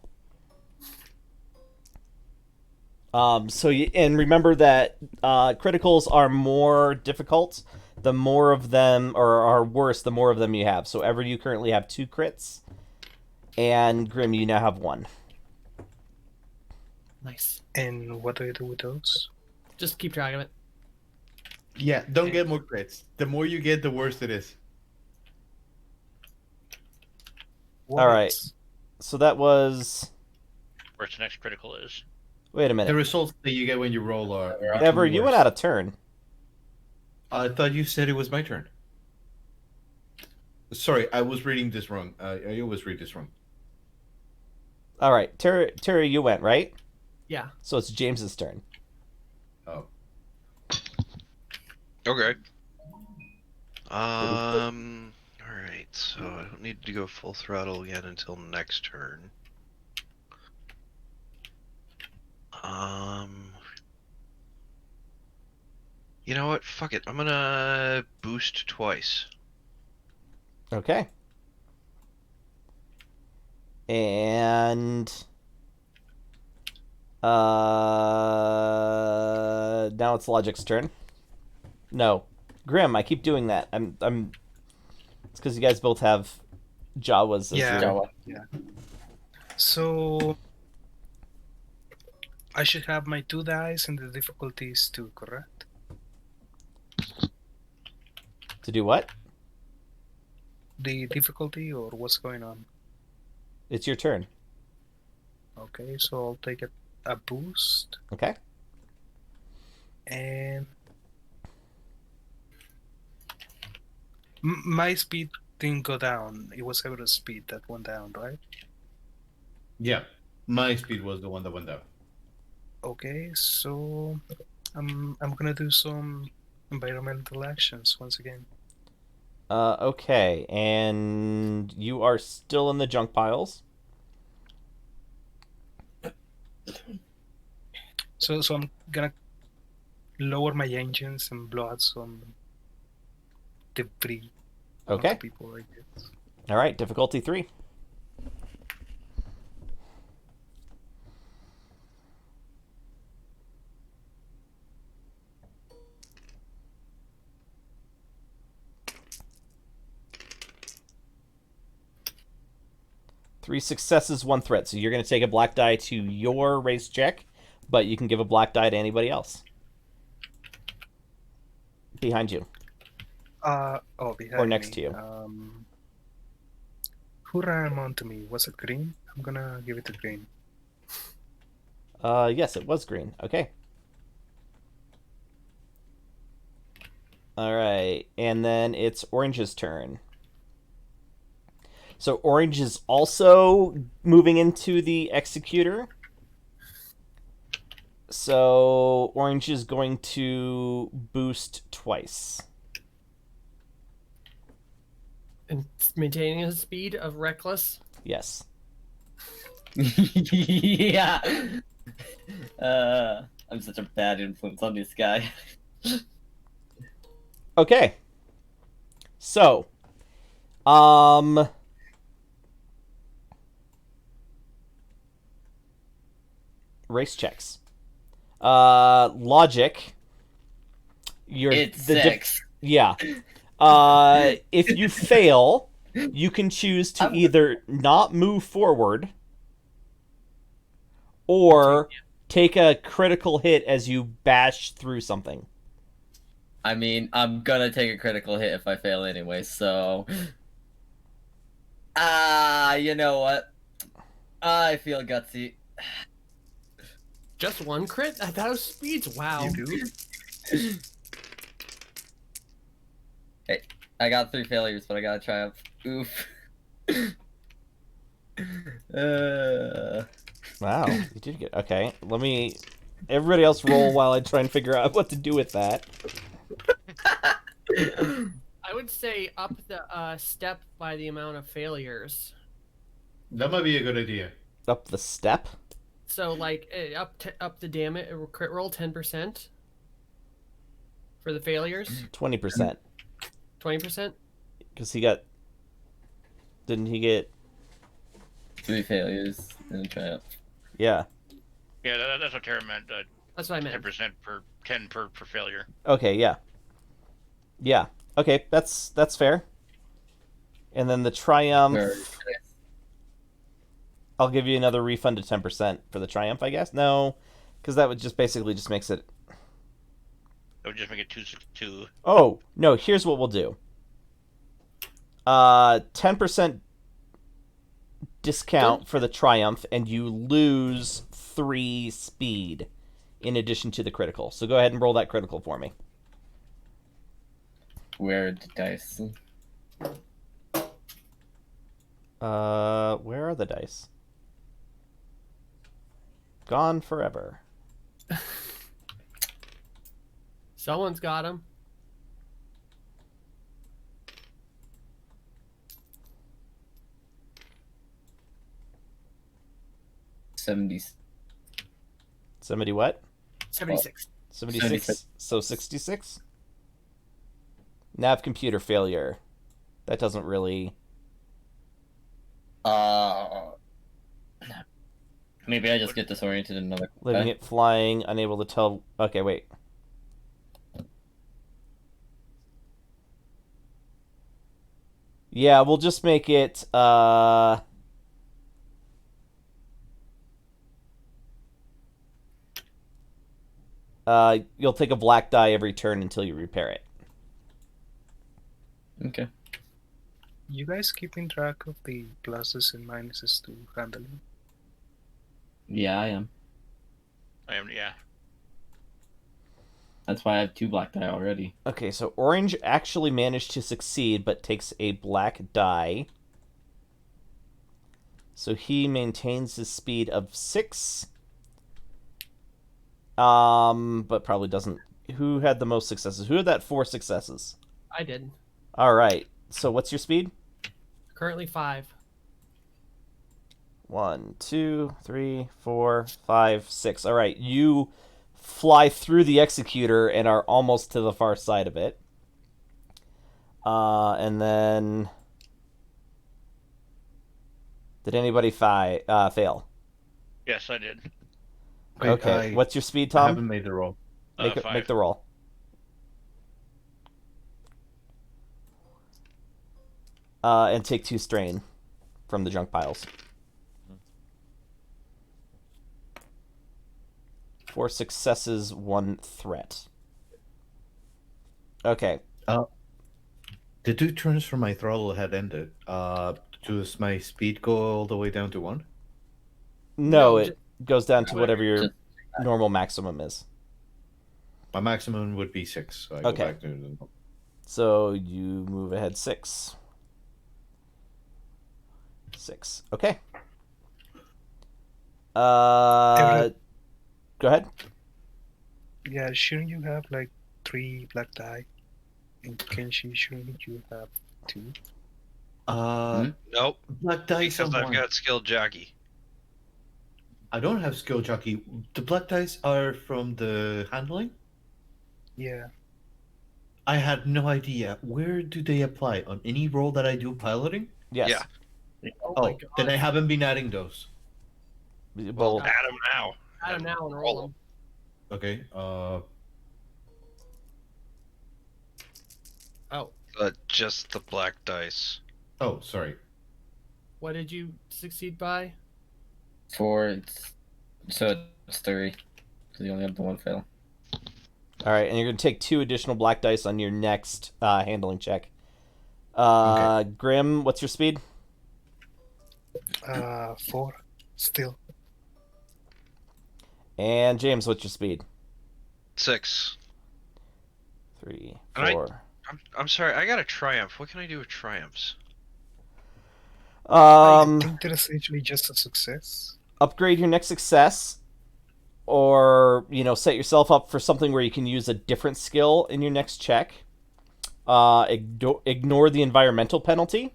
And remember that criticals are more difficult the more of them, or are worse the more of them you have. So Ever, you currently have 2 crits, and Grim, you now have 1. Nice. And what do you do with those? Just keep track of it. Yeah, don't get more crits. The more you get, the worse it is. What All right. else? So that was... Where its next critical is. Wait a The minute. results that you get when you roll are Ever, you went out of turn. I thought you said it was my turn. Sorry, I was reading this wrong. I always read this wrong. All right, Terry, you went, right? Yeah. So it's James's turn. Oh. Okay. All right. So I don't need to go full throttle again until next turn. You know what? Fuck it. I'm gonna boost twice. Okay. And now it's Logic's turn. No, Grim. I keep doing that. I'm. It's because you guys both have Jawas. As Yeah. your... Yeah. So I should have my 2 dice and the difficulty is 2, correct? To do what? The difficulty or what's going on? It's your turn. Okay, so I'll take a boost Okay. and my speed didn't go down. It was Ever's speed that went down, right? Yeah, my speed was the one that went down. Okay, so I'm gonna do some environmental actions once again. Okay, and you are still in the junk piles. So I'm gonna lower my engines and blow out some debris Okay. onto people, I guess. All right. Difficulty 3. Three successes, 1 threat. So you're going to take a black die to your race check, but you can give a black die to anybody else. Behind you. Behind Or next me. to you. Who ran onto me? Was it green? I'm gonna give it to green. Yes, it was green. Okay. All right, and then it's Orange's turn. So Orange is also moving into the Executor. So Orange is going to boost twice. And maintaining a speed of reckless. Yes. Yeah. I'm such a bad influence on this guy. Okay. So, race checks. Logic. It's the 6. yeah. If you fail, you can choose to either not move forward or take a critical hit as you bash through something. I mean, I'm gonna take a critical hit if I fail anyway, so... you know what? I feel gutsy. Just 1 crit? I thought it was speeds. Wow. You do? Hey, I got 3 failures, but I got a triumph. Oof. Wow, you did get okay. Let me Everybody else roll while I try and figure out what to do with that. I would say up the step by the amount of failures. That might be a good idea. Up the step? So like up the damage crit roll 10% for the failures. 20%. 20%. Because he got... Didn't he get... 3 failures in a triumph. Yeah. Yeah, that's what Tara meant. That's what I meant. 10% per 10 per failure. Okay, yeah. Yeah. Okay, that's fair. And then the Triumph... Where- I'll give you another refund of 10% for the Triumph, I guess? No, because that would just basically just makes it... That would just make it 262. Oh, no, here's what we'll do. 10% discount for the Triumph, and you lose 3 speed in addition to the critical. So go ahead and roll that critical for me. Where are the dice? Where are the dice? Gone forever. Someone's got him. $70. 70 what? 76. 76. 76. So 66? Nav computer failure. That doesn't really... Maybe I just get disoriented in another. Living it, flying, unable to tell... Okay, wait. Yeah, we'll just make it, you'll take a black die every turn until you repair it. Okay. You guys keeping track of the pluses and minuses to handling? Yeah, I am. I am, yeah. That's why I have 2 black die already. Okay, so orange actually managed to succeed, but takes a black die. So he maintains his speed of 6. But probably doesn't... Who had the most successes? Who had that 4 successes? I did. Alright, so what's your speed? Currently 5. 1, 2, 3, 4, 5, 6. Alright, you fly through the executor and are almost to the far side of it. And then... Did anybody fail? Yes, I did. Wait, Okay, what's your speed, I Tom? haven't made the roll. Make 5. the roll. And take 2 strain from the junk piles. 4 successes, 1 threat. Okay. The 2 turns from my throttle had ended. Does my speed go all the way down to 1? No, No, it goes down to whatever your Just- normal maximum is. My maximum would be 6. So I Okay. go back to So you move ahead 6. 6. Okay. Go ahead. Yeah, shouldn't you have like 3 black die? In Kenshi, shouldn't you have 2? Nope, Black dice because are I've one. got skill jockey. I don't have skill jockey. The black dice are from the handling? Yeah. I had no idea. Where do they apply? On any roll that I do piloting? Yes. Yeah. Oh my Oh, god. then I haven't been adding those. Well, Add him now. Add him now and roll him. Okay. Oh, Just the black dice. Oh, sorry. what did you succeed by? 4. So it's 3. Because you only have the 1 fail. all right, and you're going to take 2 additional black dice on your next handling check. Grim, what's your speed? 4. Still. And James, what's your speed? 6. 3, And I- 4. I'm sorry, I got a triumph. What can I do with triumphs? I think that is actually just a success. Upgrade your next success or set yourself up for something where you can use a different skill in your next check. Ignore the environmental penalty.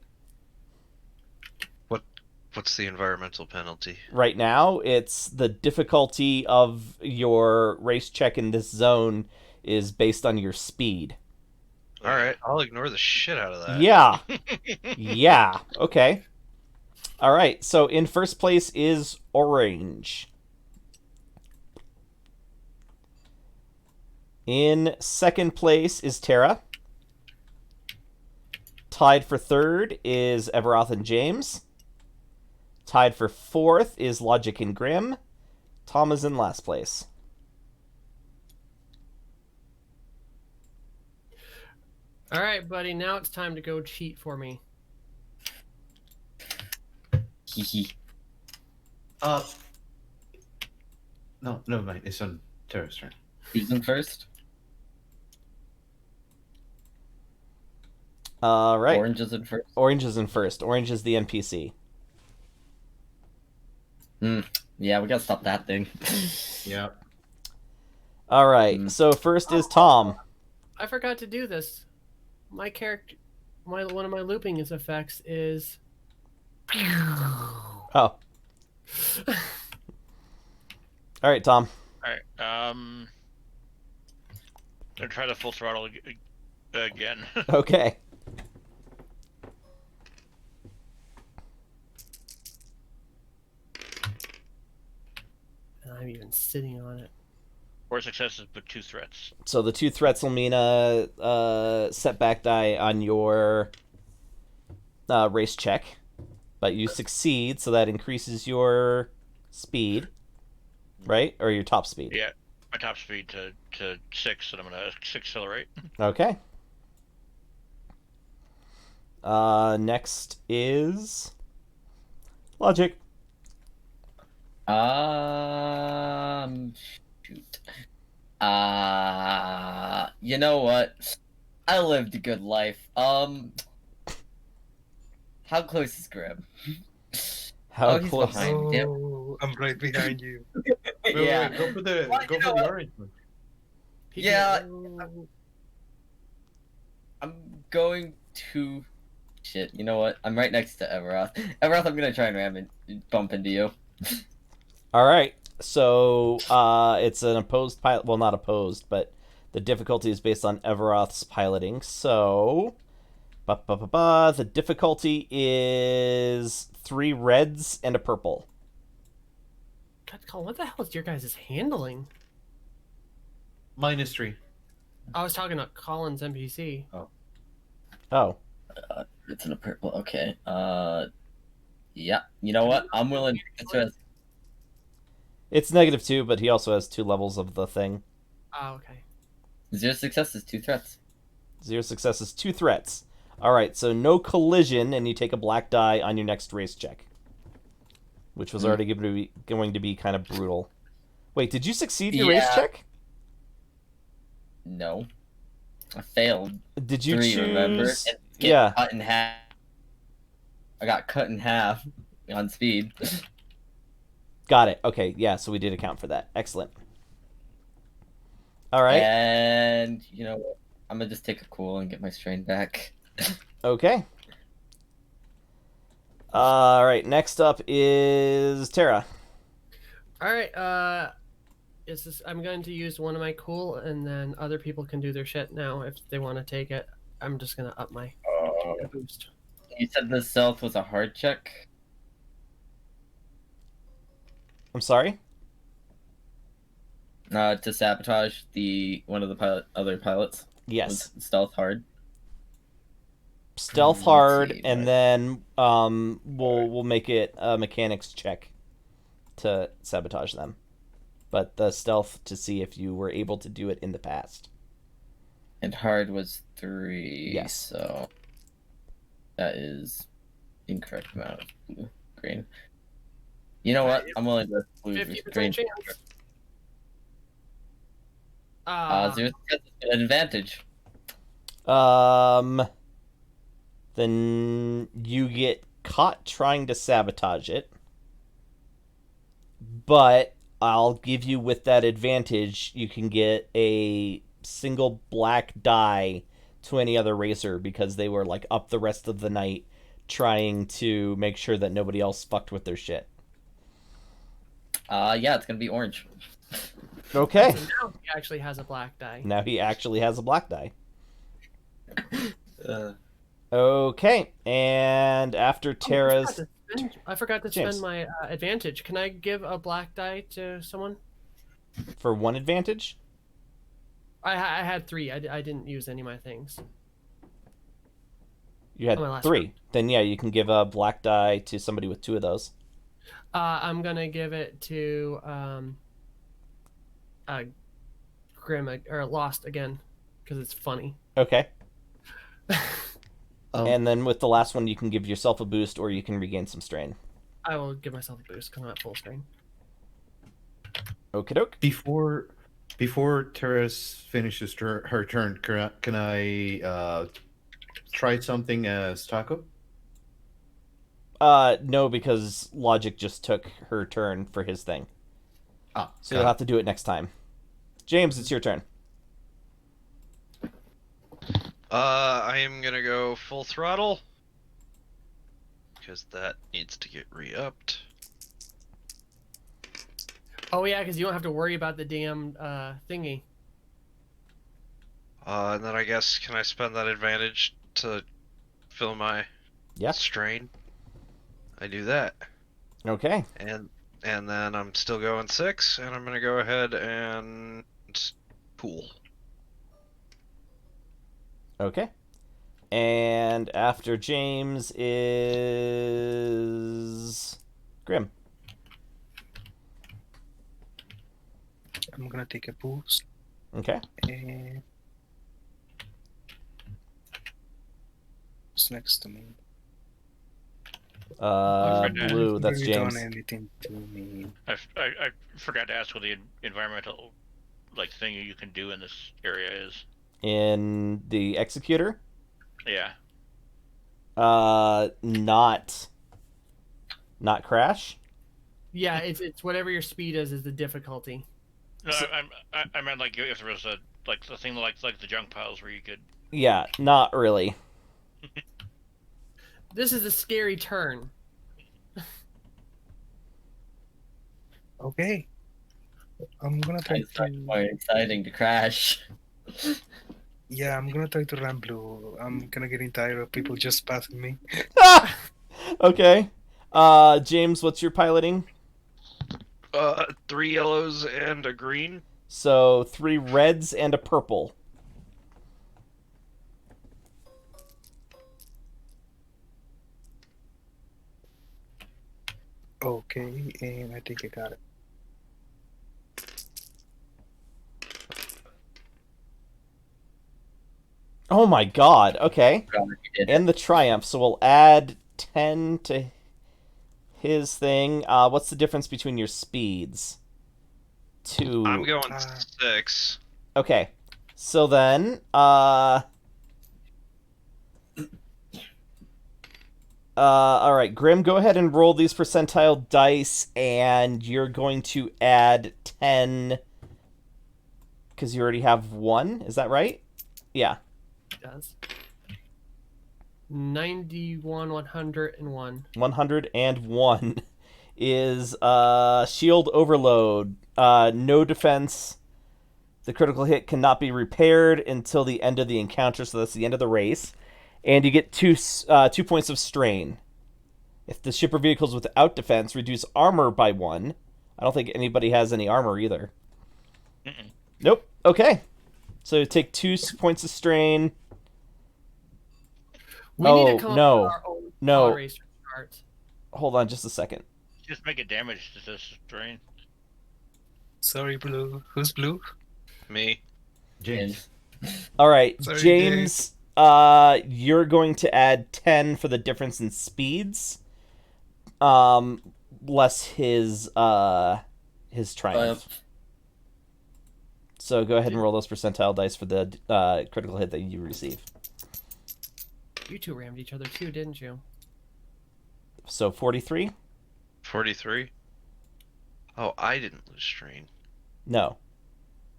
What's the environmental penalty? Right now, it's the difficulty of your race check in this zone is based on your speed. All right, I'll ignore the shit out of that. Yeah. Yeah. Okay. All right. So in first place is Orange. In second place is Tara. Tied for third is Everoth and James. Tied for fourth is Logic and Grim. Tom is in last place. All right, buddy. Now it's time to go cheat for me. Hehe. No, never mind. It's on Tara's turn. Who's in first? Right. Orange is in first. Orange is in first. Orange is the NPC. Yeah, we gotta stop that thing. Yeah. All right. So first is Tom. I forgot to do this. My character, one of my looping effects is. Oh. All right, Tom. All right. Gonna try the full throttle again. Okay. And I'm even sitting on it. 4 successes, but 2 threats. So the 2 threats will mean a setback die on your race check, but you succeed, so that increases your speed, right? Or your top speed. Yeah, my top speed to 6, and I'm gonna accelerate. Okay. Next is Logic. Shoot. You know what? I lived a good life. How close is Grim? How he's close? behind. Damn. Oh, I'm right behind you. Yeah. Wait, go for the Well, go you for know the what? orange one. Yeah. I'm going to. Shit. You know what? I'm right next to Everoth. Everoth, I'm gonna try and bump into you. All right. So it's an opposed pilot. Well, not opposed, but the difficulty is based on Everoth's piloting. So, the difficulty is 3 reds and a purple. God, Colin, what the hell is your guys' handling? -3. I was talking about Colin's NPC. Oh. It's in a purple. Okay. Yeah. You know what? I'm willing to. It's -2, but he also has 2 levels of the thing. Oh, okay. 0 successes, 2 threats. 0 successes, 2 threats. All right, so no collision, and you take a black die on your next race check, which was already going to be kind of brutal. Wait, did you succeed your race check? No. I failed. Did you 3, choose? remember? And Yeah. Cut in half. I got cut in half on speed. Got it. Okay, yeah, so we did account for that. Excellent. All right. And you know what? I'm gonna just take a cool and get my strain back. Okay. All right, next up is Tara. All right. I'm going to use one of my cool, and then other people can do their shit now if they want to take it. I'm just gonna up my boost. You said the stealth was a hard check. I'm sorry? To sabotage one of the other pilots. Yes. Was stealth hard. Stealth Let's hard, see, and then we'll make it a mechanics check to sabotage them. But the stealth to see if you were able to do it in the past. And hard was 3. Yes. So that is incorrect amount of blue, green. You know what? I'm willing to blue 50% green. chance. 0 advantage. Then you get caught trying to sabotage it. But I'll give you with that advantage. You can get a single black die to any other racer because they were like up the rest of the night trying to make sure that nobody else fucked with their shit. Yeah, it's gonna be orange. Okay. So now he actually has a black die. Now he actually has a black die. Uh, Okay, and after Terra's... I forgot to James. spend my advantage. Can I give a black die to someone? For one advantage? I had 3. I didn't use any of my things. You had Oh, my last 3. one. Then yeah, you can give a black die to somebody with 2 of those. I'm gonna give it to Grim or Lost again because it's funny. Okay. Um, And then with the last one, you can give yourself a boost or you can regain some strain. I will give myself a boost because I'm at full strain. Okie doke. before Teres finishes her turn, can I try something as Taco? No, because Logic just took her turn for his thing. Ah, So you'll have to do it next time. James, it's your turn. I am gonna go full throttle because that needs to get re-upped. Oh yeah, because you don't have to worry about the damn thingy. And then I guess can I spend that advantage to fill my Yeah. strain? I do that, Okay. and then I'm still going 6, and I'm gonna go ahead and pool. Okay. And after James is Grim. I'm gonna take a boost. Okay. And who's next to me? Blue, that's Really James. done anything to me. I forgot to ask what the environmental like thing you can do in this area is. In the Executor, Yeah. not crash. Yeah, it's whatever your speed is the difficulty. No, I meant like if there was a like the thing like the junk piles where you could. Yeah, not really. This is a scary turn. Okay. I'm gonna try it's not to. quite exciting to crash. Yeah, I'm gonna try to run blue. I'm gonna getting tired of people just passing me. Okay. James, what's your piloting? 3 yellows and a green. So 3 reds and a purple. Okay, and I think I got it. Oh my god. Okay. Forgot what you did. And the Triumph. So we'll add 10 to his thing. What's the difference between your speeds? 2. I'm going Ah. 6. Okay. So then, all right, Grim, go ahead and roll these percentile dice, and you're going to add 10 because you already have 1. Is that right? Yeah. It does. 91, 101. 101 is shield overload. No defense. The critical hit cannot be repaired until the end of the encounter, so that's the end of the race. And you get 2 points of strain. If the ship or vehicles without defense, reduce armor by 1. I don't think anybody has any armor either. Mm-mm. Nope. Okay. So take 2 points of strain. We Oh, need to come no. up with our own No. toleration chart. Hold on just a second. Just make it damage to this strain. Sorry, blue. Who's blue? Me. James. All right, Sorry, James, you're going to add 10 for the difference in speeds. Less his triumph. So go ahead and roll those percentile dice for the critical hit that you receive. You two rammed each other too, didn't you? So 43. 43. Oh, I didn't lose strain. No.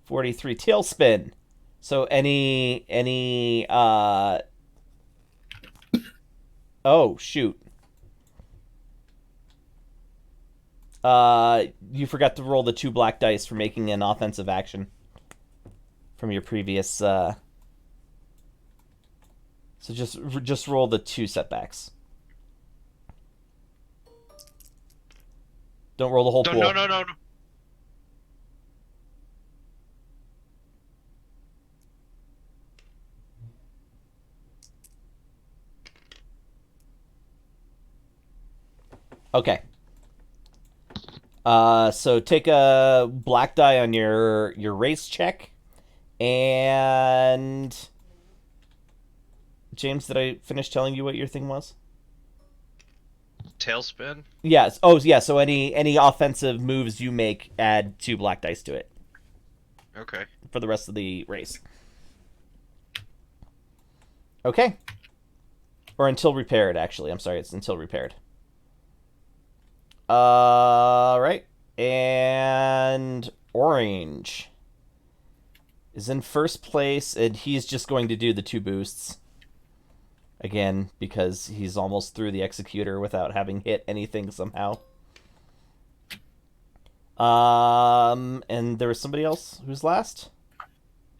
43 tailspin. So any oh shoot. You forgot to roll the 2 black dice for making an offensive action from your previous so just roll the 2 setbacks. Don't roll the whole pool. No. Okay. So take a black die on your race check, and James, did I finish telling you what your thing was? Tailspin? Yes. Oh, yeah. So any offensive moves you make, add 2 black dice to it Okay. for the rest of the race. Okay. Or until repaired. Actually, I'm sorry. It's until repaired. Right. And Orange is in first place, and he's just going to do the 2 boosts. Again, because he's almost through the Executor without having hit anything somehow. And there was somebody else who's last?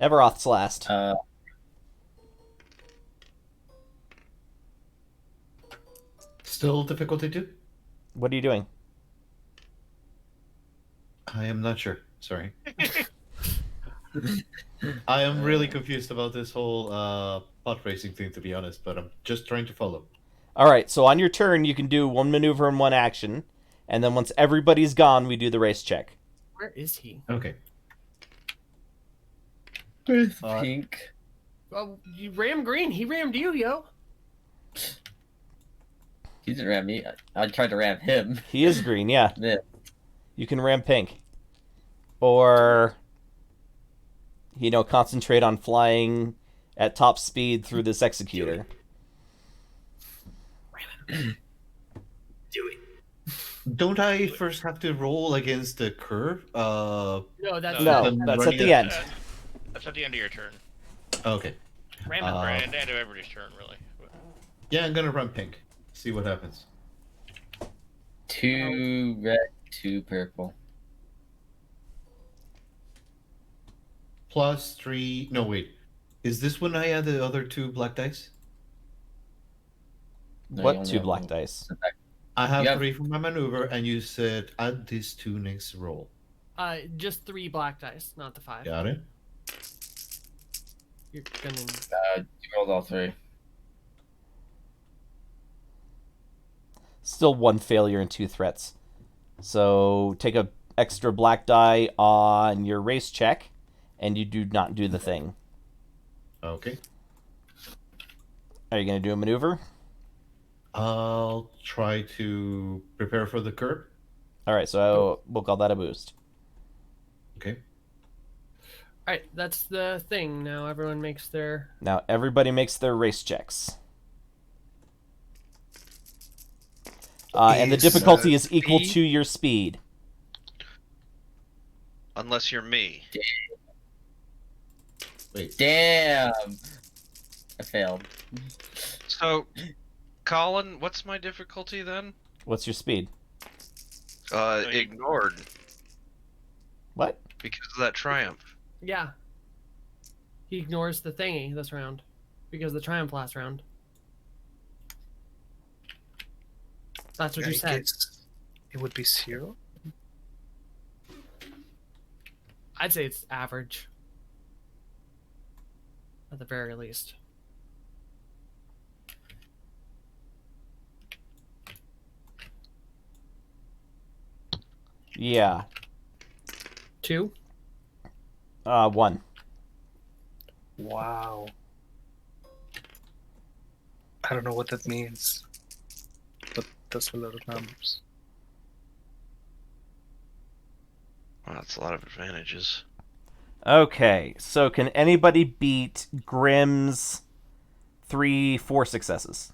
Everoth's last. Still difficulty 2? What are you doing? I am not sure. Sorry. I am really confused about this whole pot racing thing, to be honest, but I'm just trying to follow. Alright, so on your turn, you can do 1 maneuver and 1 action, and then once everybody's gone, we do the race check. Where is he? Okay. Where's Uh, Pink? Well, you rammed green. He rammed you, yo. He didn't ram me. I tried to ram him. He is green, yeah. Yeah. You can ram pink. Or, concentrate on flying at top speed through this Executor. Do it. Don't I first have to roll against the curve? No, that's No, I'm that's at running the at- end. That's at the end of your turn. Okay. Ram is at the end of everybody's turn, really. Yeah, I'm gonna run pink. See what happens. 2 red, 2 purple. Plus 3. No, wait. Is this when I add the other 2 black dice? No, you What only 2 have black one. dice? I have You have- 3 for my maneuver, and you said add these 2 next roll. just 3 black dice, not the 5. Got it? You're gonna. You rolled all 3. Still 1 failure and 2 threats. So take a extra black die on your race check, and you do not do the thing. Okay. Are you going to do a maneuver? I'll try to prepare for the curb. Alright, so we'll call that a boost. Okay. Alright, that's the thing. Now everyone makes their. Now everybody makes their race checks. And the Is, difficulty is equal speed? to your speed. Unless you're me. Wait. Damn! I failed. So, Colin, what's my difficulty then? What's your speed? Ignored What? because of that triumph. Yeah. He ignores the thingy this round because of the triumph last round. That's what I you said. guess it would be 0. I'd say it's average. At the very least. Yeah. 2? 1. Wow. I don't know what that means, but that's a lot of numbers. Wow, that's a lot of advantages. Okay, so can anybody beat Grimm's 3 4 successes?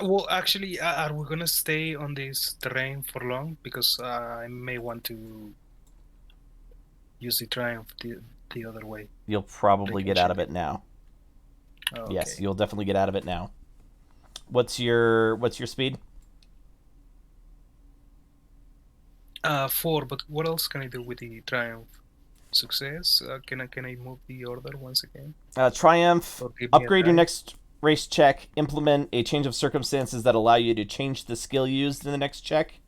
Well, actually, are we gonna stay on this terrain for long? Because I may want to use the triumph the other way. You'll probably Like get out of check. it now. Oh, Yes, okay. you'll definitely get out of it now. What's your speed? 4. But what else can I do with the triumph? Success? Can I move the order once again? Triumph. Or give me a Upgrade your die? next race check. Implement a change of circumstances that allow you to change the skill used in the next check.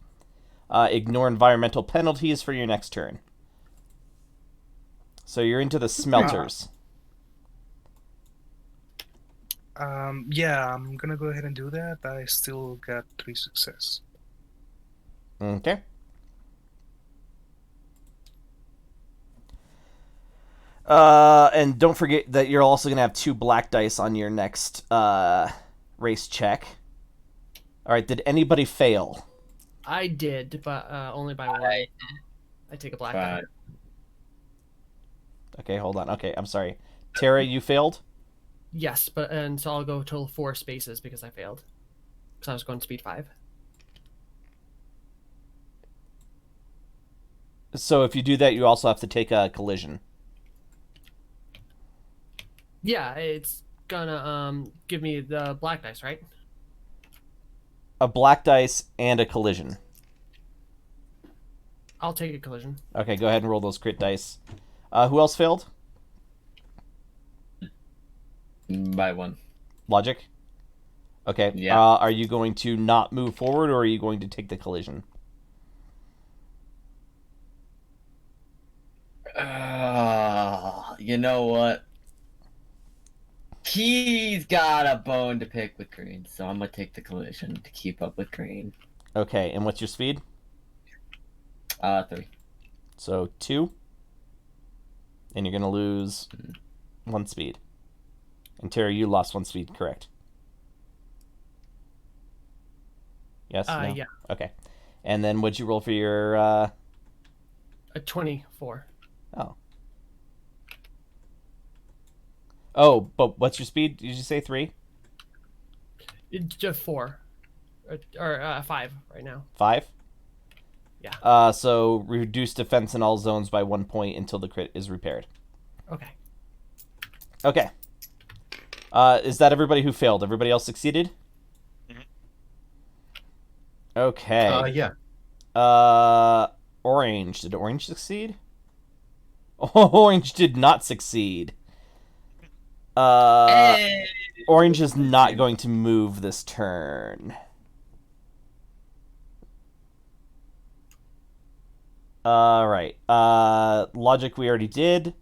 Ignore environmental penalties for your next turn. So you're into the smelters. Yeah, I'm gonna go ahead and do that. I still got 3 success. Okay. And don't forget that you're also going to have 2 black dice on your next race check. All right, did anybody fail? I did, but only by 1. I take a black die. 5. Okay, hold on. Okay, I'm sorry. Tara, you failed? Yes, so I'll go total 4 spaces because I failed. Because I was going speed 5. So if you do that, you also have to take a collision. Yeah, it's gonna give me the black dice, right? A black dice and a collision. I'll take a collision. Okay, go ahead and roll those crit dice. Who else failed? By 1. Logic? Okay. Yeah. Are you going to not move forward, or are you going to take the collision? You know what? He's got a bone to pick with Green, so I'm gonna take the collision to keep up with Green. Okay, and what's your speed? 3. So 2. And you're going to lose 1 speed. And Terry, you lost 1 speed, correct? Yes? No? Yeah. Okay. And then what'd you roll for your... A 24. Oh. Oh, but what's your speed? Did you say 3? It's just 4. Or 5 right now. 5? Yeah. So reduce defense in all zones by 1 point until the crit is repaired. Okay. Okay. Is that everybody who failed? Everybody else succeeded? Okay. Yeah. Orange. Did Orange succeed? Orange did not succeed. Orange is not going to move this turn. Alright. Logic we already did.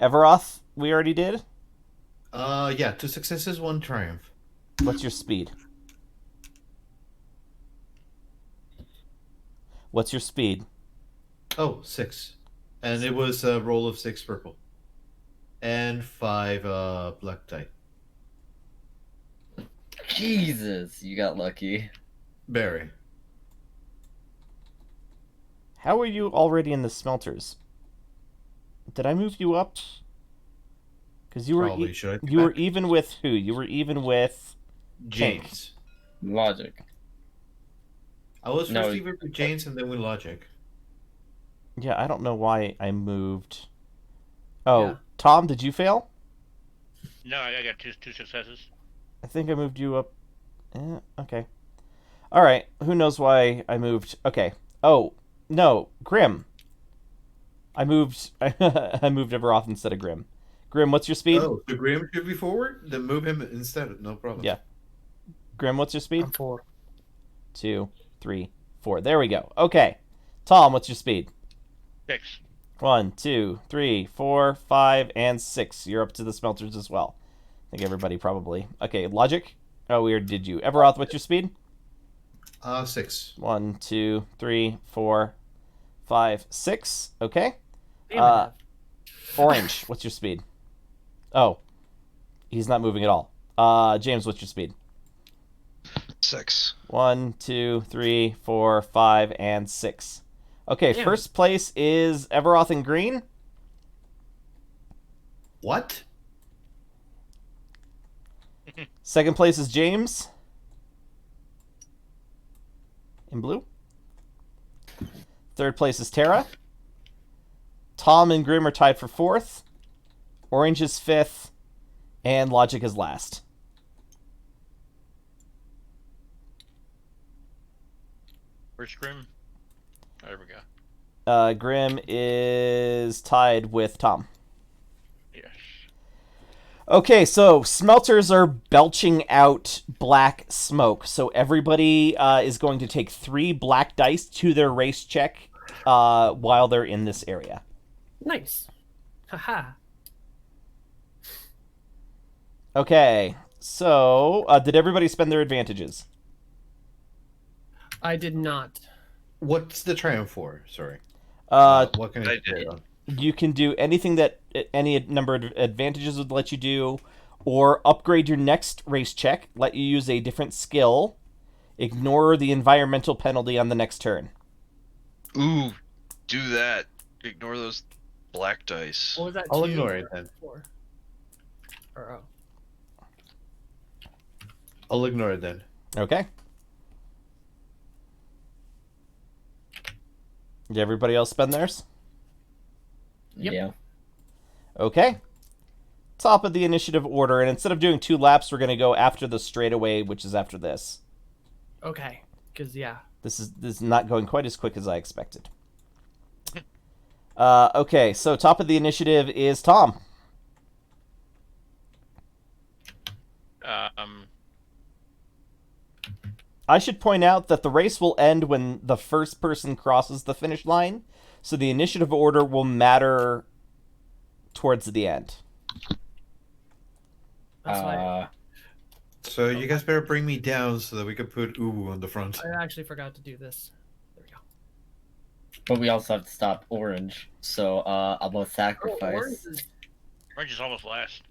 Everoth we already did. Yeah, 2 successes, 1 triumph. What's your speed? What's your speed? Oh, 6. And it was a roll of 6 purple. And 5 black die. Jesus, you got lucky. Barry. How are you already in the smelters? Did I move you up? Because you were Probably should. you were even with who? You were even with James. Logic. I was No, first even with James and then with Logic. Yeah, I don't know why I moved. Oh, Yeah. Tom, did you fail? No, I got two successes. I think I moved you up. Okay. All right. Who knows why I moved? Okay. Oh no, Grim. I moved. I moved Everoth instead of Grim. Grim, what's your speed? Oh, so Graham should be forward? Then move him instead. No problem. Yeah. Grim, what's your speed? I'm 4. 2, 3, 4. There we go. Okay. Tom, what's your speed? 6. 1, 2, 3, 4, 5, and 6. You're up to the smelters as well. I think everybody probably. Okay, Logic. Oh, we already did you. Everoth, what's your speed? 6. 1, 2, 3, 4, 5, 6. Okay. Damn it. Orange, what's your speed? Oh, he's not moving at all. James, what's your speed? 6. 1, 2, 3, 4, 5, and 6. Okay, Damn. First place is Everoth in green. What? Second place is James. in blue. Third place is Tara. Tom and Grim are tied for fourth. Orange is fifth. And Logic is last. Where's Grim? Oh, there we go. Grim is tied with Tom. Yes. Okay, so smelters are belching out black smoke. So everybody is going to take 3 black dice to their race check while they're in this area. Nice. Haha. Okay, so did everybody spend their advantages? I did not. What's the triumph for? Sorry. What can I I did. do? You can do anything that any number of advantages would let you do, or upgrade your next race check, let you use a different skill, ignore the environmental penalty on the next turn. Ooh, do that. Ignore those black dice. What was that? I'll 2 ignore or it then. 4? Or oh. I'll ignore it then. Okay. Did everybody else spend theirs? Yep. Yeah. Okay. Top of the initiative order, and instead of doing 2 laps, we're going to go after the straightaway, which is after this. Okay. Because yeah. This is not going quite as quick as I expected. Okay, so top of the initiative is Tom. I should point out that the race will end when the first person crosses the finish line, so the initiative order will matter towards the end. That's why So you guys better bring me down so that we can put Uwu on the front. I actually forgot to do this. There we go. But we also have to stop Orange, so I'm gonna sacrifice. Orange is- Orange is almost last.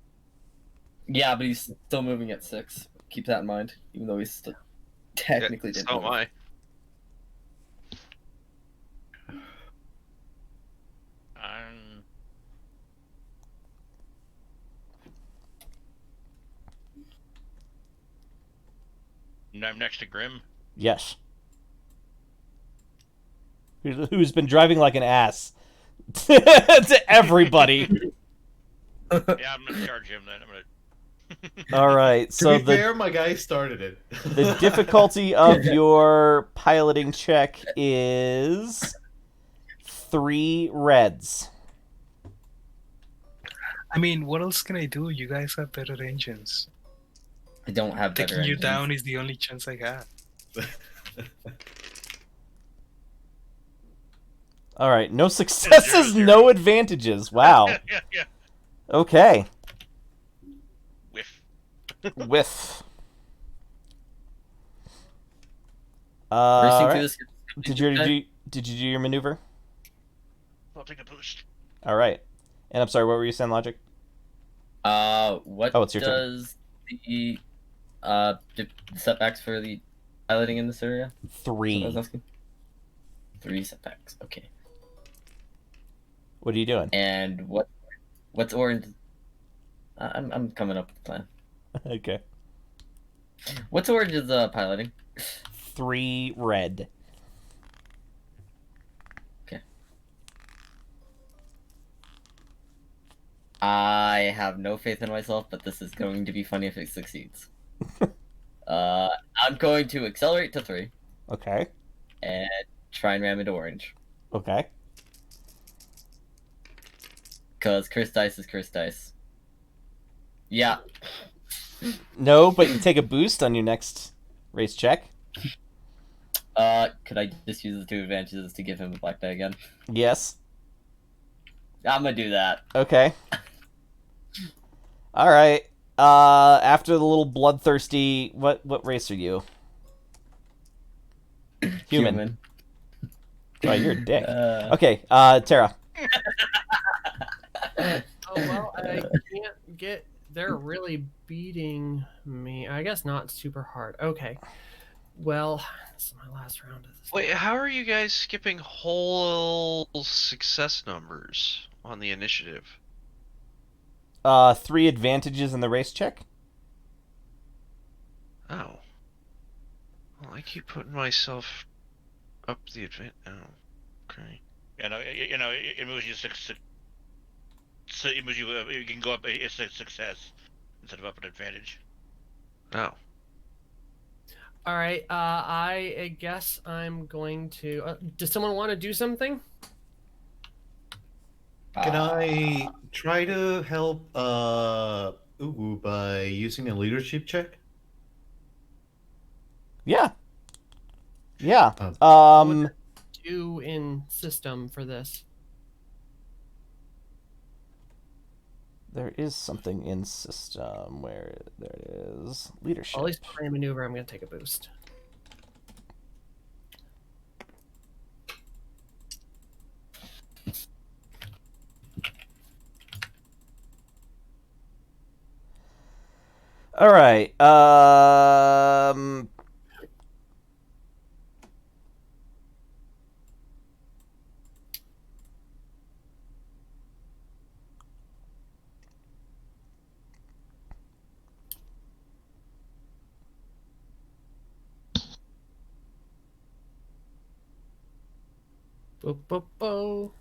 Yeah, but he's still moving at 6. Keep that in mind, even though he's still technically Yeah, didn't so am move. I. I'm next to Grim. Yes. Who's been driving like an ass to everybody. Yeah, I'm gonna charge him then. I'm gonna. All right, To so be the fair, my guy started it. the difficulty of your piloting check is 3 reds. I mean, what else can I do? You guys have better engines. I don't have better Taking you engines. down is the only chance I got. All right, no successes, no advantages. Wow. Yeah, yeah. Okay. Whiff. Whiff. Racing All through right. this. Did you do your maneuver? I'll take a boost. All right. And I'm sorry, what were you saying, Logic? What Oh, it's your turn. does the setbacks for the piloting in this area? Is that what I was 3. asking? 3 setbacks. Okay. What are you doing? And what's Orange? I'm coming up with a plan. Okay. What's Orange's piloting? 3 red. I have no faith in myself, but this is going to be funny if it succeeds. I'm going to accelerate to 3 Okay. and try and ram into Orange. Okay. Because cursed dice is cursed dice. Yeah. No, but you take a boost on your next race check. Could I just use the 2 advantages to give him a black die again? Yes. I'm gonna do that. Okay. All right. After the little bloodthirsty, what race are you? Human. Oh, you're a dick. Okay. Tara. Oh well, I can't get. They're really beating me. I guess not super hard. Okay. Well, this is my last round of this. Wait, how are you guys skipping whole success numbers on the initiative? 3 advantages in the race check. Oh. Well, I keep putting myself Up the advance. Oh, okay. It moves you so it moves you. You can go up. It's a success instead of up an advantage. Oh. All right. I guess I'm going to. Does someone want to do something? Can I try to help Uwu by using a leadership check? Yeah. Yeah. Do in system for this? There is something in system where there it is. Leadership. At least for a maneuver, I'm going to take a boost. All right. Boop, boop, boop.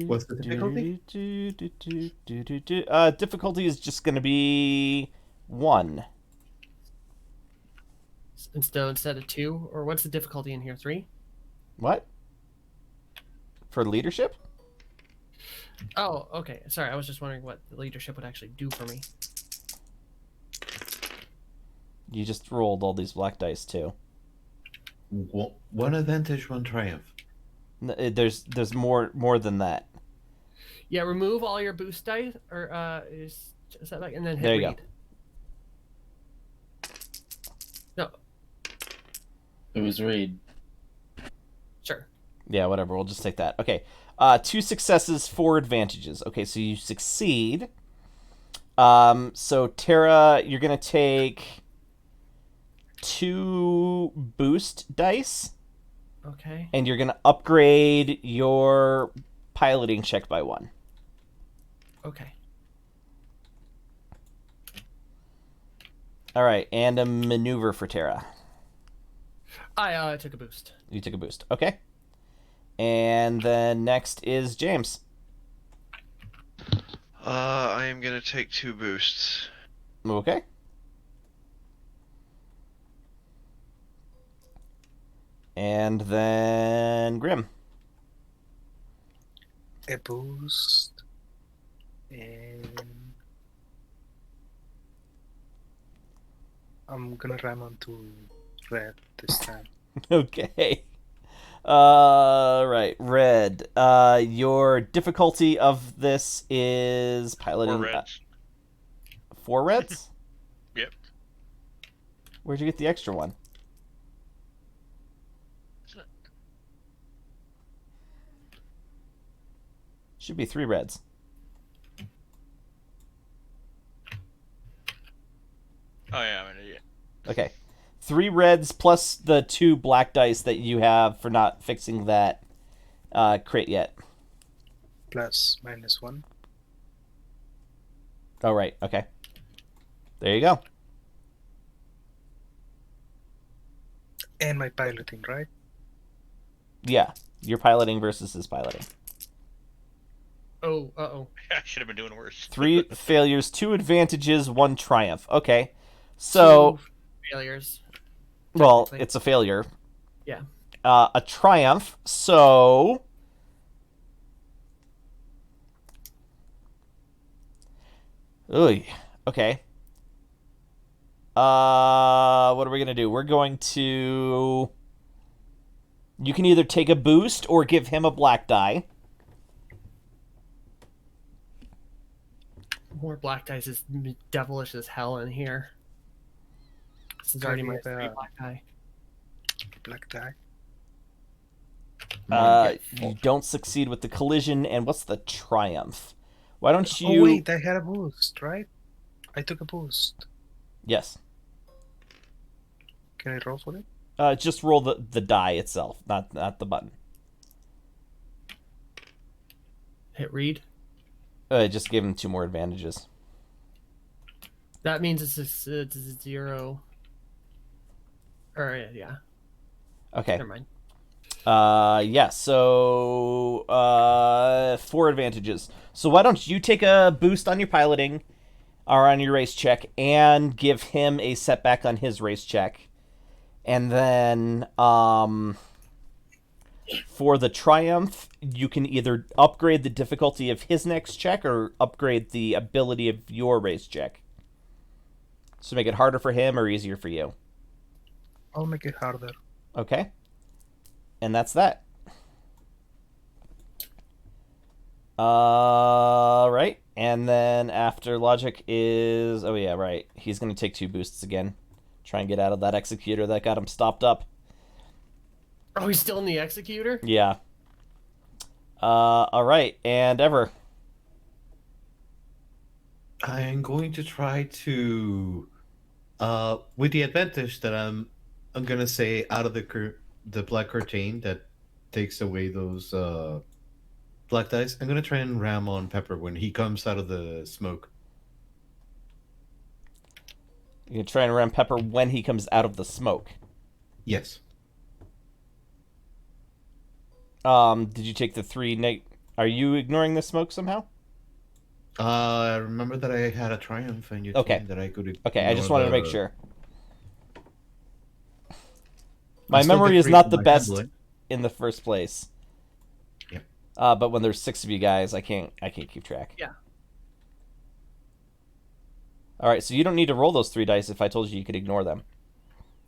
What's the difficulty? Difficulty is just going to be 1. Instead of 2, or what's the difficulty in here? 3? What? For leadership? Oh, okay. Sorry, I was just wondering what the leadership would actually do for me. You just rolled all these black dice too. One advantage, one triumph. There's more than that. Yeah, remove all your boost dice, or is that like, and then hit There you read. No, It was Reed. sure. Yeah, whatever. We'll just take that. Okay. 2 successes, 4 advantages. Okay, so you succeed. So Tara, you're gonna take 2 boost dice, Okay. and you're gonna upgrade your piloting check by 1. Okay. All right, and a maneuver for Tara. I took a boost. You took a boost. Okay. And then next is James. I am gonna take 2 boosts. Okay. And then Grim. A boost. And I'm gonna ram onto red this time. Okay. Right, Red. Your difficulty of this is piloting 4 reds. 4 reds? Yep. Where'd you get the extra one? Should be 3 reds. Oh yeah, I'm an idiot. Okay. 3 reds plus the 2 black dice that you have for not fixing that crit yet. Plus -1. Oh, right. Okay. There you go. And my piloting, right? Yeah. You're piloting versus his piloting. Oh, uh-oh. I should have been doing worse. 3 failures, 2 advantages, 1 triumph. Okay. So, 2 failures. well, technically. it's a failure. Yeah. A triumph. So, ooh, okay. What are we gonna do? We're going to. You can either take a boost or give him a black die. More black dice is devilish as hell in here. This is already my Can I 3 get, black die. Black die. You don't succeed with the collision, and what's the triumph? Why don't you? Oh wait, I had a boost, right? I took a boost. Yes. Can I roll for it? Just roll the die itself, not the button. Hit read. Just give him 2 more advantages. That means it's a 0. Or, yeah. Okay. Never mind. Yeah, so 4 advantages. So why don't you take a boost on your piloting or on your race check and give him a setback on his race check. And then for the triumph, you can either upgrade the difficulty of his next check or upgrade the ability of your race check. So make it harder for him or easier for you. I'll make it harder. Okay. And that's that. Right. And then after logic is... Oh, yeah, right. He's going to take 2 boosts again. Try and get out of that executor that got him stopped up. Oh, he's still in the executor? Yeah. All right. And Ever. I am going to try to, with the advantage that I'm gonna say out of the black curtain that takes away those black dice. I'm gonna try and ram on Pepper when he comes out of the smoke. You can try and ram Pepper when he comes out of the smoke. Yes. Did you take the 3 Are you ignoring the smoke somehow? Remember that I had a triumph and you Okay. told me that I could. Okay, I just ignore wanted to make the- sure. I My still memory get is 3 not for the my best handling. in the first place. Yep. But when there's 6 of you guys, I can't keep track. Yeah. All right, so you don't need to roll those 3 dice if I told you you could ignore them.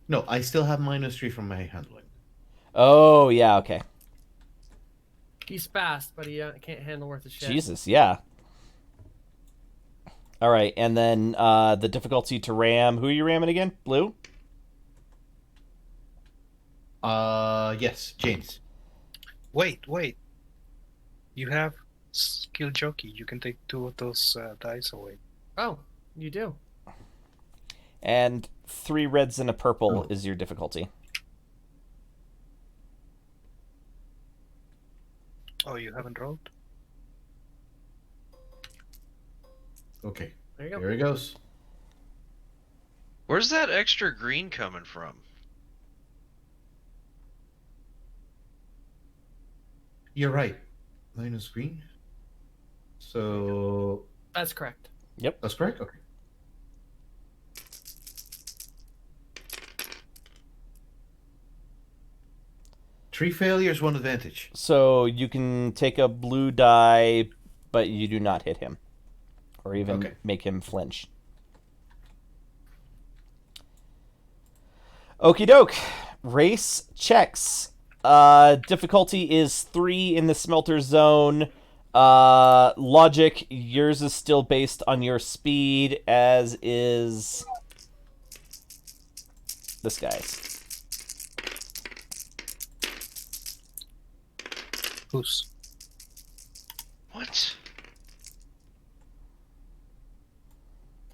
No, I still have -3 from my handling. Oh, yeah, okay. He's fast, but he can't handle worth a shit. Jesus, yeah. All right, and then the difficulty to ram. Who are you ramming again? Blue? Yes, James. Wait. You have skill jockey. You can take 2 of those dice away. Oh, you do. And 3 reds and a purple Oh. is your difficulty. Oh, you haven't rolled? Okay, There you go. here it goes. Where's that extra green coming from? You're right. -green. So That's correct. that's correct. Okay. Three failures, 1 advantage. So you can take a blue die, but you do not hit him. Or even Okay. make him flinch. Okie doke. Race checks. Difficulty is 3 in the smelter zone. Logic, yours is still based on your speed, as is this guy's. Who's? What?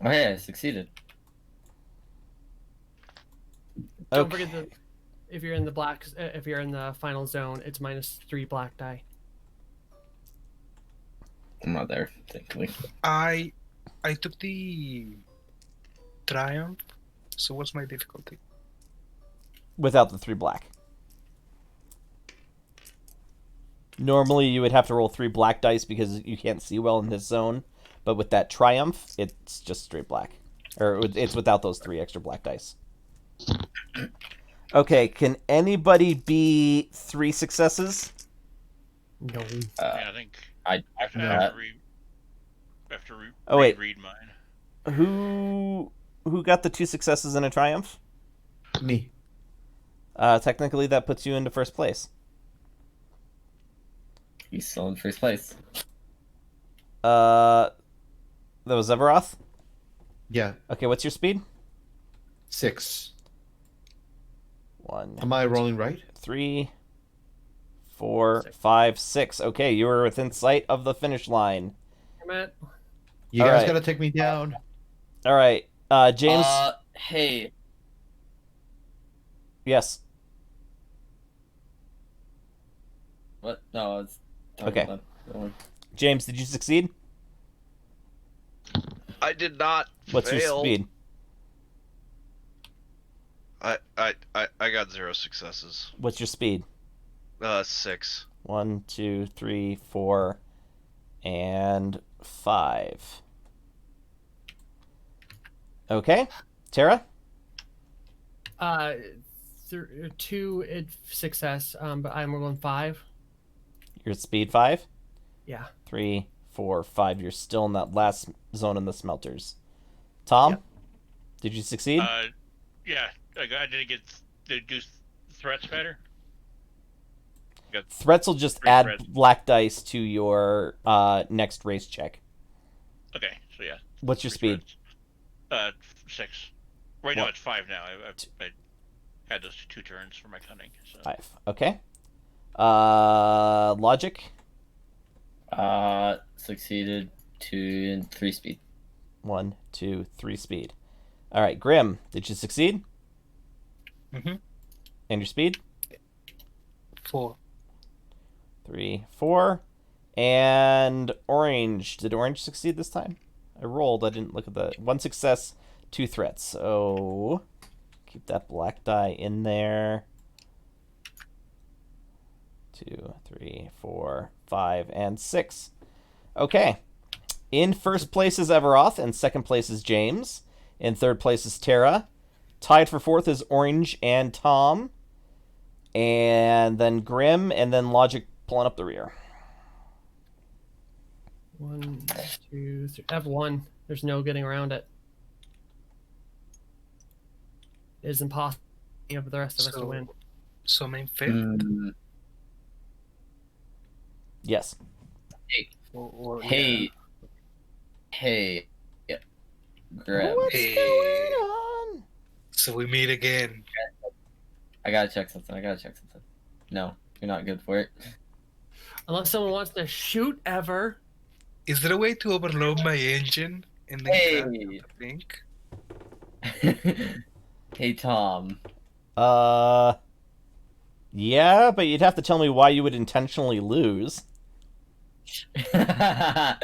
Oh yeah, I succeeded. Don't Okay. forget that if you're in the black, if you're in the final zone, it's -3 black die. I'm not there, thankfully. I took the triumph. So what's my difficulty? Without the 3 black. Normally, you would have to roll 3 black dice because you can't see well in this zone. But with that triumph, it's just straight black. Or it's without those 3 extra black dice. Okay, can anybody be 3 successes? No. Yeah, I think I I have to, no. Oh, wait. read mine. Who got the 2 successes and a triumph? Me. Technically, that puts you into first place. He's still in first place. That was Everoth? Yeah, Okay, what's your speed? 6. 1, Am I rolling right? 3, 4, 5, 6. Okay, you were within sight of the finish line. Matt, You All guys right. gotta take me down. All right, James. Hey, Yes. what? No, I was talking Okay. about that. Go on. James, did you succeed? I did not What's fail. your speed? I got 0 successes. What's your speed? 6. 1, 2, 3, 4, and 5. Okay, Tara. 2 success, but I'm rolling 5. Your speed 5. Yeah. 3, 4, 5. You're still in that last zone in the smelters. Tom, Yep. did you succeed? Yeah, I did get the do threats better. Threats will just 3 add threats. black dice to your next race check. Okay, so yeah. What's your 3 speed? threats. 6. Right now What? it's 5 now. I had those 2 turns for my cunning. So. 5. Okay. Logic. Succeeded 2 and 3 speed. 1, 2, 3 speed. All right, Grim, did you succeed? Mm-hmm. And your speed? 4. 3, 4. And Orange. Did Orange succeed this time? I rolled. I didn't look at the 1 success, 2 threats. So keep that black die in there. 2, 3, 4, 5, and 6. Okay. In first place is Everoth, and second place is James. In third place is Tara. Tied for fourth is Orange and Tom. And then Grim, and then Logic pulling up the rear. 1, 2, 3. I have 1. There's no getting around it. It is impossible for the rest of us to win. So I'm in 5th? Mm, Yes. Or, hey. Hey. Yeah. Grim. What's Hey. going on? So we meet again. I gotta check something. No, you're not good for it. Unless someone wants to shoot Ever. Is there a way to overload my engine and then Hey. crash the blink? Hey, Tom. Yeah, but you'd have to tell me why you would intentionally lose. I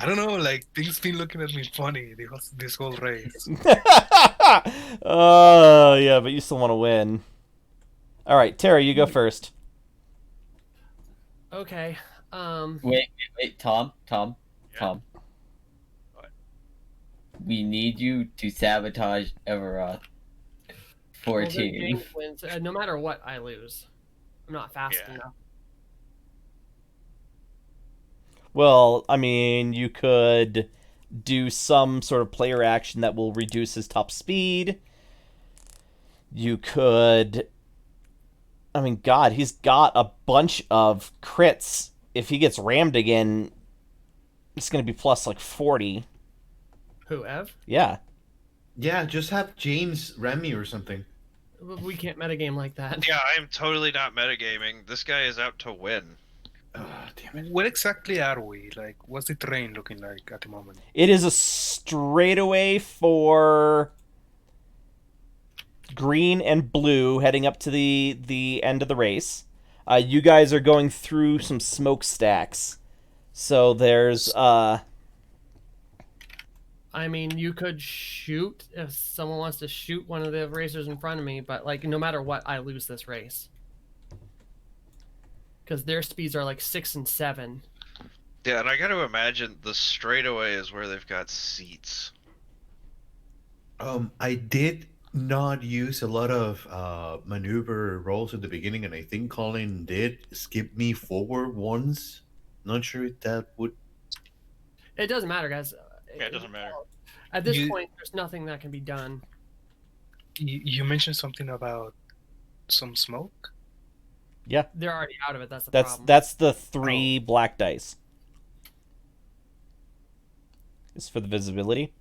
don't know, like, things been looking at me funny this whole race. Oh, yeah, but you still want to win. All right, Tara, you go first. Okay. Wait, Tom. Yeah. Tom. What? We need you to sabotage Everoth for well, then team. James wins. No matter what, I lose. I'm not fast Yeah. enough. Well, I mean, you could do some sort of player action that will reduce his top speed. You could... I mean, God, he's got a bunch of crits. If he gets rammed again, it's going to be plus, like, 40. Who, Ev? Yeah. Yeah, just have James ram me or something. We can't metagame like that. Yeah, I am totally not metagaming. This guy is out to win. Damn it. Where exactly are we? Like, what's the terrain looking like at the moment? It is a straightaway for green and blue heading up to the end of the race. You guys are going through some smokestacks. So there's I mean, you could shoot if someone wants to shoot one of the racers in front of me, but like no matter what, I lose this race because their speeds are like 6 and 7. Yeah, and I got to imagine the straightaway is where they've got seats. I did not use a lot of maneuver rolls at the beginning, and I think Colin did skip me forward once. Not sure if that would. It doesn't matter, guys. Yeah, it doesn't matter. At this You- point, there's nothing that can be done. You mentioned something about some smoke? They're already out of it. That's the that's problem. that's the 3 black dice. It's for the visibility.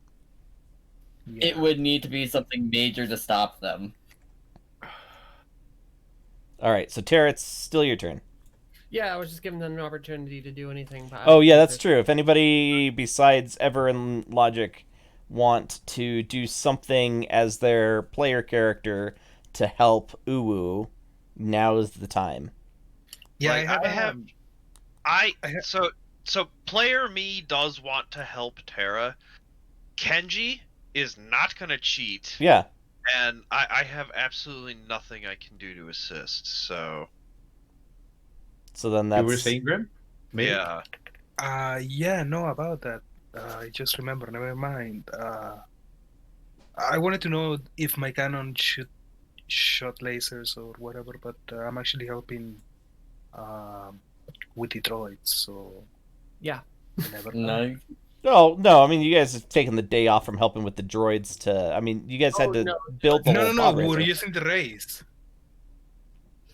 It would need to be something major to stop them. All right, so Tara, it's still your turn. Yeah, I was just giving them an opportunity to do anything. But I Oh don't yeah, think that's there's- true. If anybody besides Ever and Logic want to do something as their player character to help Uwu, now is the time. Yeah, Like, I I have. have- I ha- So player me does want to help Tara. Kenji is not gonna cheat. Yeah. and I have absolutely nothing I can do to assist. So So then You were that's saying, Grim? Maybe? yeah, Yeah, no, about that. I just remember, never mind. I wanted to know if my cannon shot lasers or whatever, but I'm actually helping with the droids, so Yeah. I never know. No. no. I mean, you guys have taken the day off from helping with the droids to. I mean, you guys had Oh, to no. build the No, whole no, pod no. We're racer. using the race.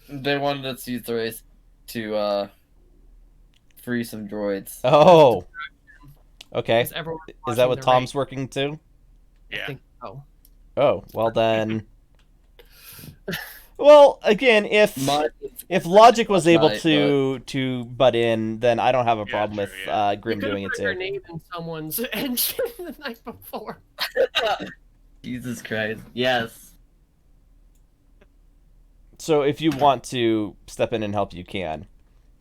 They wanted us to use the race to free some droids. Oh. Okay. Because everyone Is that watching what the Tom's race. working too? I Yeah. think so. Oh, well then. Well, again, if Mine- Logic was able Right, to butt in, then I don't have a Yeah, problem true, with yeah. Grim We could have doing it put a too. grenade in someone's engine the night before. Jesus Christ. Yes. So if you want to step in and help, you can.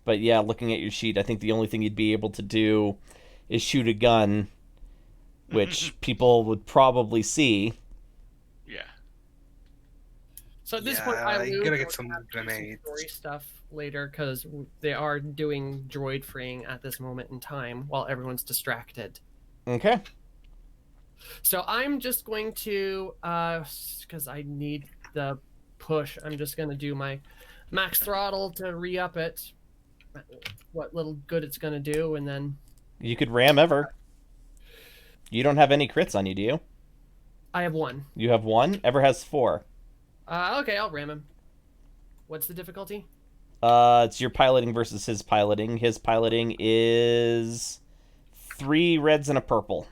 But yeah, looking at your sheet, I think the only thing you'd be able to do is shoot a gun, which people would probably see. Yeah. So at this Yeah, point, I I lose. gotta and get we some have to do grenades. story stuff later because they are doing droid freeing at this moment in time while everyone's distracted. Okay. So I'm just going to, because I need the push, I'm just going to do my max throttle to re-up it, what little good it's going to do, and then You could ram Ever. You don't have any crits on you, do you? I have one. You have one? Ever has 4. Okay, I'll ram him. What's the difficulty? It's your piloting versus his piloting. His piloting is 3 reds and a purple.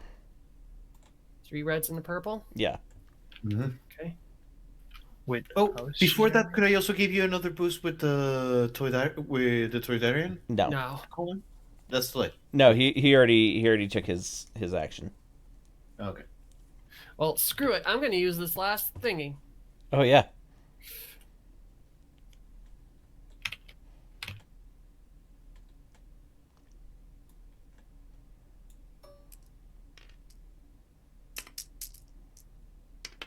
3 reds and a purple? Yeah. Mm-hmm. Okay. Wait. Oh, how is before she- that, could I also give you another boost with the Toydarian No. No. column? That's like No, he already took his action. okay. Well, screw it. I'm going to use this last thingy. Oh yeah.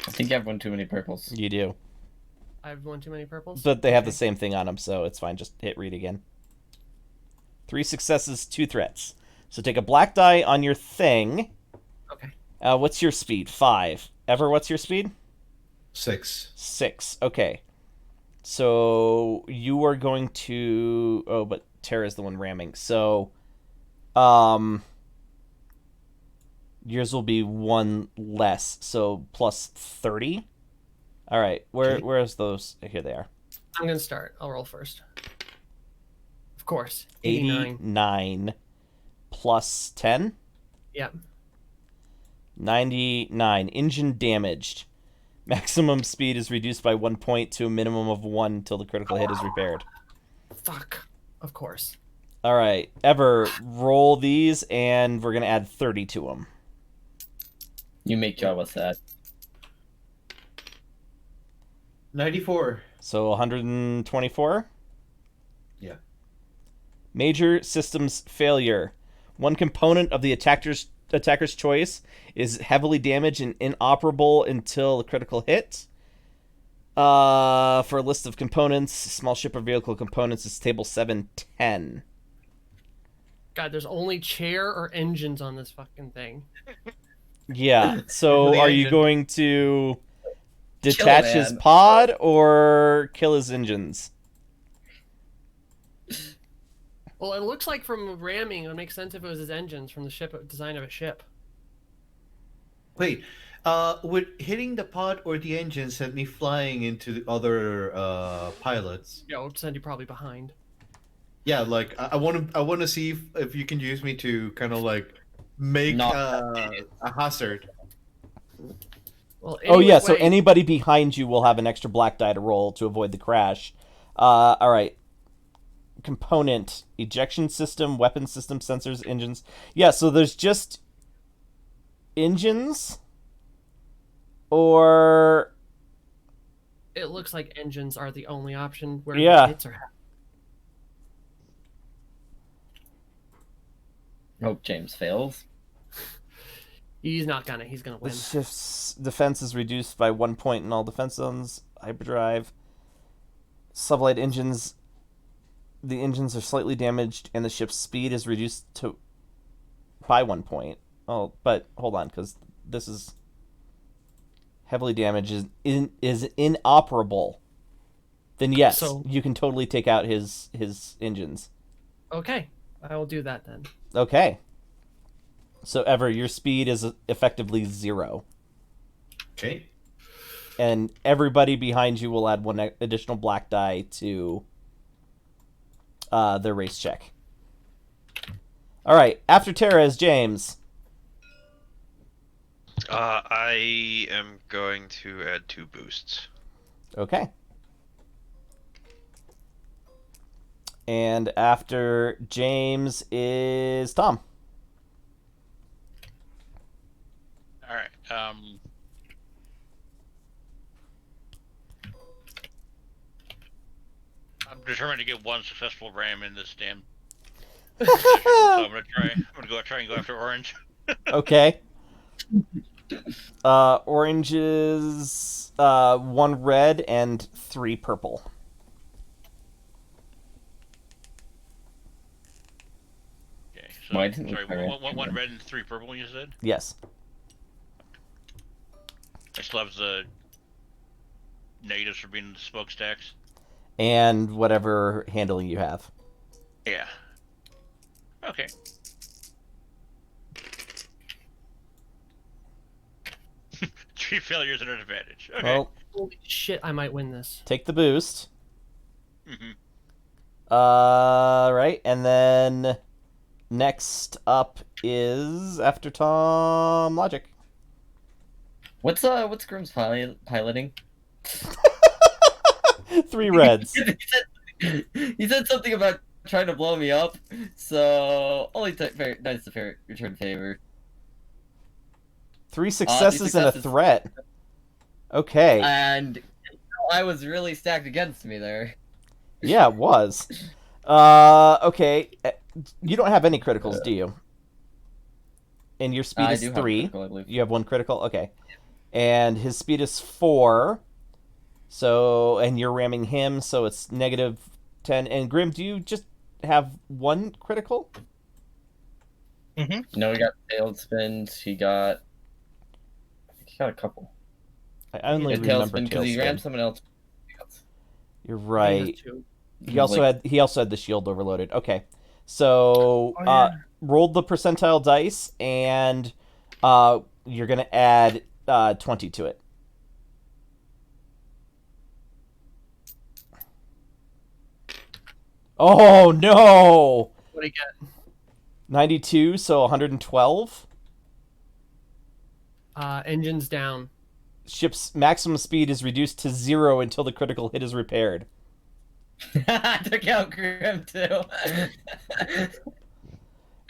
I think you have one too many purples. You do. I have one too many purples. But they have the Okay. same thing on them, so it's fine. Just hit read again. 3 successes, 2 threats. So take a black die on your thing. Okay. What's your speed? 5. Ever, what's your speed? 6. 6. Okay. So you are going to. Oh, but Tara's the one ramming. So, yours will be 1 less. So plus 30. All right. Okay. Where's those? Here they are. I'm going to start. I'll roll first. Of course. 89. 89 plus 10. Yep. 99. Engine damaged. Maximum speed is reduced by 1 point to a minimum of 1 until the critical hit is repaired. Fuck. Of course. All right. Ever, roll these, and we're going to add 30 to them. You make Java sad. 94. So 124? Yeah. Major systems failure. One component of the attacker's choice is heavily damaged and inoperable until the critical hit. For a list of components, small ship or vehicle components is table 710. God, there's only chair or engines on this fucking thing. Yeah. So The are you engine. going to detach his man. pod or kill his engines? Well, it looks like from ramming, it would make sense if it was his engines from the ship design of a ship. Wait, would hitting the pod or the engine send me flying into the other pilots? Yeah, it would send you probably behind. Yeah, like I want to see if you can use me to kind of like make Not a hazard. Well, Oh yeah, so anyway, anybody behind you will have an extra black die to roll to avoid the crash. All right. Component, ejection system, weapon system, sensors, engines. Yeah, so there's just engines or it looks like engines are the only option where Yeah. the hits are happening. Hope James fails. He's not gonna. He's gonna The win. ship's defense is reduced by 1 point in all defense zones. Hyperdrive. Sublight engines. The engines are slightly damaged, and the ship's speed is reduced by 1 point. Oh, but hold on, because this is heavily damaged. Is inoperable. Then yes, So- you can totally take out his engines. Okay, I will do that then. Okay. So Ever, your speed is effectively 0. Okay. And everybody behind you will add 1 additional black die to their race check. All right, after Terra is James. I am going to add 2 boosts. Okay. And after James is Tom. All right. I'm determined to get 1 successful ram in this damn. So I'm gonna try and go after Orange. Okay. Orange is 1 red and 3 purple. Okay. So, Why didn't we sorry, fire one red and 3 purple. You said. Yes. I still have the negatives for being the smokestacks. And whatever handling you have. Yeah. Okay. Three failures and an advantage. Okay. Well, Holy shit! I might win this. take the boost. hmm Right, and then next up is after Tom Logic. What's Grimm's piloting? 3 reds. He said something about trying to blow me up, so only nice to return favor. 3 successes and a successes. threat. Okay. And I was really stacked against me there. Yeah, it was. Okay. You don't have any criticals, do you? And your speed I is do have a 3. critical, I believe. You have 1 critical? Okay. And his speed is 4. So, and you're ramming him, so it's -10. And Grim, do you just have 1 critical? No, he got failed spins. He got a couple. I only Yeah, remember tailspin because he Tailspin. rammed someone else. You're I think right. it's 2. He also had the shield overloaded. Okay. So Oh, yeah. rolled the percentile dice, and you're gonna add 20 to it. Oh no! What do you get? 92, so 112. Engines down. Ship's maximum speed is reduced to 0 until the critical hit is repaired. I took out Grim too.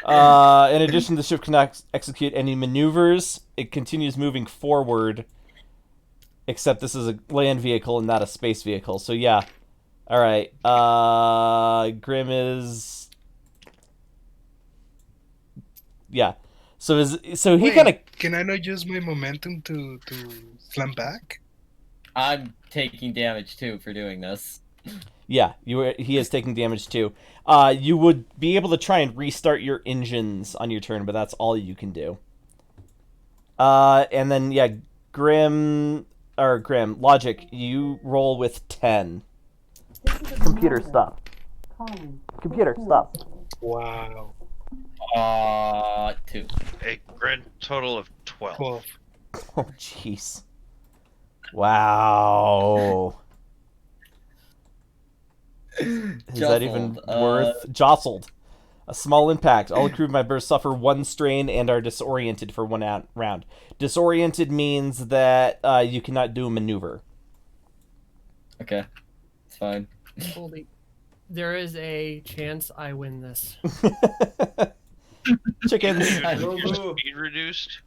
In addition, the ship cannot execute any maneuvers. It continues moving forward, except this is a land vehicle and not a space vehicle. So yeah. All right. Grim is. Yeah. So he Wait, kind of. Can I not use my momentum to slam back? I'm taking damage too for doing this. Yeah, he is taking damage too. You would be able to try and restart your engines on your turn, but that's all you can do. And then yeah, Grim, Logic, you roll with 10. Computer, stop. Computer, stop. Wow. 2. A grand total of 12. 12. Oh, jeez. Wow. Is that even Jostled, worth? Jostled. A small impact. All crew members suffer 1 strain and are disoriented for 1 round. Disoriented means that you cannot do a maneuver. Okay, it's fine. Holy. There is a chance I win this. Chickens. Your speed reduced?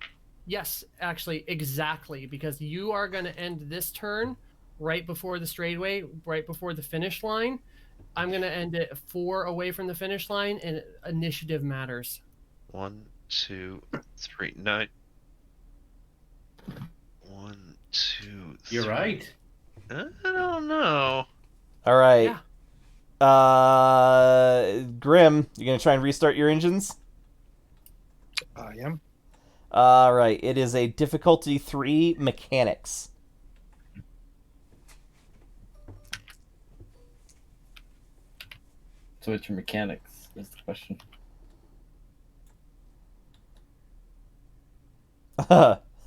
Yes, actually, exactly. Because you are going to end this turn right before the straightaway, right before the finish line. I'm going to end it 4 away from the finish line, and initiative matters. 1, 2, 3. No, 1, 2, You're 3. right. I don't know. All right. Yeah. Grim, you gonna try and restart your engines? I am. All right. It is a difficulty 3 mechanics. So it's your mechanics is the question.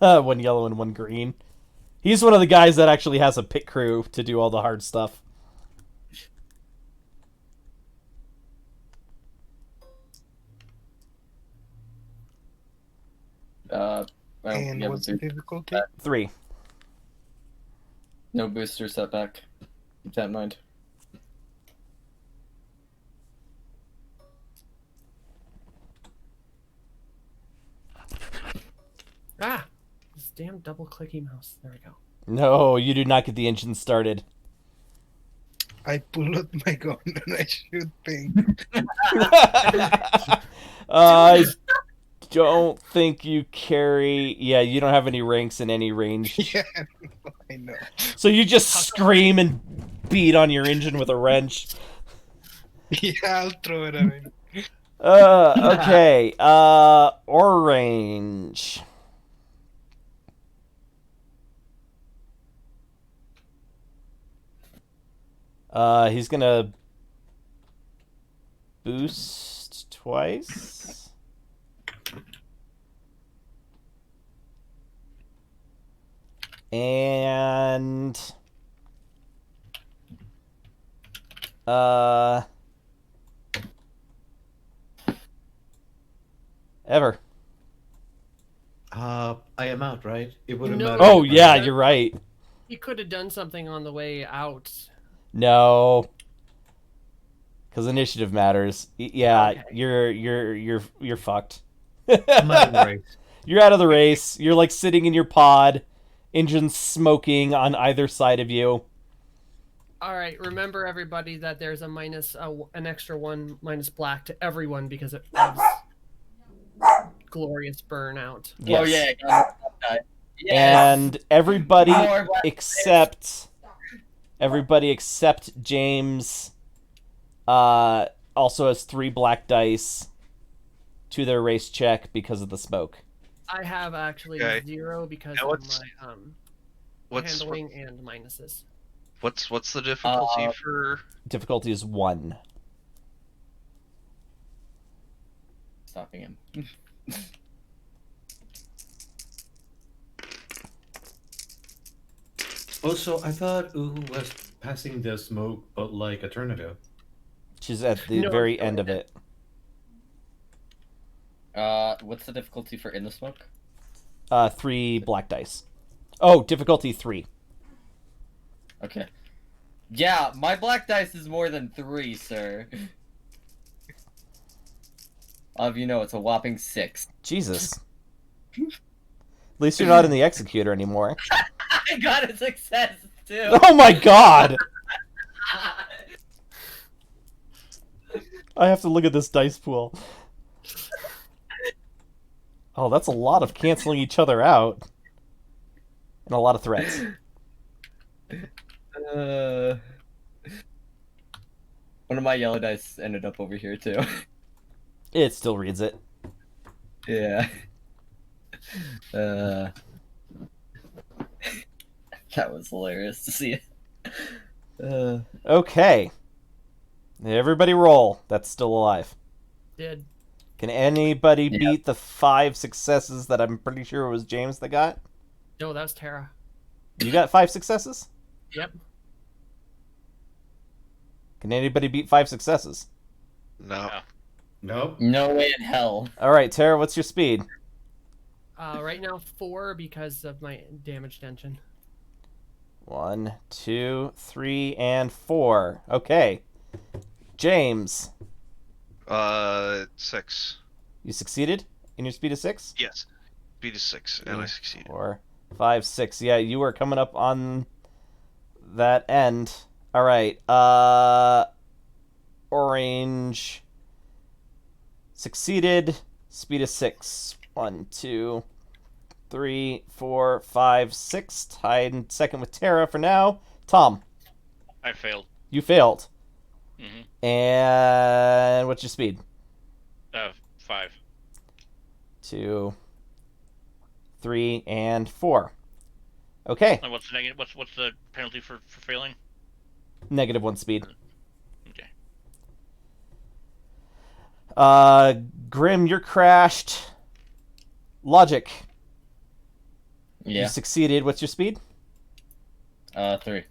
One yellow and one green. He's one of the guys that actually has a pit crew to do all the hard stuff. And yeah, what's the difficulty? 3. no booster setback. Keep that in mind. Ah, this damn double clicky mouse. There we go. No, you do not get the engine started. I pull out my gun and I shoot things. I don't think you carry... Yeah, you don't have any ranks in any range. Yeah, I know. So you just scream and beat on your engine with a wrench. Yeah, I'll throw it at him. Okay. Orange. He's gonna boost twice. And Ever. I am out, right? It wouldn't No. matter. Oh if I- yeah, you're right. You could have done something on the way out. No. Because initiative matters. Yeah, Okay. you're fucked. I'm out of the race. You're out of the race. You're like sitting in your pod, engines smoking on either side of you. All right, remember everybody that there's a minus, an extra 1 minus black to everyone because it adds glorious burnout. Yes. Oh yeah. Yes. And everybody More black except James also has 3 black dice to their race check because of the smoke. I have actually Okay. 0 because Now of what's- my What's handling and minuses. what's the difficulty Uh, for? Difficulty is 1. Stopping him. Also, I thought Uhu was passing the smoke, but like a turn ago. She's at the No, very I'm end of it. What's the difficulty for in the smoke? 3 black dice. Oh, difficulty 3. Okay. Yeah, my black dice is more than 3, sir. All of you know it's a whopping 6. Jesus. At least you're not in the executor anymore. I got a success too. Oh my god! I have to look at this dice pool. Oh, that's a lot of canceling each other out. And a lot of threats. One of my yellow dice ended up over here too. It still reads it. Yeah. That was hilarious to see it. Okay. Everybody roll. That's still alive. Did Can anybody Yeah. beat the 5 successes that I'm pretty sure it was James that got? no, that was Tara. You got 5 successes? Yep. Can anybody beat 5 successes? No. Nope. No way in hell. Alright, Tara, what's your speed? Right now 4 because of my damaged engine. 1, 2, 3, and 4. Okay. James, 6. you succeeded in your speed of 6? Yes. Beat a 6, and I succeeded. 4, 5, 6. Yeah, you are coming up on that end. Alright, Orange succeeded. Speed of 6. 1, 2, 3, 4, 5, 6. Tied in second with Tara for now. Tom, I failed. you failed. Mm-hmm. And what's your speed? 5. 2, 3, and 4. Okay, And what's the negative? What's the penalty for failing? -1 speed. Okay. Grim, you're crashed. Logic, you Yeah. succeeded. What's your speed? 3.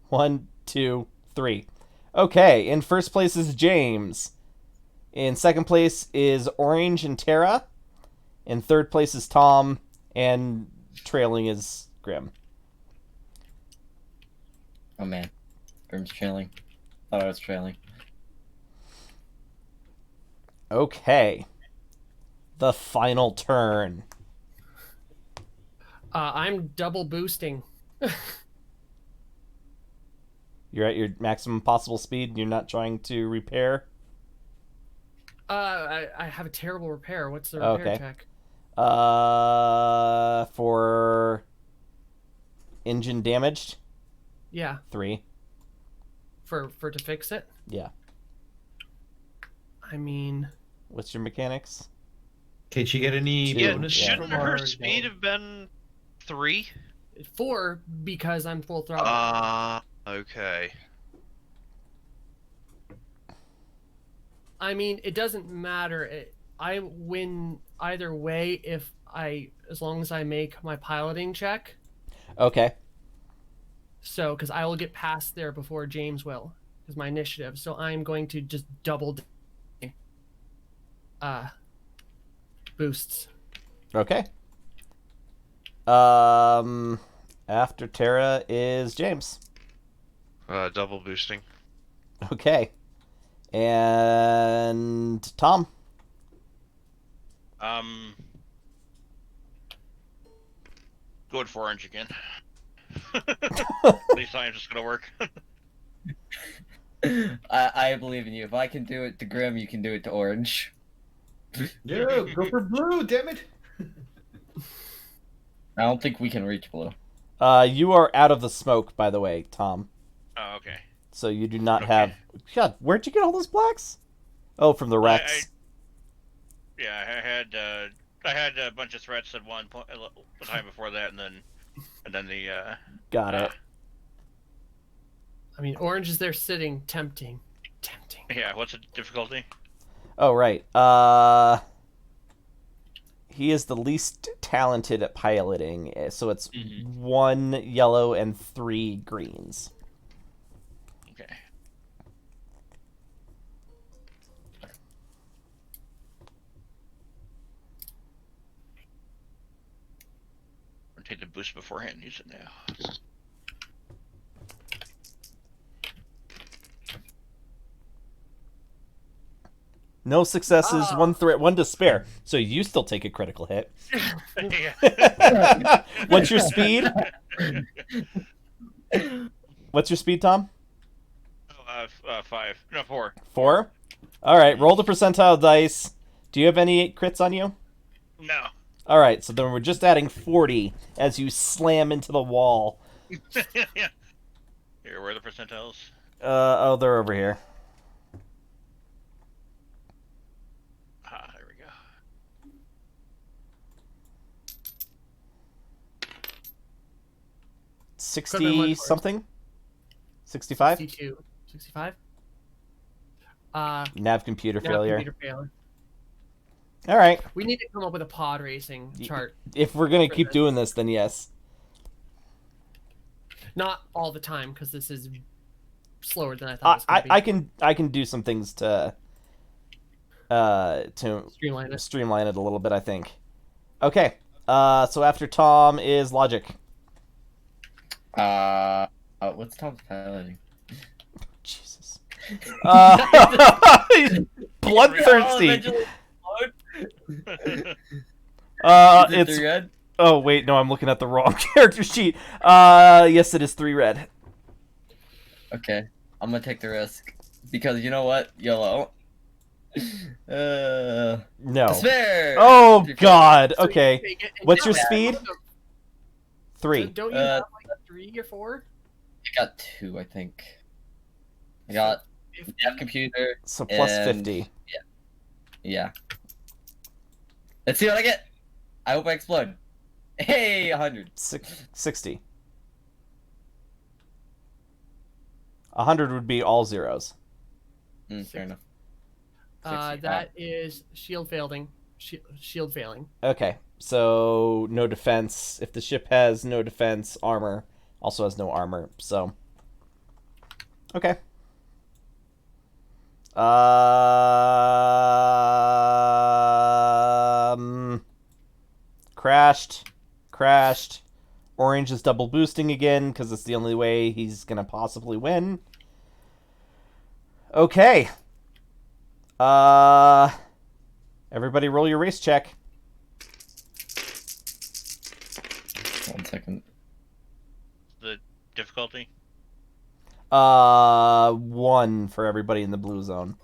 1, 2, 3. Okay, in first place is James. In second place is Orange and Tara. In third place is Tom. And trailing is Grim. Oh man, Grim's trailing. Thought I was trailing. Okay. The final turn. I'm double boosting. You're at your maximum possible speed. You're not trying to repair. I have a terrible repair. What's the repair Okay. check? For engine damaged, Yeah, 3. for to fix it. Yeah. I mean, What's your mechanics? Can she get any Two. Yeah, bonus? Yeah. shouldn't From her our speed down. have been 3? 4 because I'm full throttle. Okay. I mean, it doesn't matter. I win either way as long as I make my piloting check. Okay. So, because I will get past there before James will, is my initiative. So I'm going to just double boosts. Okay. After Tara is James. Double boosting. Okay. And Tom. Going for Orange again. At least I'm just gonna work. I believe in you. If I can do it to Grim, you can do it to Orange. Yeah, go for blue, damn it. I don't think we can reach blue. You are out of the smoke, by the way, Tom. Oh, okay. So you do not Okay. have. God, where'd you get all those blacks? Oh, from the Rex. Yeah, I had a bunch of threats at one point, the time before that, and then the Got it. I mean, Orange is there sitting, tempting. yeah. What's the difficulty? Oh, right. He is the least talented at piloting, so it's Mhm. 1 yellow and 3 greens. Okay. I'll take the boost beforehand and use it now. No successes, Ah. 1 threat, 1 despair. So you still take a critical hit. Yeah. What's your speed? What's your speed, Tom? 5. No, 4. 4? Alright, roll the percentile dice. Do you have any crits on you? No. Alright, so then we're just adding 40 as you slam into the wall. Yeah. Here, where are the percentiles? Oh, they're over here. Ah, there we go. Equipment 60 went something? 65? 62. 65? Nav computer Now failure. computer failure. Alright, We need to come up with a pod racing chart. if we're gonna For keep this. doing this, then yes. Not all the time, because this is slower than I thought it was going to be. I can do some things to Streamline it. streamline it a little bit, I think. Okay. So after Tom is Logic. What's Tom's piloting? Jesus. Bloodthirsty. It's It's red. oh wait, no, I'm looking at the wrong character sheet. Yes, it is 3 red. Okay, I'm gonna take the risk because you know what, YOLO. No. Despair. Oh Three, four. God. So you Okay. take it and What's now your it's speed? also- 3. Don't you Uh, have like 3 or 4? I got 2, I think. I got deaf computer. So plus and- 50. Yeah. Let's see what I get. I hope I explode. Hey, 100. 60. 100 would be all zeros. Fair enough. 60. That is shield failing. Shield failing. Okay. So no defense. If the ship has no defense, armor also has no armor. So okay. Crashed. Orange is double boosting again because it's the only way he's gonna possibly win. Okay. Everybody roll your race check. 1 second. The difficulty. 1 for everybody in the blue zone.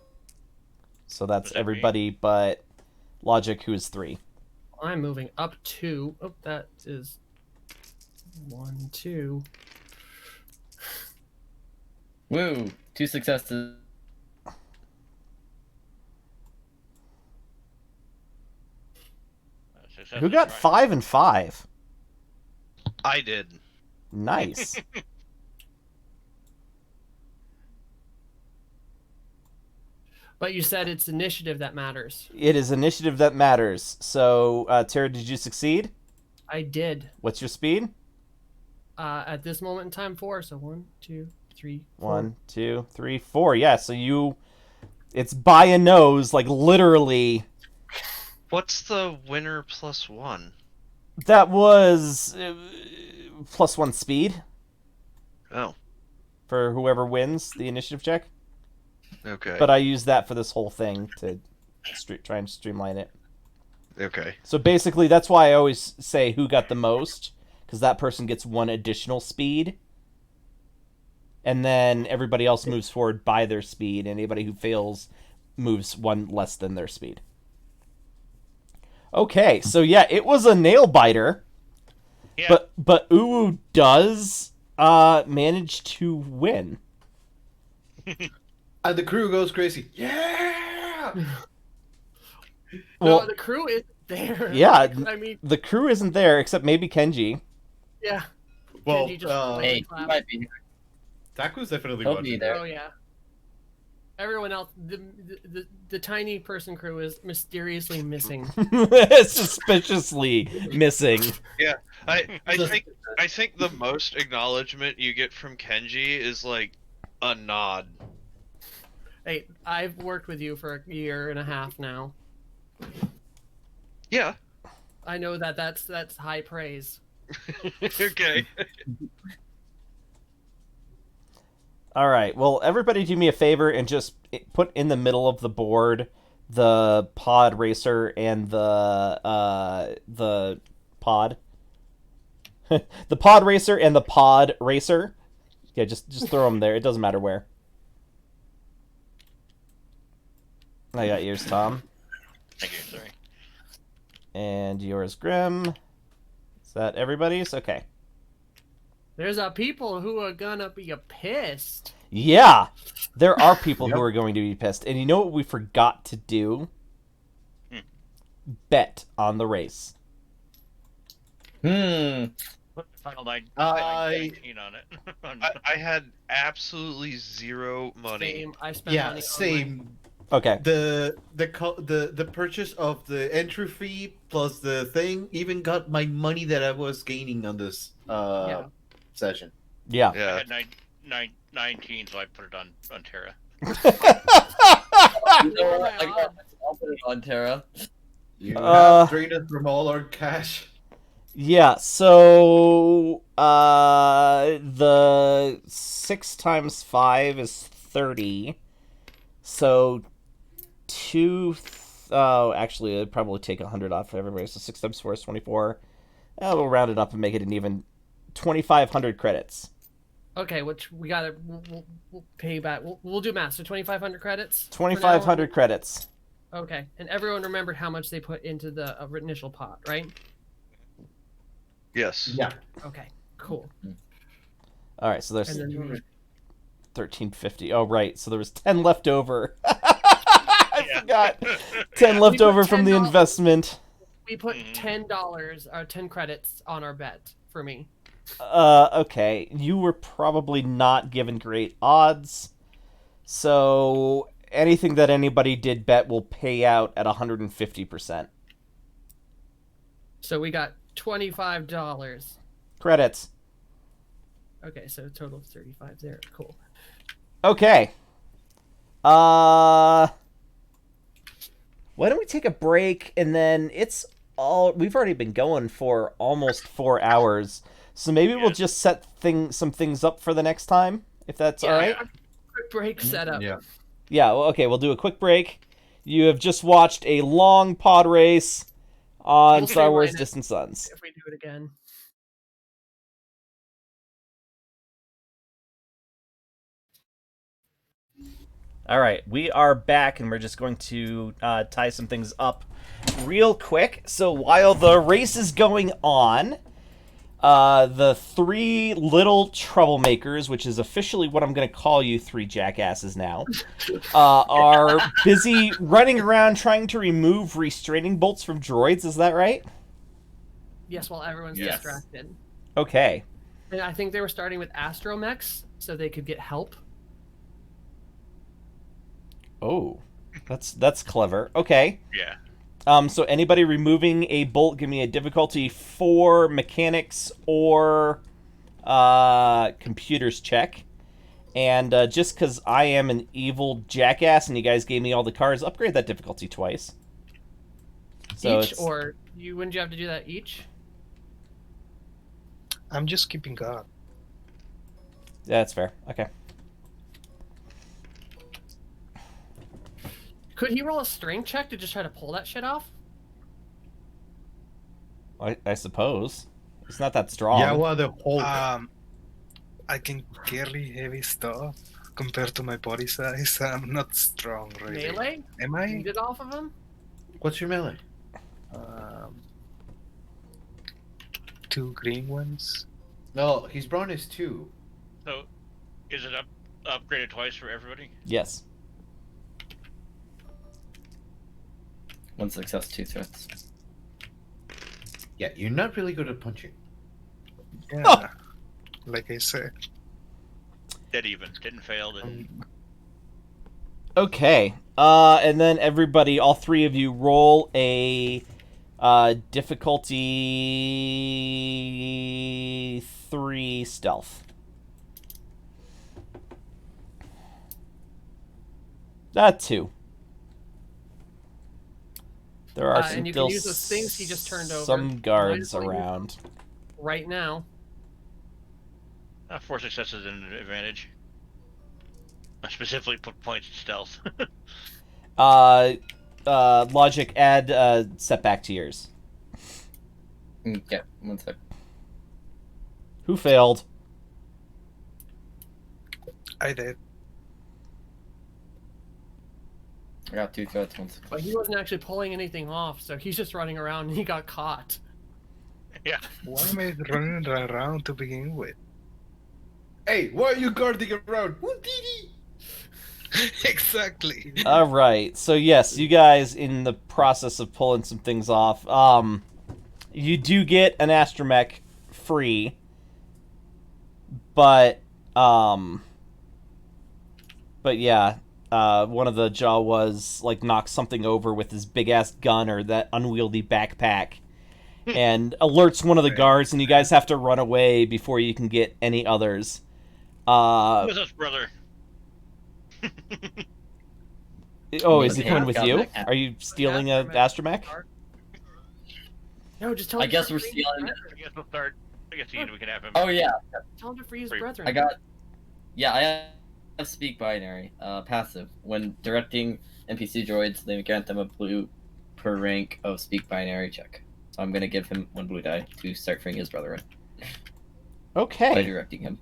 So that's Does that everybody but Logic, who is 3. I'm moving up 2. Oh, that is 1, 2. Woo! 2 successes. Success Who is got right. 5 and 5? I did. Nice. But you said it's initiative that matters. It is initiative that matters. So, Tara, did you succeed? I did. What's your speed? At this moment in time, 4. So 1, 2, 3, 4. 1, 2, 3, 4. Yeah, so you... It's by a nose, like literally. What's the winner plus 1? That was plus 1 speed Oh, for whoever wins the initiative check. okay. But I used that for this whole thing to try and streamline it. Okay. So basically, that's why I always say who got the most, because that person gets 1 additional speed. And then everybody else moves forward by their speed, and anybody who fails moves 1 less than their speed. Okay, so yeah, it was a nail biter, Yeah. but Uwu does manage to win. And the crew goes crazy. Yeah! Well, No, the crew is there. Yeah. I mean, the crew isn't there except maybe Kenji. yeah. Well, Kenji just Hey, he clap. might be. Taku's definitely He'll watching. be there. Oh yeah. Everyone else, the tiny person crew is mysteriously missing. Suspiciously missing. I think the most acknowledgement you get from Kenji is like a nod. Hey, I've worked with you for a year and a half now. Yeah. I know that's high praise. Okay. All right. Well, everybody do me a favor and just put in the middle of the board the pod racer and the pod. The pod racer and the pod racer. Yeah, just throw them there. It doesn't matter where. I got yours, Tom. Thank you. Sorry. And yours, Grim. Is that everybody's? Okay. There's a people who are gonna be pissed. Yeah, there are people Yep. who are going to be pissed. And you know what we forgot to do? Hmm. Bet on the race. Put the final 19 on it. I had absolutely zero money. Same. I spent Yeah, money on same. Okay. The purchase of the entry fee plus the thing even got my money that I was gaining on this Yeah. session. Yeah. I Yeah. had 19, so I put it on Terra. You know what? I'll put it on Terra. You Uh, have drained us from all our cash. Yeah, so the 6 times 5 is 30. So actually it'd probably take 100 off for everybody. So 6 times 4 is 24. We'll round it up and make it an even 2,500 credits. Okay, which we'll pay back. We'll do math. So 2,500 credits. for now. 2,500 credits. Okay, and everyone remembered how much they put into the initial pot, right? Yes. Yeah. Okay, cool. All right, so there's And then 1350. Oh, right. So there was 10 left over. I Yeah. forgot. 10 left We put over from the $10 investment. we put Mhm. $10 or 10 credits on our bet for me. Okay. You were probably not given great odds. So anything that anybody did bet will pay out at 150%. So we got $25. Credits. Okay, so a total of 35 there. Cool. Okay. Why don't we take a break, and then we've already been going for almost 4 hours, so maybe we'll Yeah. just set some things up for the next time, if that's all right. Quick break setup. Yeah. Yeah, well, okay, we'll do a quick break. You have just watched a long pod race on We'll Star Wars streamline it. Distant Suns. If we do it again. All right, we are back, and we're just going to tie some things up real quick. So while the race is going on, the three little troublemakers, which is officially what I'm going to call you, three jackasses now, are busy running around trying to remove restraining bolts from droids. Is that right? Yes, while everyone's Yes. distracted. Okay. And I think they were starting with astromechs so they could get help. Oh, that's clever. Okay. Yeah. So anybody removing a bolt, give me a difficulty 4 mechanics or computers check. And just because I am an evil jackass and you guys gave me all the cars, upgrade that difficulty twice. So Each, or wouldn't you have to do that each? I'm just keeping guard. Yeah, that's fair. Okay. Could he roll a strength check to just try to pull that shit off? I suppose. It's not that strong. Yeah, well, the whole. I can carry heavy stuff compared to my body size. I'm not strong, really. Melee? Am I? Beat it off of him? What's your melee? 2 green ones. No, his brawn is 2. So, is it upgraded twice for everybody? Yes. 1 success, 2 threats. Yeah, you're not really good at punching. Yeah. Oh. Like I said. Dead even. Didn't fail. Didn't... Okay. And then everybody, all three of you, roll a difficulty 3 stealth. That 2. There are And you still can use those things he just turned over. some Might guards as well use them. around. Right now. 4 successes and an advantage. I specifically put points in stealth. Logic, add setback to yours. Yeah, 1 sec. Who failed? I did. I got 2 threats, 1 success. But he wasn't actually pulling anything off, so he's just running around and he got caught. Yeah. Why am I running around to begin with? Hey, why are you guarding around? Houdini! Exactly. All right. So yes, you guys in the process of pulling some things off. You do get an astromech free, but yeah, one of the Jawas like knocks something over with his big ass gun or that unwieldy backpack, and alerts one of the guards, and you guys have to run away before you can get any others. With us, brother. Oh, is he Okay, coming with got you? it. Are you stealing a astromech? No, just tell I him guess to we're free his stealing- brethren. I guess we'll start. I guess we can have him. Oh, yeah. Tell him to free his Free. brethren. I got. Yeah, I have speak binary. Passive. When directing NPC droids, they grant them a blue per rank of speak binary check. So I'm gonna give him 1 blue die to start freeing his brethren by Okay. directing him.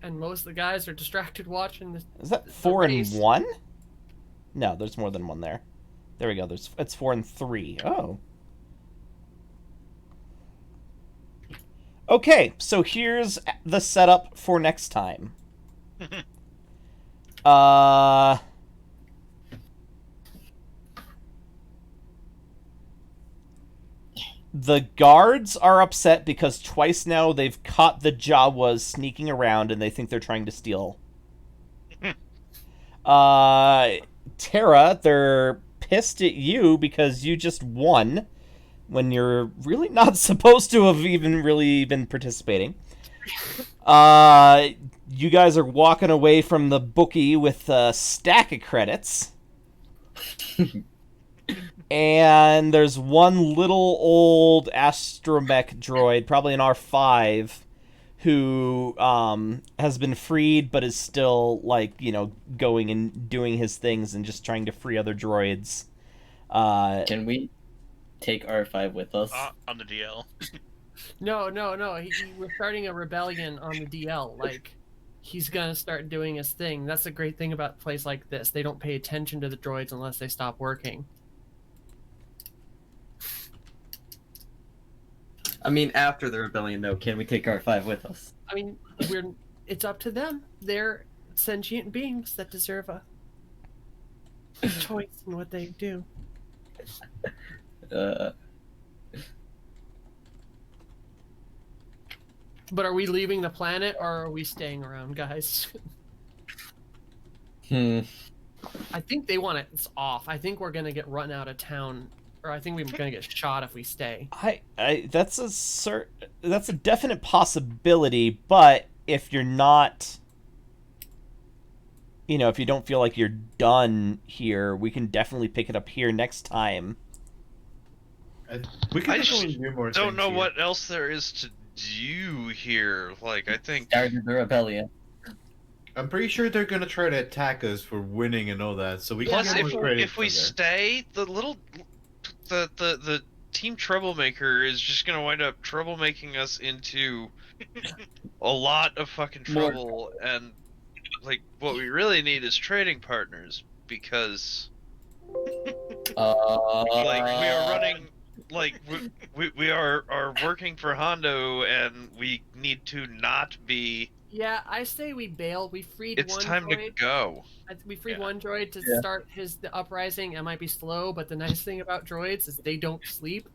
and most of the guys are distracted watching this. Is that 4 and race. 1? No, there's more than one there. There we go. It's 4 and 3. Oh. Okay, so here's the setup for next time. The guards are upset because twice now they've caught the Jawas sneaking around and they think they're trying to steal. Terra, they're pissed at you because you just won when you're really not supposed to have even really been participating. You guys are walking away from the bookie with a stack of credits. And there's one little old astromech droid, probably an R5, who has been freed but is still, like, you know, going and doing his things and just trying to free other droids. Can we take R5 with us? On the DL. No. We're starting a rebellion on the DL. Like, he's gonna start doing his thing. That's the great thing about a place like this. They don't pay attention to the droids unless they stop working. I mean, after the rebellion, though, can we take R5 with us? I mean, it's up to them. They're sentient beings that deserve a choice in what they do. Uh, But are we leaving the planet or are we staying around, guys? I think they want us off. I think we're gonna get run out of town, or I think we're gonna get shot if we stay. That's a definite possibility, but if you're not, you know, if you don't feel like you're done here, we can definitely pick it up here next time. We can I just definitely do more don't things know here. what else there is to do here. Like, I think started the rebellion. I'm pretty sure they're gonna try to attack us for winning and all that. So we plus can get more credit if we from there. stay, the team troublemaker is just gonna wind up troublemaking us into a lot of fucking More trouble. And like, what we really need is trading partners, because like we are running, like we are working for Hondo, and we need to not be. Yeah, I say we bail. We freed It's one time droid. to go. We freed Yeah. one droid to Yeah. start the uprising. It might be slow, but the nice thing about droids is they don't sleep,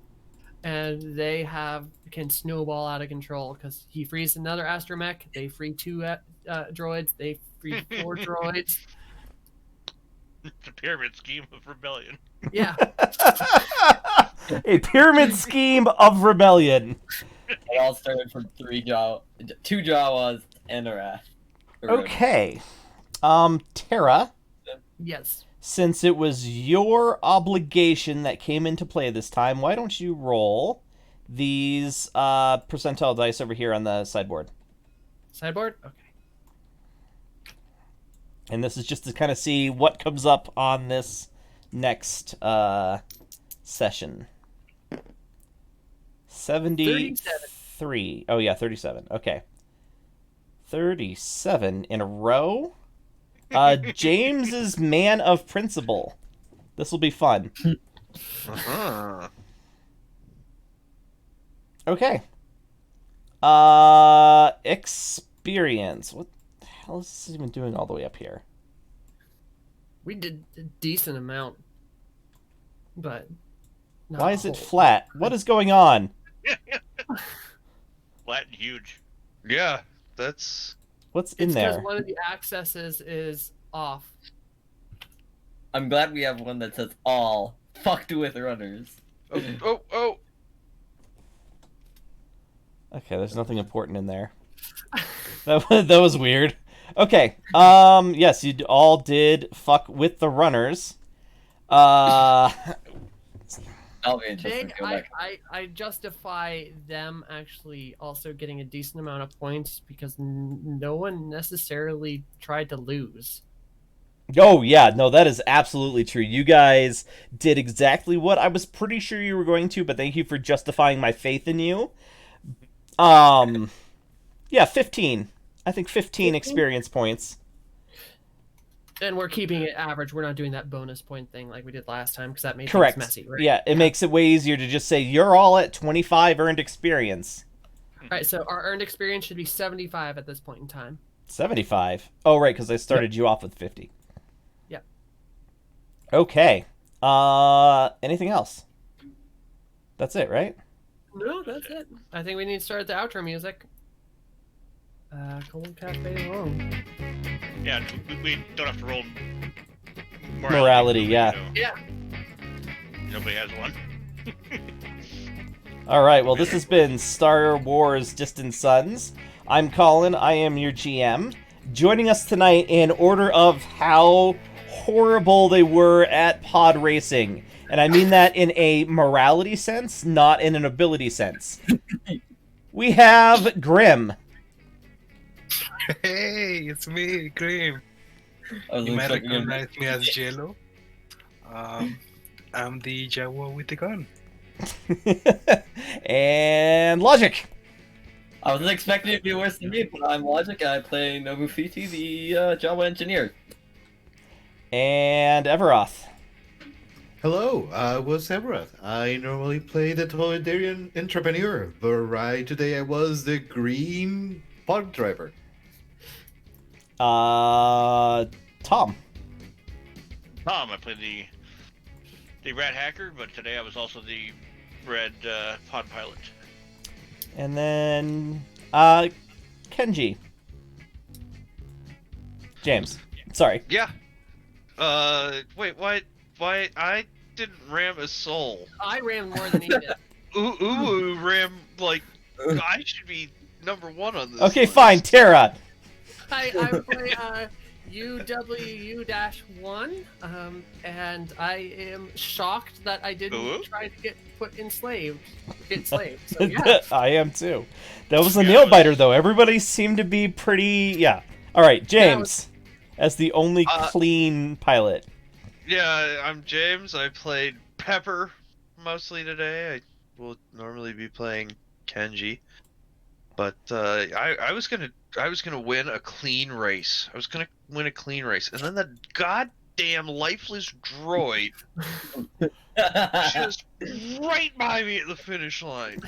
and they can snowball out of control. Because he frees another astromech, they free two droids, they free 4 droids. It's a pyramid scheme of rebellion. Yeah, A pyramid scheme of rebellion. It all started from 2 Jawas and a Wrath. Okay. Terra, yes. since it was your obligation that came into play this time, why don't you roll these percentile dice over here on the sideboard? Sideboard? Okay. And this is just to kind of see what comes up on this next session. 73. Oh, yeah, 37. Okay. 37 in a row. James is man of principle. This will be fun. Uh-huh. Okay. Experience. What the hell is this even doing all the way up here? We did a decent amount, but not Why a is it whole- flat? What is going on? Flat and huge. Yeah, that's. What's in It's because there? one of the accesses is off. I'm glad we have one that says all fucked with runners. Oh! Okay, there's nothing important in there. That was weird. Okay. Yes, you all did fuck with the runners. I'll be interested They, to go back. I justify them actually also getting a decent amount of points because no one necessarily tried to lose. Oh, yeah, no, that is absolutely true. You guys did exactly what I was pretty sure you were going to, but thank you for justifying my faith in you. Yeah, 15. I think 15 15? experience points. And we're keeping it average. We're not doing that bonus point thing like we did last time because that made Correct. things messy, right? Yeah, it makes it way easier to just say you're all at 25 earned experience. All right, so our earned experience should be 75 at this point in time. 75. Oh, right, because I started you off with 50. Yep. Okay. Anything else? That's it, right? No, that's it. I think we need to start the outro music. Cold Cafe alone. Yeah, we don't have to roll Morality, yeah. So Yeah. nobody has one. All right, well, this has been Star Wars Distant Sons. I'm Colin. I am your GM. Joining us tonight in order of how horrible they were at pod racing. And I mean that in a morality sense, not in an ability sense. We have Grim. Hey, it's me, Grim. I was You might expecting him- recognize me as Jello. I'm the Jaguar with the gun. And Logic. I wasn't expecting it to be worse than me, but I'm Logic and I play Nobufiti, the Java engineer. And Everoth. Hello, I was Everett. I normally play the totalitarian entrepreneur, but today I was the green pod driver. Tom. Tom, I played the rat hacker, but today I was also the red pod pilot. And then Kenji. James. Sorry. Yeah. Wait, why I didn't ram a soul? I ran more than he did. Ooh, ram, like, I should be number one on this Okay, list. fine. Tara. I play UWU-1, and I am shocked that I didn't Ooh. try to get enslaved. So yeah. I am too. That was a nail biter, though. Everybody seemed to be pretty. Yeah. All right, James, as the only clean pilot. Yeah, I'm James. I played Pepper mostly today. I will normally be playing Kenji, but I was gonna win a clean race. I was gonna win a clean race, and then that goddamn lifeless droid just right by me at the finish line.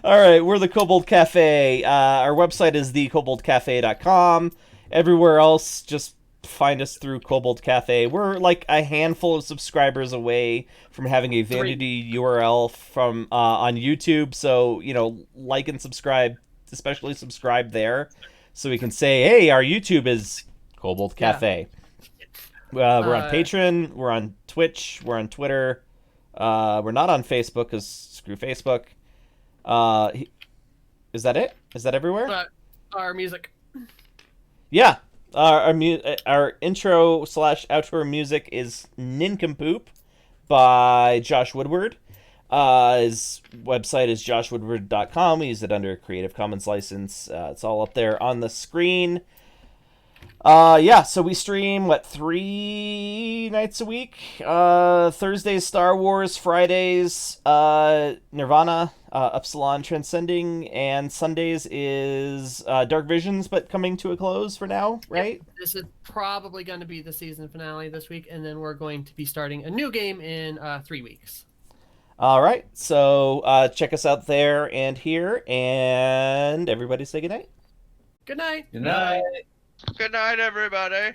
All right, we're the Kobold Cafe. Our website is thekoboldcafe.com. Everywhere else, just find us through Kobold Cafe. We're like a handful of subscribers away from having a vanity URL from on YouTube. So, like and subscribe, especially subscribe there, so we can say, hey, our YouTube is Kobold Cafe. We're on Patreon, we're on Twitch, we're on Twitter. We're not on Facebook because screw Facebook. Is that it? Is that everywhere? Our music. Yeah. Our intro / outro music is Nincompoop by Josh Woodward. His website is joshwoodward.com. We use it under a Creative Commons license. It's all up there on the screen. So we stream 3 nights a week. Thursdays Star Wars, Fridays Nirvana, Upsilon Transcending, and Sundays is Dark Visions, but coming to a close for now, right? Yep. This is probably going to be the season finale this week, and then we're going to be starting a new game in 3 weeks. All right, so check us out there and here, and everybody say goodnight. Good night. Good night. Good night, everybody.